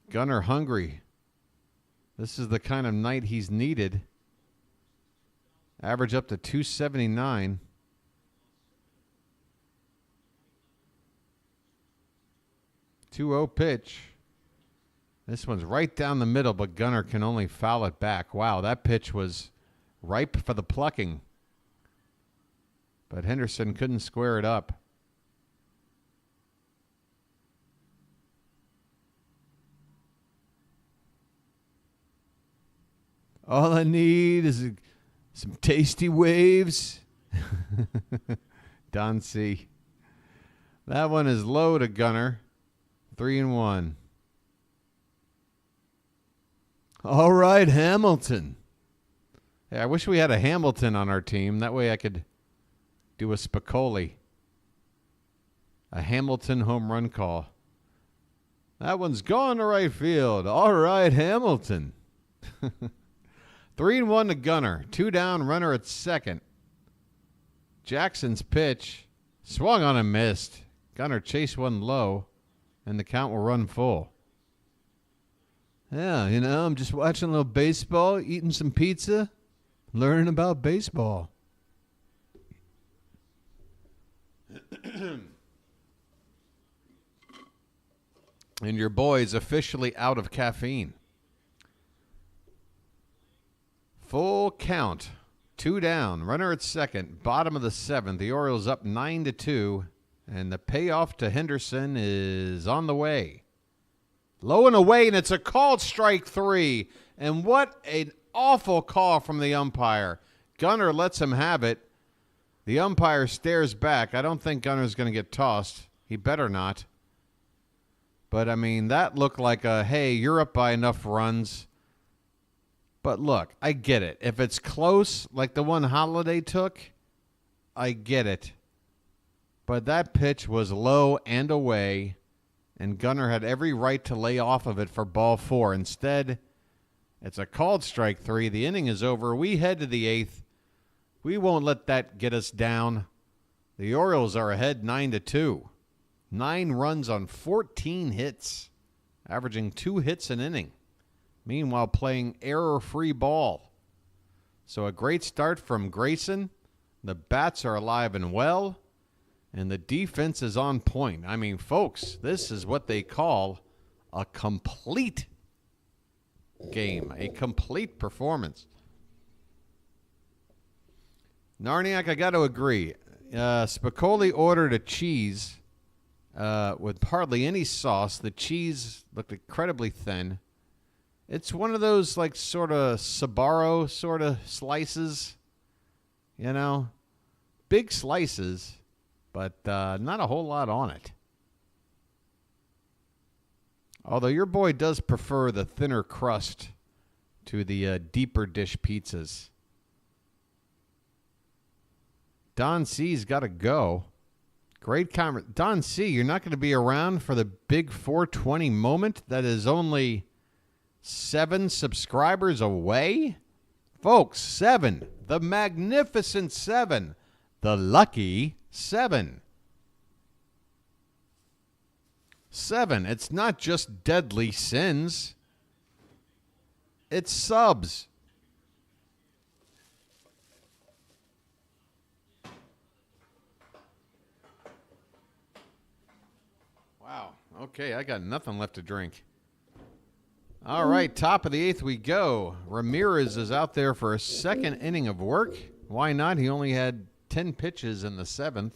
Gunnar hungry. This is the kind of night he's needed. Average up to 279. (2-0) pitch. This one's right down the middle, but Gunnar can only foul it back. Wow, that pitch was ripe for the plucking. But Henderson couldn't square it up. All I need is some tasty waves. Don C. That one is low to Gunnar. 3-1. All right, Hamilton. Hey, I wish we had a Hamilton on our team. That way I could do a Spicoli. A Hamilton home run call. That one's gone to right field. All right, Hamilton. 3-1 to Gunnar. 2 down, runner at second. Jackson's pitch. Swung on and missed. Gunnar chased one low, and the count will run full. Yeah, you know, I'm just watching a little baseball, eating some pizza, learning about baseball. And your boy's officially out of caffeine. Full count. 2 down. Runner at second. Bottom of the 7th. The Orioles up 9-2. And the payoff to Henderson is on the way. Low and away, and it's a called strike 3. And what an awful call from the umpire. Gunnar lets him have it. The umpire stares back. I don't think Gunnar's going to get tossed. He better not. But, I mean, that looked like a, hey, you're up by enough runs. But, look, I get it. If it's close, like the one Holiday took, I get it. But that pitch was low and away, and Gunnar had every right to lay off of it for ball 4. Instead, it's a called strike 3. The inning is over. We head to the 8th. We won't let that get us down. The Orioles are ahead 9-2. 9 runs on 14 hits, averaging 2 hits an inning. Meanwhile, playing error-free ball. So a great start from Grayson. The bats are alive and well, and the defense is on point. I mean, folks, this is what they call a complete game, a complete performance. Narniak, I got to agree. Spicoli ordered a cheese with hardly any sauce. The cheese looked incredibly thin. It's one of those, like, sort of Sbarro sort of slices, you know. Big slices, but not a whole lot on it. Although your boy does prefer the thinner crust to the deeper dish pizzas. Don C's got to go. Great comment. Don C., you're not going to be around for the big 420 moment that is only 7 subscribers away? Folks, 7. The magnificent 7. The lucky 7. 7. It's not just deadly sins. It's subs. Wow. Okay, I got nothing left to drink. All right, top of the 8th we go. Ramirez is out there for a second inning of work. Why not? He only had 10 pitches in the 7th.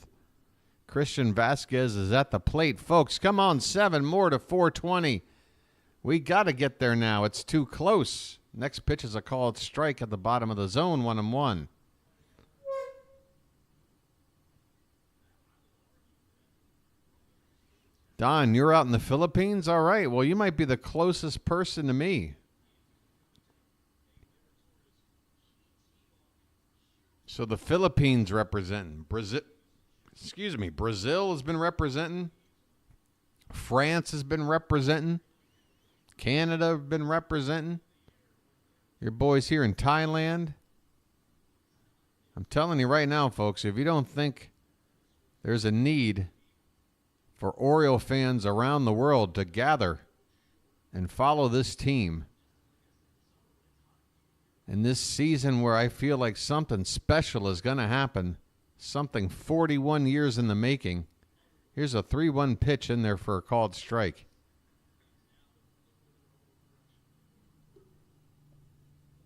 Christian Vasquez is at the plate. Folks, come on, 7 more to 420. We got to get there now. It's too close. Next pitch is a called strike at the bottom of the zone, 1-1. Don, you're out in the Philippines? All right. Well, you might be the closest person to me. So the Philippines representing. Brazil has been representing. France has been representing. Canada have been representing. Your boys here in Thailand. I'm telling you right now, folks, if you don't think there's a need for Oriole fans around the world to gather and follow this team in this season where I feel like something special is going to happen, something 41 years in the making. Here's a 3-1 pitch in there for a called strike.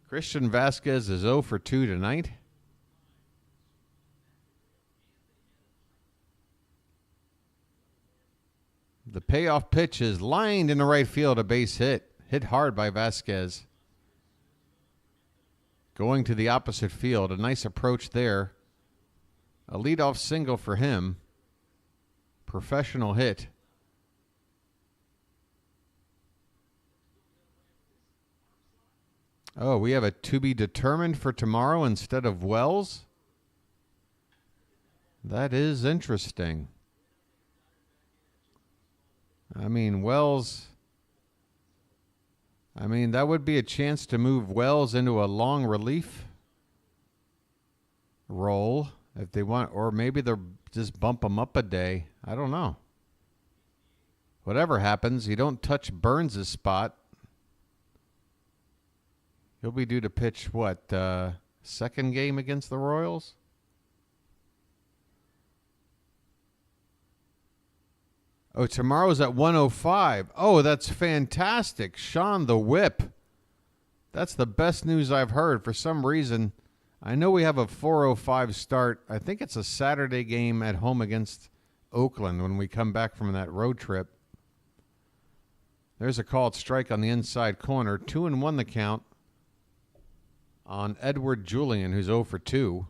Christian Vasquez is 0 for 2 tonight. The payoff pitch is lined in the right field, a base hit. Hit hard by Vasquez. Going to the opposite field. A nice approach there. A leadoff single for him. Professional hit. Oh, we have a to be determined for tomorrow instead of Wells? That is interesting. I mean, Wells, that would be a chance to move Wells into a long relief role if they want, or maybe they'll just bump him up a day. I don't know. Whatever happens, you don't touch Burns' spot. He'll be due to pitch, second game against the Royals? Oh, tomorrow's at 1:05. Oh, that's fantastic. Sean the Whip. That's the best news I've heard. For some reason, I know we have a 4:05 start. I think it's a Saturday game at home against Oakland when we come back from that road trip. There's a called strike on the inside corner. 2-1 the count on Edward Julian, who's 0 for 2.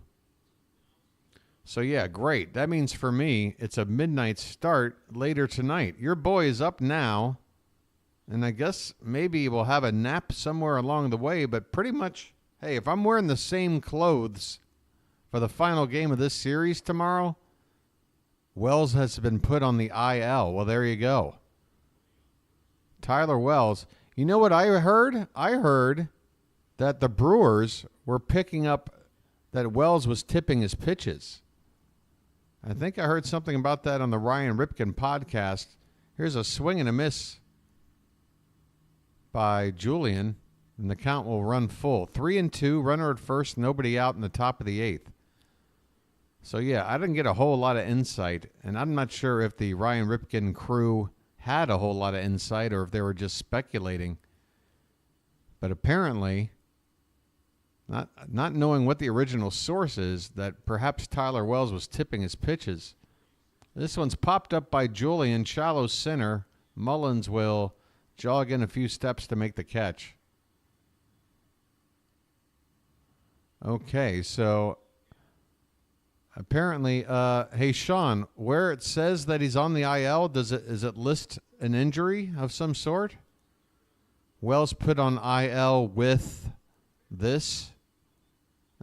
So, yeah, great. That means for me, it's a midnight start later tonight. Your boy is up now, and I guess maybe we'll have a nap somewhere along the way, but pretty much, hey, if I'm wearing the same clothes for the final game of this series tomorrow, Wells has been put on the IL. Well, there you go. Tyler Wells. You know what I heard? I heard that the Brewers were picking up that Wells was tipping his pitches. I think I heard something about that on the Ryan Ripken podcast. Here's a swing and a miss by Julian, and the count will run full. 3-2, runner at first, nobody out in the top of the 8th. So, yeah, I didn't get a whole lot of insight, and I'm not sure if the Ryan Ripken crew had a whole lot of insight or if they were just speculating. But apparently, not knowing what the original source is, that perhaps Tyler Wells was tipping his pitches. This one's popped up by Julian, shallow center. Mullins will jog in a few steps to make the catch. Okay, so apparently, hey, Sean, where it says that he's on the IL, is it list an injury of some sort? Wells put on IL with this.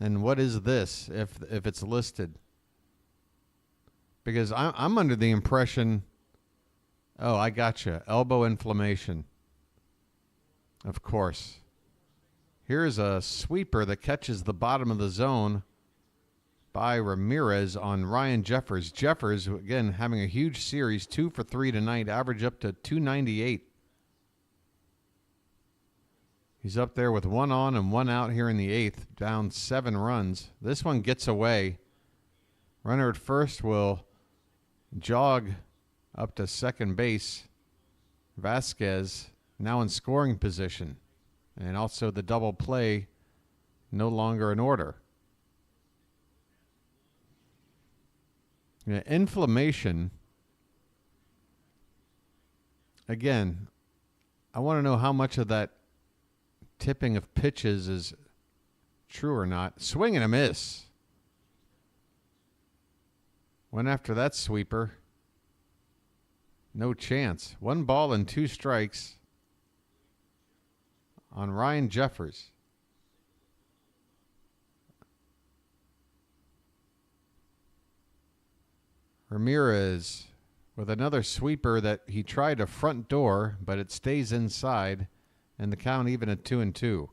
And what is this if it's listed? Because I'm under the impression, oh, I gotcha, elbow inflammation. Of course. Here's a sweeper that catches the bottom of the zone by Ramirez on Ryan Jeffers. Jeffers, again, having a huge series, 2 for 3 tonight, average up to 298. He's up there with 1 on and 1 out here in the 8th, down 7 runs. This one gets away. Runner at first will jog up to second base. Vasquez now in scoring position. And also the double play no longer in order. Yeah, inflammation. Again, I want to know how much of that tipping of pitches is true or not. Swing and a miss. Went after that sweeper. No chance. 1 ball and 2 strikes on Ryan Jeffers. Ramirez with another sweeper that he tried a front door, but it stays inside. And the count even at 2-2.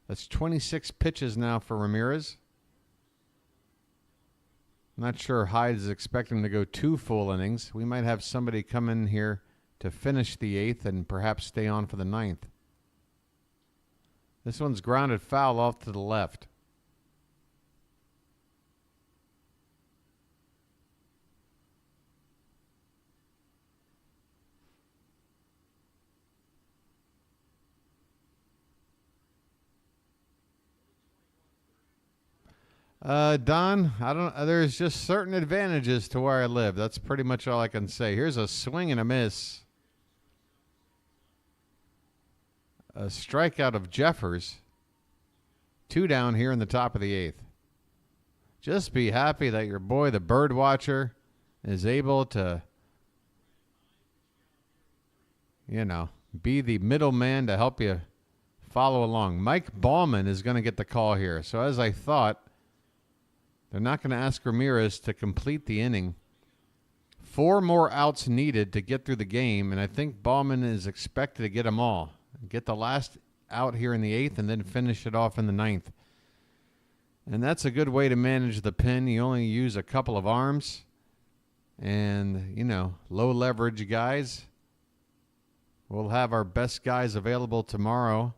That's 26 pitches now for Ramirez. I'm not sure Hyde is expecting to go 2 full innings. We might have somebody come in here to finish the 8th and perhaps stay on for the 9th. This one's grounded foul off to the left. Don, there's just certain advantages to where I live. That's pretty much all I can say. Here's a swing and a miss. A strikeout of Jeffers. 2 down here in the top of the 8th. Just be happy that your boy, the BirdWatcher, is able to, be the middleman to help you follow along. Mike Ballman is going to get the call here. So as I thought, they're not going to ask Ramirez to complete the inning. 4 more outs needed to get through the game, and I think Ballman is expected to get them all. Get the last out here in the 8th and then finish it off in the 9th. And that's a good way to manage the pin. You only use a couple of arms and, low leverage guys. We'll have our best guys available tomorrow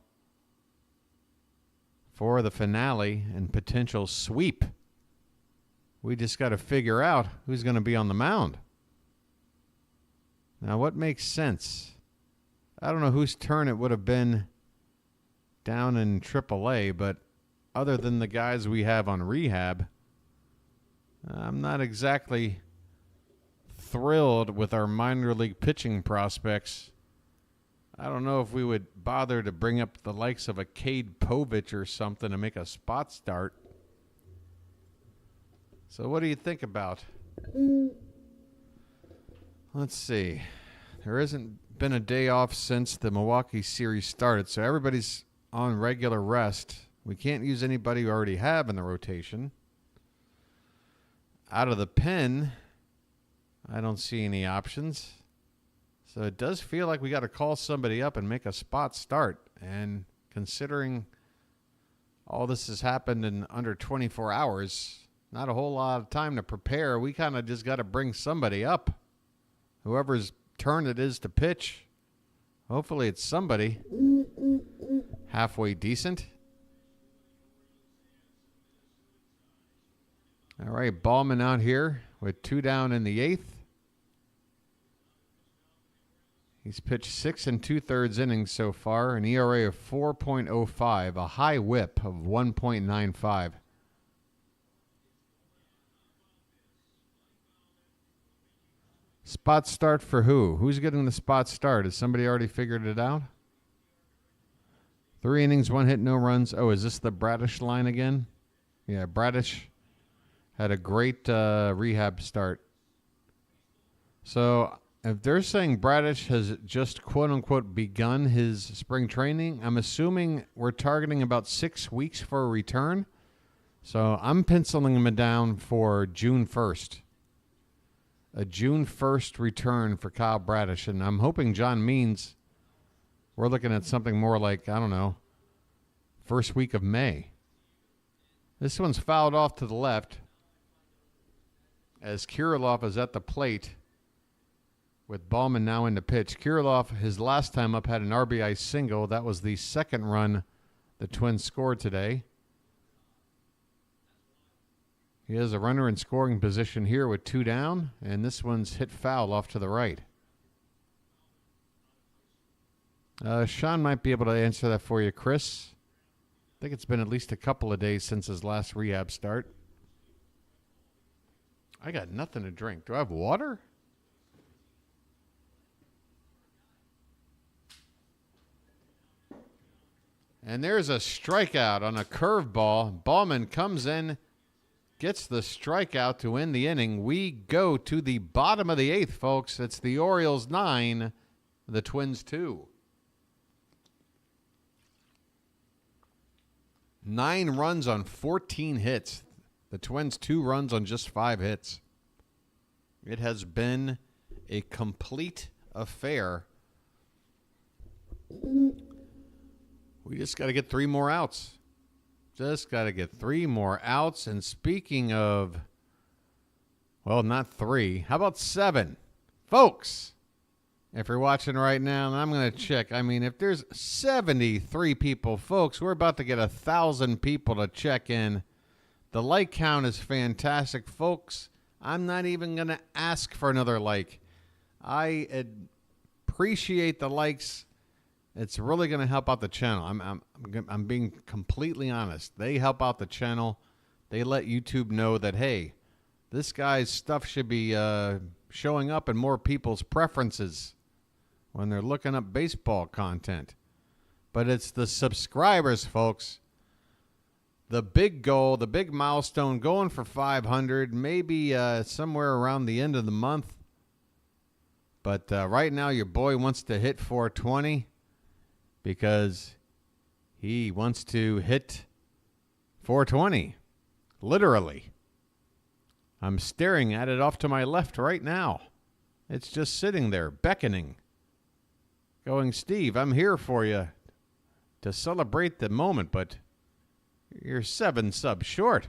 for the finale and potential sweep. We just got to figure out who's going to be on the mound. Now, what makes sense? I don't know whose turn it would have been down in AAA, but other than the guys we have on rehab, I'm not exactly thrilled with our minor league pitching prospects. I don't know if we would bother to bring up the likes of a Cade Povich or something to make a spot start. So what do you think about? Let's see. There hasn't been a day off since the Milwaukee series started, so everybody's on regular rest. We can't use anybody we already have in the rotation. Out of the pen, I don't see any options. So it does feel like we got to call somebody up and make a spot start. And considering all this has happened in under 24 hours, not a whole lot of time to prepare. We kind of just got to bring somebody up. Whoever's turn it is to pitch. Hopefully it's somebody halfway decent. All right, Ballman out here with 2 down in the 8th. He's pitched 6 2/3 innings so far, an ERA of 4.05, a high whip of 1.95. Spot start for who? Who's getting the spot start? Has somebody already figured it out? 3 innings, 1 hit, no runs. Oh, is this the Bradish line again? Yeah, Bradish had a great rehab start. So if they're saying Bradish has just quote-unquote begun his spring training, I'm assuming we're targeting about 6 weeks for a return. So I'm penciling him down for June 1st. A June 1st return for Kyle Bradish. And I'm hoping John means we're looking at something more like, I don't know, first week of May. This one's fouled off to the left as Kirilloff is at the plate with Ballman now in the pitch. Kirilloff, his last time up, had an RBI single. That was the second run the Twins scored today. He has a runner in scoring position here with 2 down, and this one's hit foul off to the right. Sean might be able to answer that for you, Chris. I think it's been at least a couple of days since his last rehab start. I got nothing to drink. Do I have water? And there's a strikeout on a curveball. Ballman comes in, gets the strikeout to end the inning. We go to the bottom of the 8th, folks. It's the Orioles 9, the Twins 2. 9 runs on 14 hits. The Twins 2 runs on just 5 hits. It has been a complete affair. We just got to get 3 more outs. Just got to get 3 more outs. And speaking of, well, not 3. How about 7? Folks, if you're watching right now, and I'm going to check. I mean, if there's 73 people, folks, we're about to get 1,000 people to check in. The like count is fantastic, folks. I'm not even going to ask for another like. I appreciate the likes. It's really going to help out the channel. I'm being completely honest. They help out the channel. They let YouTube know that, hey, this guy's stuff should be showing up in more people's preferences when they're looking up baseball content. But it's the subscribers, folks. The big goal, the big milestone, going for 500, maybe somewhere around the end of the month. But right now, your boy wants to hit 420 because he wants to hit 420, literally. I'm staring at it off to my left right now. It's just sitting there, beckoning, going, Steve, I'm here for you to celebrate the moment, but you're 7 subs short.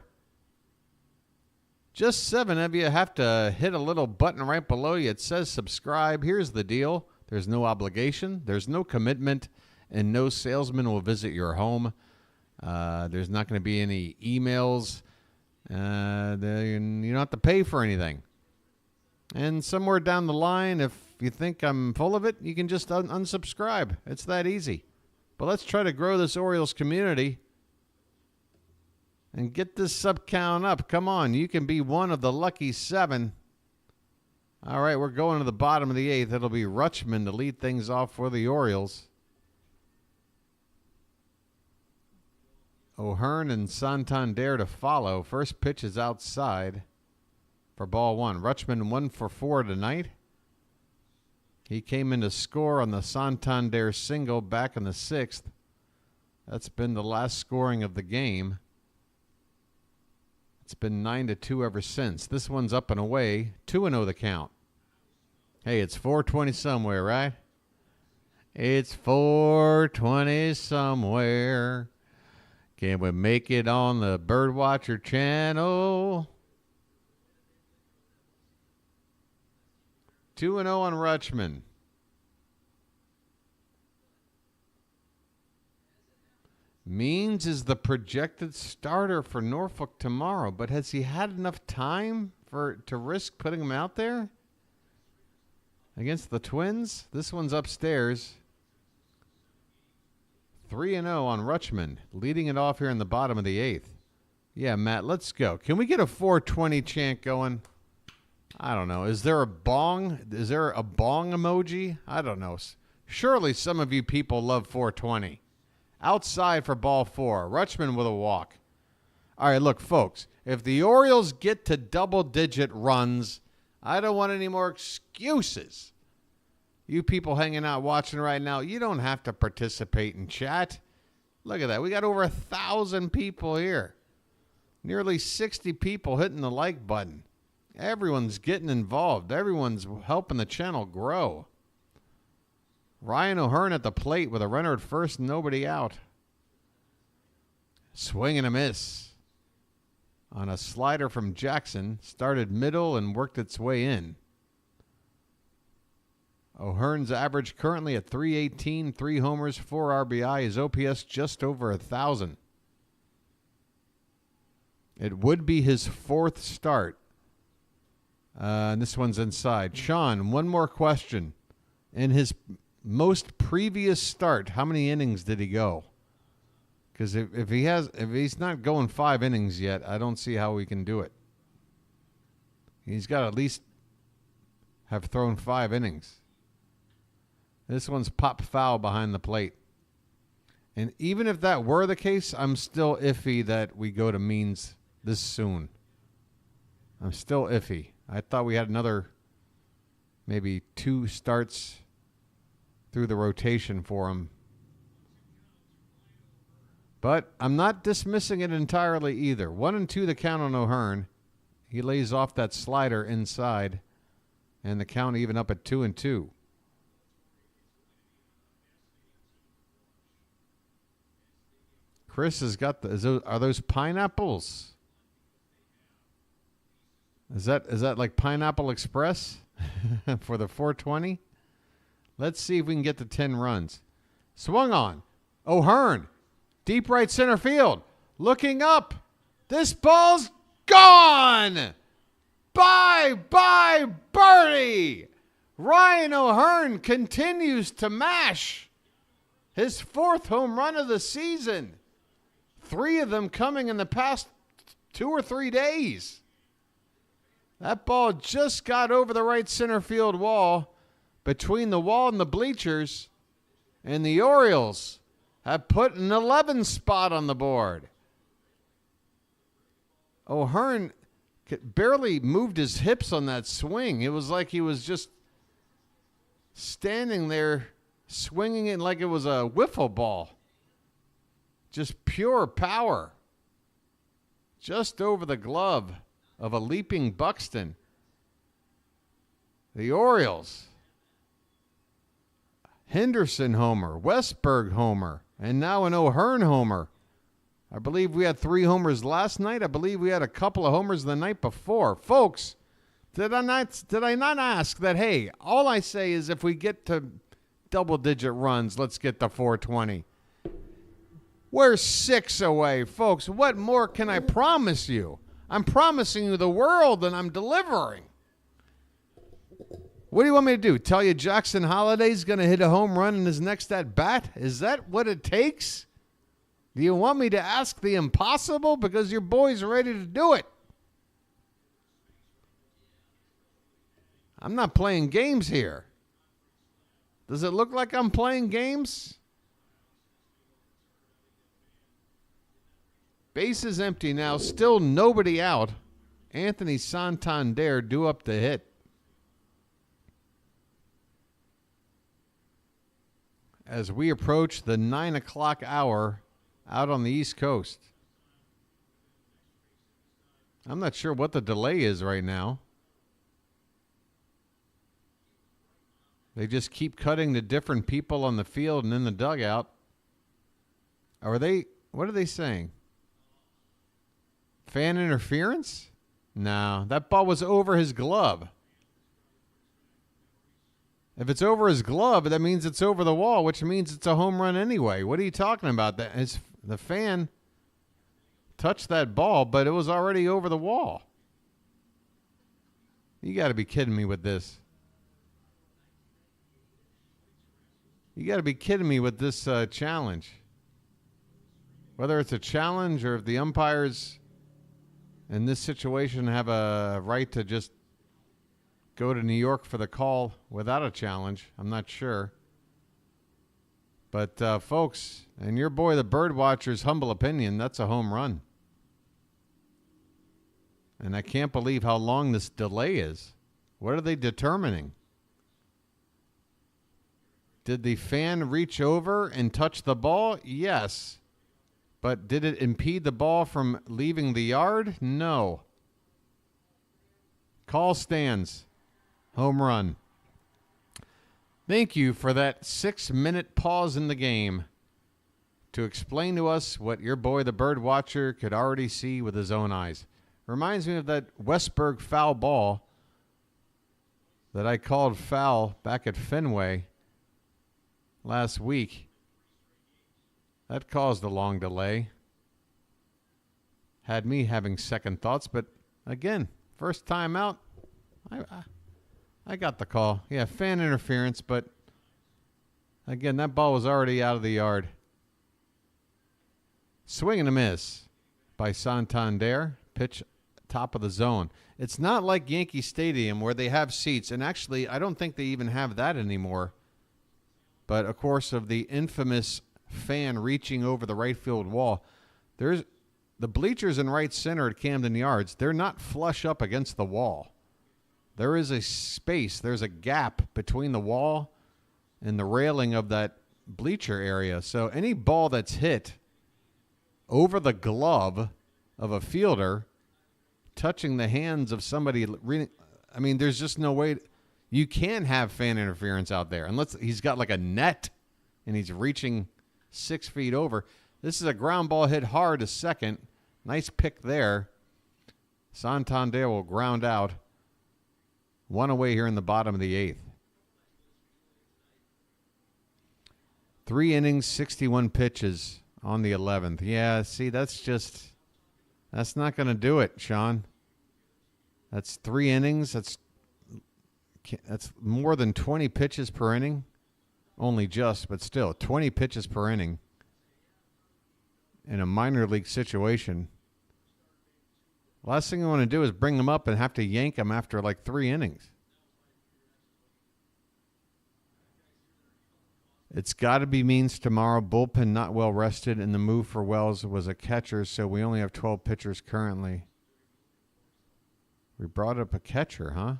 Just 7 of you have to hit a little button right below you. It says subscribe. Here's the deal. There's no obligation. There's no commitment, and no salesman will visit your home. There's not going to be any emails. You don't have to pay for anything. And somewhere down the line, if you think I'm full of it, you can just unsubscribe. It's that easy. But let's try to grow this Orioles community and get this sub count up. Come on, you can be one of the lucky 7. All right, we're going to the bottom of the 8th. It'll be Rutschman to lead things off for the Orioles. O'Hearn and Santander to follow. First pitch is outside for ball 1. Rutschman 1 for 4 tonight. He came in to score on the Santander single back in the 6th. That's been the last scoring of the game. It's been 9-2 ever since. This one's up and away. 2-0 the count. Hey, it's 4:20 somewhere, right? It's 4:20 somewhere. Can we make it on the BirdWatcher channel? 2-0 on Rutschman. Means is the projected starter for Norfolk tomorrow, but has he had enough time to risk putting him out there against the Twins? This one's upstairs. 3-0 on Rutschman, leading it off here in the bottom of the 8th. Yeah, Matt, let's go. Can we get a 420 chant going? I don't know. Is there a bong? Is there a bong emoji? I don't know. Surely some of you people love 420. Outside for ball 4. Rutschman with a walk. All right, look, folks. If the Orioles get to double-digit runs, I don't want any more excuses. You people hanging out watching right now, you don't have to participate in chat. Look at that. We got over 1,000 people here. Nearly 60 people hitting the like button. Everyone's getting involved. Everyone's helping the channel grow. Ryan O'Hearn at the plate with a runner at first, nobody out. Swing and a miss. On a slider from Jackson, started middle and worked its way in. O'Hearn's average currently at .318, 3 homers, 4 RBI. His OPS just over 1,000. It would be his 4th start. And this one's inside. Sean, one more question. In his most previous start, how many innings did he go? Because if he's not going 5 innings yet, I don't see how we can do it. He's got to at least have thrown 5 innings. This one's pop foul behind the plate. And even if that were the case, I'm still iffy that we go to Means this soon. I'm still iffy. I thought we had another maybe 2 starts through the rotation for him. But I'm not dismissing it entirely either. 1-2 the count on O'Hearn. He lays off that slider inside. And the count even up at 2-2. Chris has got are those pineapples? Is that like Pineapple Express for the 420? Let's see if we can get to 10 runs. Swung on. O'Hearn. Deep right center field. Looking up. This ball's gone. Bye, birdie. Ryan O'Hearn continues to mash. His 4th home run of the season. 3 of them coming in the past 2 or 3 days. That ball just got over the right center field wall, between the wall and the bleachers, and the Orioles have put an 11 spot on the board. O'Hearn barely moved his hips on that swing. It was like he was just standing there swinging it like it was a wiffle ball. Just pure power. Just over the glove of a leaping Buxton. The Orioles. Henderson homer, Westberg homer, and now an O'Hearn homer. I believe we had 3 homers last night. I believe we had a couple of homers the night before. Folks, did I not ask that, hey, all I say is if we get to double-digit runs, let's get to 420. We're 6 away, folks. What more can I promise you? I'm promising you the world, and I'm delivering. What do you want me to do? Tell you Jackson Holliday's going to hit a home run in his next at-bat? Is that what it takes? Do you want me to ask the impossible? Because your boy's ready to do it. I'm not playing games here. Does it look like I'm playing games? Base is empty now. Still nobody out. Anthony Santander due up the hit. As we approach the 9 o'clock hour out on the East Coast. I'm not sure what the delay is right now. They just keep cutting to different people on the field and in the dugout. What are they saying? Fan interference? No, that ball was over his glove. If it's over his glove, that means it's over the wall, which means it's a home run anyway. What are you talking about? The fan touched that ball, but it was already over the wall. You got to be kidding me with this. You got to be kidding me with this challenge. Whether it's a challenge or if the umpires in this situation have a right to just go to New York for the call without a challenge, I'm not sure. But, folks, in your boy the BirdWatcher's humble opinion, that's a home run. And I can't believe how long this delay is. What are they determining? Did the fan reach over and touch the ball? Yes. But did it impede the ball from leaving the yard? No. Call stands. Home run. Thank you for that 6-minute pause in the game to explain to us what your boy the BirdWatcher could already see with his own eyes. Reminds me of that Westburg foul ball that I called foul back at Fenway last week. That caused a long delay. Had me having second thoughts, but again, first time out, I got the call. Yeah, fan interference, but again, that ball was already out of the yard. Swing and a miss by Santander. Pitch top of the zone. It's not like Yankee Stadium where they have seats, and actually, I don't think they even have that anymore. But, of course, of the infamous fan reaching over the right field wall, there's the bleachers in right center at Camden Yards. They're not flush up against the wall. There is a space. There's a gap between the wall and the railing of that bleacher area. So any ball that's hit over the glove of a fielder, touching the hands of somebody, I mean, there's just no way. You can't have fan interference out there unless he's got like a net and he's reaching 6 feet over. This is a ground ball hit hard to second. Nice pick there. Santander will ground out. One away here in the bottom of the 8th. 3 innings, 61 pitches on the 11th. Yeah, see, that's not going to do it, Sean. That's 3 innings. That's more than 20 pitches per inning. Only just, but still, 20 pitches per inning in a minor league situation. Last thing you want to do is bring them up and have to yank them after like 3 innings. It's got to be Means tomorrow. Bullpen not well rested, and the move for Wells was a catcher, so we only have 12 pitchers currently. We brought up a catcher, huh?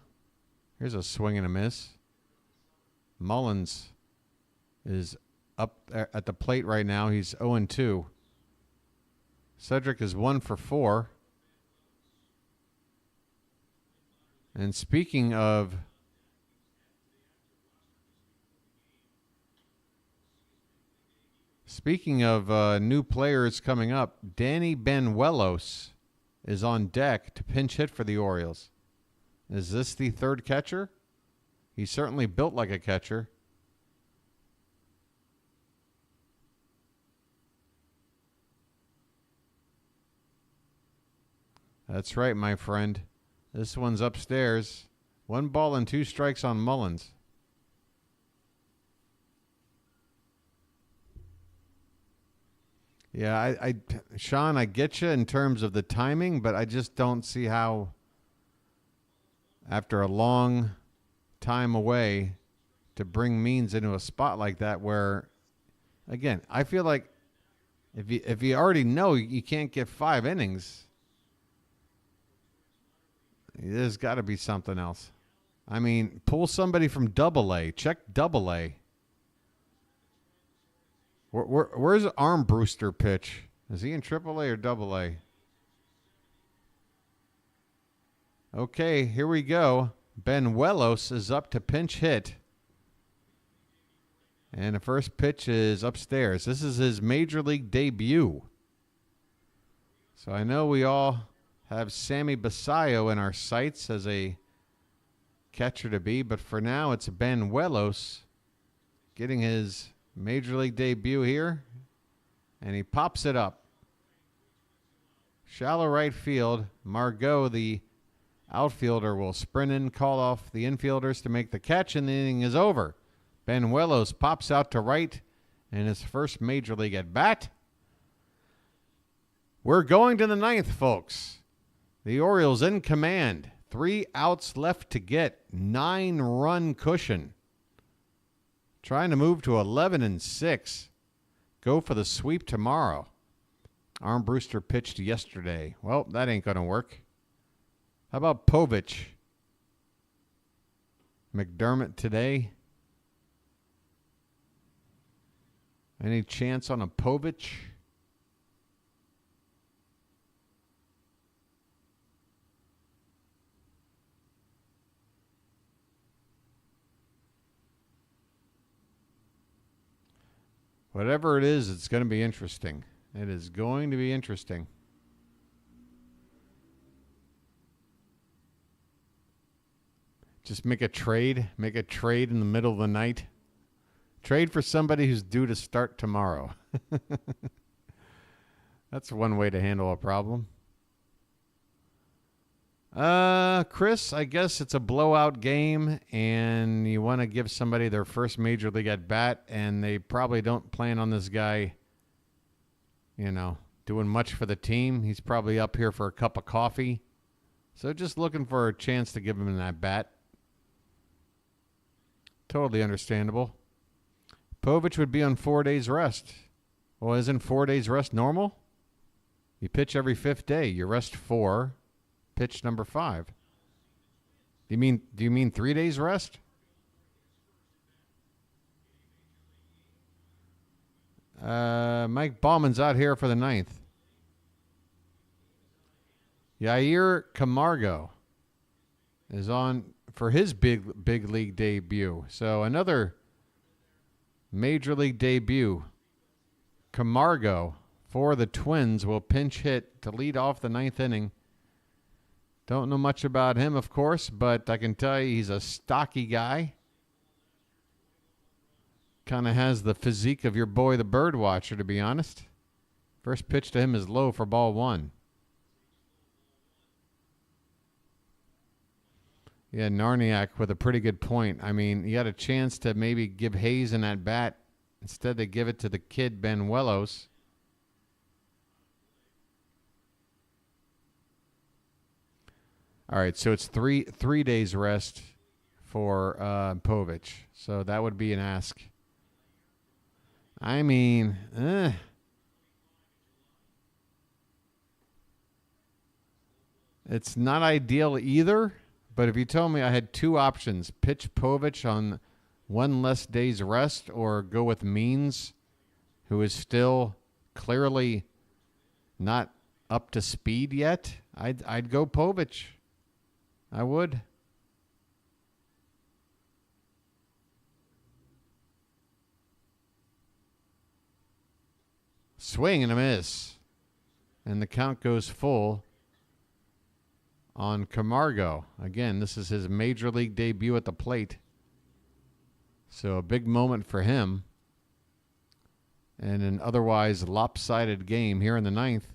Here's a swing and a miss. Mullins is up at the plate right now. He's 0-2. Cedric is 1 for 4. And speaking of new players coming up, Danny Banuelos is on deck to pinch hit for the Orioles. Is this the third catcher? He's certainly built like a catcher. That's right, my friend. This one's upstairs. 1 ball and 2 strikes on Mullins. Yeah, Sean, I get you in terms of the timing, but I just don't see how, after a long time away, to bring Means into a spot like that where, again, I feel like if you already know you can't get 5 innings, there's got to be something else. I mean, pull somebody from Double-A. Check Double-A. Where's Armbruster pitch? Is he in Triple-A or Double-A? Okay, here we go. Benuelos is up to pinch hit. And the first pitch is upstairs. This is his major league debut. So I know we all have Sammy Basayo in our sights as a catcher to be, but for now it's Benuelos getting his major league debut here, and he pops it up. Shallow right field. Margot, the outfielder, will sprint in, call off the infielders to make the catch, and the inning is over. Benuelos pops out to right in his first major league at bat. We're going to the 9th, folks. The Orioles in command. 3 outs left to get. 9-run cushion. Trying to move to 11-6. Go for the sweep tomorrow. Armbruster pitched yesterday. Well, that ain't going to work. How about Povich? McDermott today. Any chance on a Povich? Whatever it is, it's going to be interesting. It is going to be interesting. Just make a trade. Make a trade in the middle of the night. Trade for somebody who's due to start tomorrow. That's one way to handle a problem. Chris, I guess it's a blowout game, and you want to give somebody their first major league at bat, and they probably don't plan on this guy, doing much for the team. He's probably up here for a cup of coffee. So just looking for a chance to give him an at bat. Totally understandable. Povich would be on 4 days rest. Well, isn't 4 days rest normal? You pitch every 5th day. You rest 4. Pitch number 5. Do you mean 3 days rest? Mike Bauman's out here for the 9th. Yair Camargo is on for his big league debut. So another major league debut. Camargo for the Twins will pinch hit to lead off the 9th inning. Don't know much about him, of course, but I can tell you he's a stocky guy. Kind of has the physique of your boy, the BirdWatcher, to be honest. First pitch to him is low for ball 1. Yeah, Narniak with a pretty good point. I mean, he had a chance to maybe give Hayes an at bat. Instead, they give it to the kid, Benuelos. All right, so it's three days rest for Povich. So that would be an ask. I mean, it's not ideal either. But if you told me I had 2 options, pitch Povich on 1 less day's rest or go with Means, who is still clearly not up to speed yet, I'd go Povich. I would. Swing and a miss. And the count goes full on Camargo. Again, this is his major league debut at the plate. So a big moment for him. And an otherwise lopsided game here in the 9th.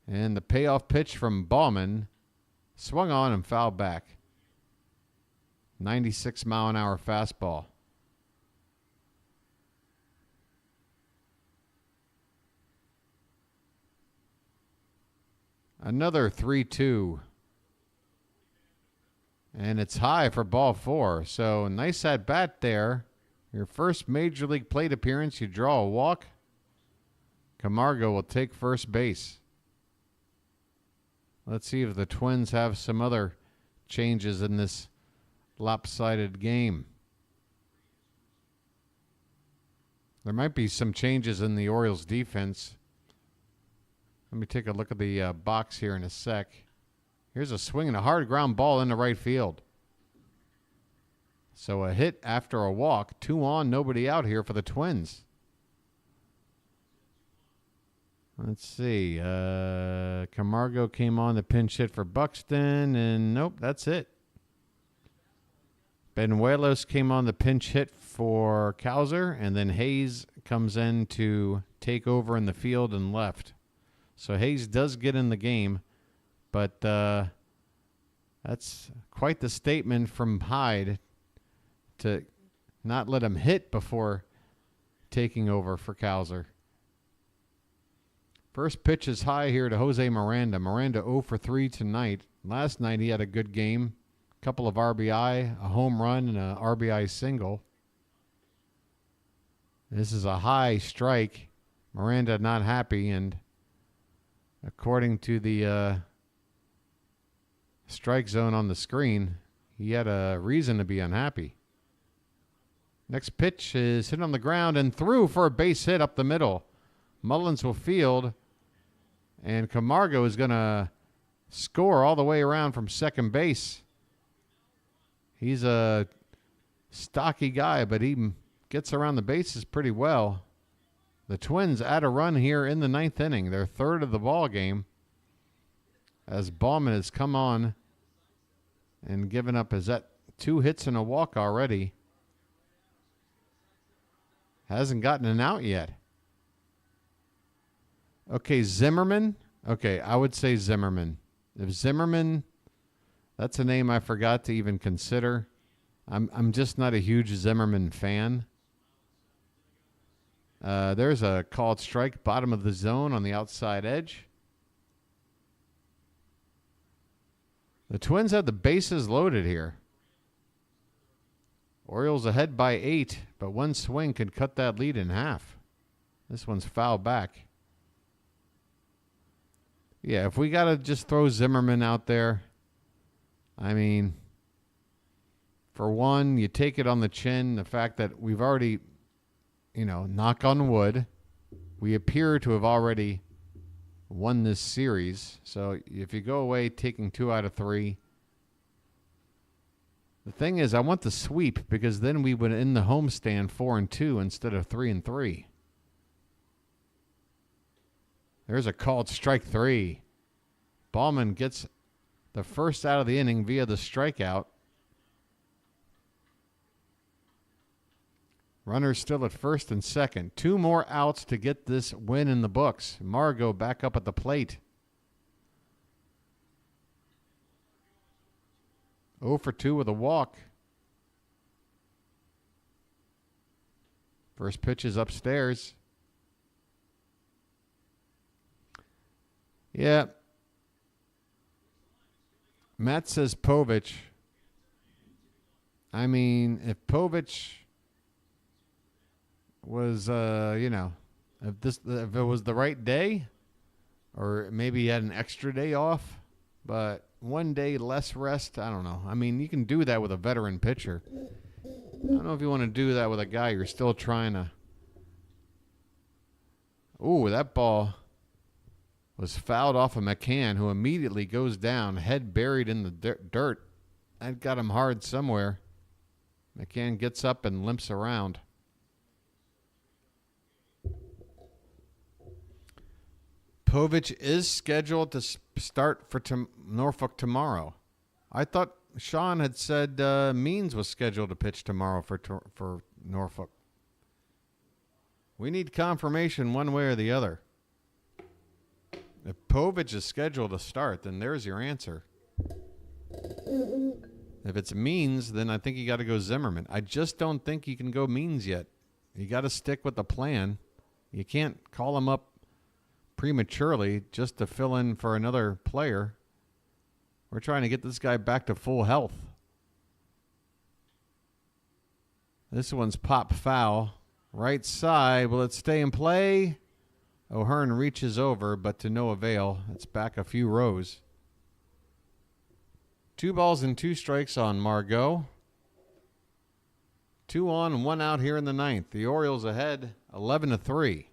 And the payoff pitch from Bauman Swung on and fouled back. 96-mile-an-hour fastball. Another 3-2. And it's high for ball 4. So nice at bat there. Your first major league plate appearance, you draw a walk. Camargo will take first base. Let's see if the Twins have some other changes in this lopsided game. There might be some changes in the Orioles defense. Let me take a look at the box here in a sec. Here's a swing and a hard ground ball into right field. So a hit after a walk. 2 on, nobody out here for the Twins. Let's see. Camargo came on the pinch hit for Buxton, and nope, that's it. Benuelos came on the pinch hit for Cowser, and then Hayes comes in to take over in the field and left. So Hayes does get in the game, but that's quite the statement from Hyde to not let him hit before taking over for Cowser. First pitch is high here to Jose Miranda. Miranda 0 for 3 tonight. Last night he had a good game. A couple of RBI, a home run, and an RBI single. This is a high strike. Miranda not happy, and according to the strike zone on the screen, he had a reason to be unhappy. Next pitch is hit on the ground and through for a base hit up the middle. Mullins will field, and Camargo is going to score all the way around from second base. He's a stocky guy, but he gets around the bases pretty well. The Twins add a run here in the 9th inning, their third of the ball game, as Ballman has come on and given up his 2 hits and a walk already. Hasn't gotten an out yet. Okay, Zimmerman. Okay, I would say Zimmerman. If Zimmerman, that's a name I forgot to even consider. I'm just not a huge Zimmerman fan. There's a called strike, bottom of the zone on the outside edge. The Twins have the bases loaded here. Orioles ahead by 8, but one swing could cut that lead in half. This one's foul back. Yeah, if we got to just throw Zimmerman out there, I mean, for one, you take it on the chin, the fact that we've already, knock on wood, we appear to have already won this series. So if you go away taking 2 out of 3, the thing is, I want the sweep because then we would end the homestand 4-2 instead of 3-3. There's a called strike 3. Ballman gets the first out of the inning via the strikeout. Runners still at first and second. 2 more outs to get this win in the books. Margot back up at the plate. 0 for 2 with a walk. First pitch is upstairs. Yeah. Matt says Povich. I mean, if Povich was, if it was the right day, or maybe he had an extra day off, but one day less rest, I don't know. I mean, you can do that with a veteran pitcher. I don't know if you want to do that with a guy you're still trying to. Ooh, that ball was fouled off of McCann, who immediately goes down, head buried in the dirt. That got him hard somewhere. McCann gets up and limps around. Povich is scheduled to start for Norfolk tomorrow. I thought Sean had said Means was scheduled to pitch tomorrow for Norfolk. We need confirmation one way or the other. If Povich is scheduled to start, then there's your answer. If it's Means, then I think you got to go Zimmerman. I just don't think you can go Means yet. You got to stick with the plan. You can't call him up prematurely just to fill in for another player. We're trying to get this guy back to full health. This one's pop foul. Right side. Will it stay in play? O'Hearn reaches over, but to no avail. It's back a few rows. 2 balls and 2 strikes on Margot. 2 on, 1 out here in the 9th. The Orioles ahead 11-3.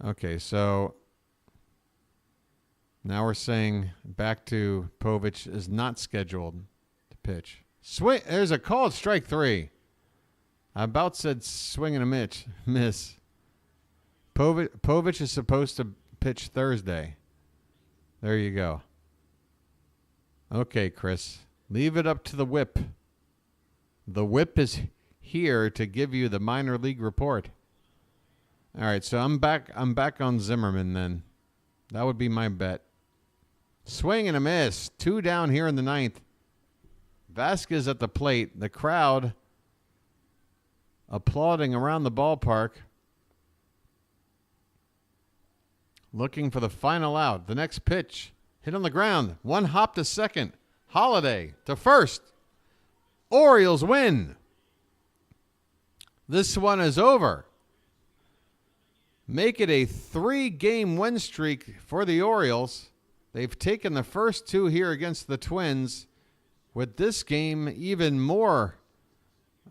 Okay, so now we're saying back to Povich is not scheduled to pitch. Swing. There's a called strike 3. I about said swing and a miss. Povich is supposed to pitch Thursday. There you go. Okay, Chris. Leave it up to the whip. The whip is here to give you the minor league report. All right, so I'm back on Zimmerman then. That would be my bet. Swing and a miss. 2 down here in the 9th. Vasquez at the plate. The crowd applauding around the ballpark. Looking for the final out. The next pitch. Hit on the ground. 1 hop to second. Holiday to first. Orioles win. This one is over. Make it a 3-game win streak for the Orioles. They've taken the first 2 here against the Twins. With this game, even more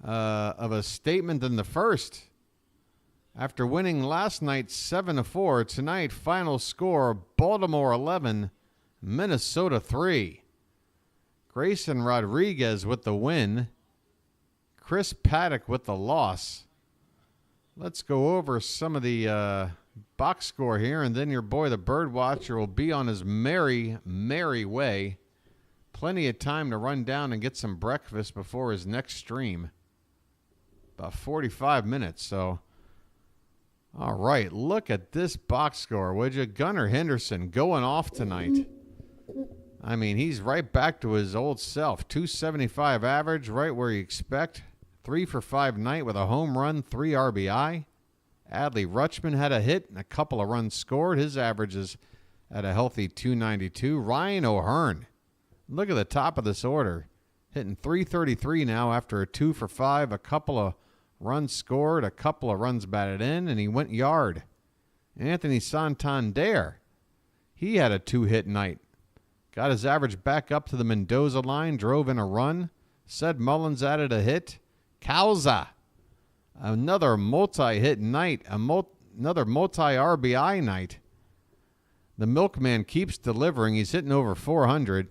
of a statement than the first. After winning last night 7-4, tonight final score Baltimore 11, Minnesota 3. Grayson Rodriguez with the win. Chris Paddack with the loss. Let's go over some of the box score here, and then your boy, the BirdWatcher, will be on his merry, merry way. Plenty of time to run down and get some breakfast before his next stream. About 45 minutes, so. All right, look at this box score, would you? Gunnar Henderson going off tonight. I mean, he's right back to his old self. 275 average, right where you expect. 3 for 5 night with a home run, 3 RBI. Adley Rutschman had a hit and a couple of runs scored. His average is at a healthy 292. Ryan O'Hearn, look at the top of this order. Hitting 333 now after a 2 for 5, a couple of runs scored, a couple of runs batted in, and he went yard. Anthony Santander, he had a 2-hit night. Got his average back up to the Mendoza line, drove in a run. Cedric Mullins added a hit. Causa, another multi-hit night, another multi-RBI night. The milkman keeps delivering. He's hitting over 400.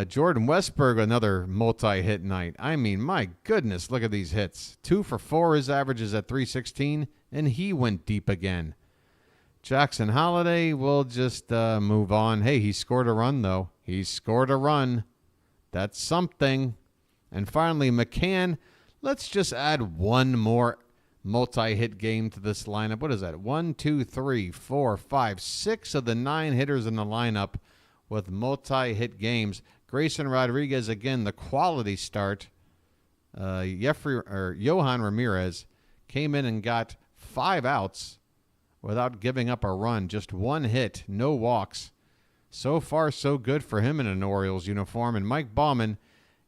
Jordan Westberg, another multi-hit night. I mean, my goodness, look at these hits. 2 for 4, his average is at 316, and he went deep again. Jackson Holiday will just move on. Hey, he scored a run, though. He scored a run. That's something. And finally, McCann, let's just add one more multi-hit game to this lineup. What is that? 1, 2, 3, 4, 5, 6 of the 9 hitters in the lineup with multi-hit games. Grayson Rodriguez, again, the quality start. Johan Ramirez came in and got 5 outs without giving up a run. Just 1 hit, no walks. So far, so good for him in an Orioles uniform. And Mike Baumann,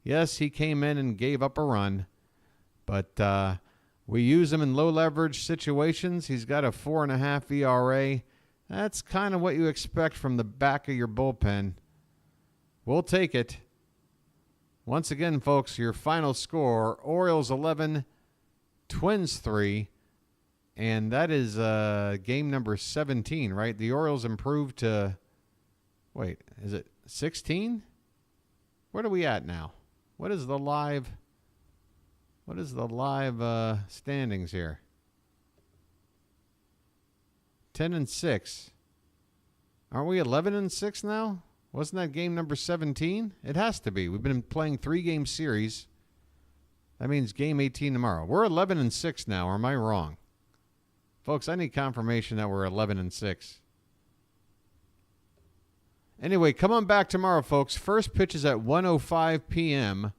yes, he came in and gave up a run, but we use him in low-leverage situations. He's got a 4.5 ERA. That's kind of what you expect from the back of your bullpen. We'll take it. Once again, folks, your final score, Orioles 11, Twins 3, and that is game number 17, right? The Orioles improved to, wait, is it 16? Where are we at now? What is the live standings here? 10-6. Aren't we 11-6 now? Wasn't that game number 17? It has to be. We've been playing 3-game series. That means game 18 tomorrow. We're 11-6 now, or am I wrong? Folks, I need confirmation that we're 11-6. Anyway, come on back tomorrow, folks. First pitch is at 1:05 p.m.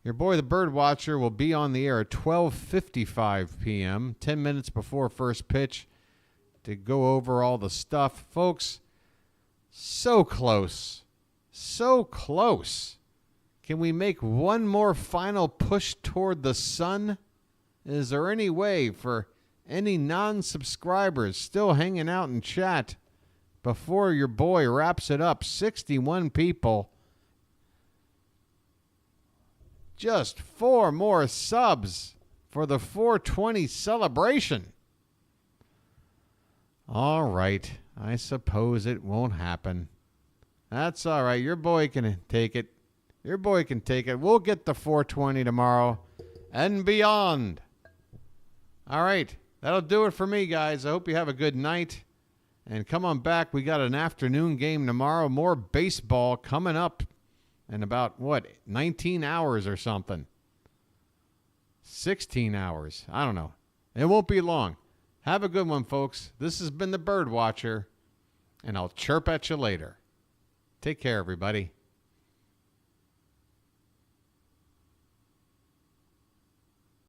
Your boy, the BirdWatcher, will be on the air at 12:55 p.m., 10 minutes before first pitch, to go over all the stuff. Folks, so close. So close. Can we make one more final push toward the sun? Is there any way for any non-subscribers still hanging out in chat before your boy wraps it up? 61 people. Just 4 more subs for the 420 celebration. All right. I suppose it won't happen. That's all right. Your boy can take it. Your boy can take it. We'll get the 420 tomorrow and beyond. All right. That'll do it for me, guys. I hope you have a good night. And come on back. We got an afternoon game tomorrow. More baseball coming up in about, 19 hours or something. 16 hours. I don't know. It won't be long. Have a good one, folks. This has been the BirdWatcher, and I'll chirp at you later. Take care, everybody.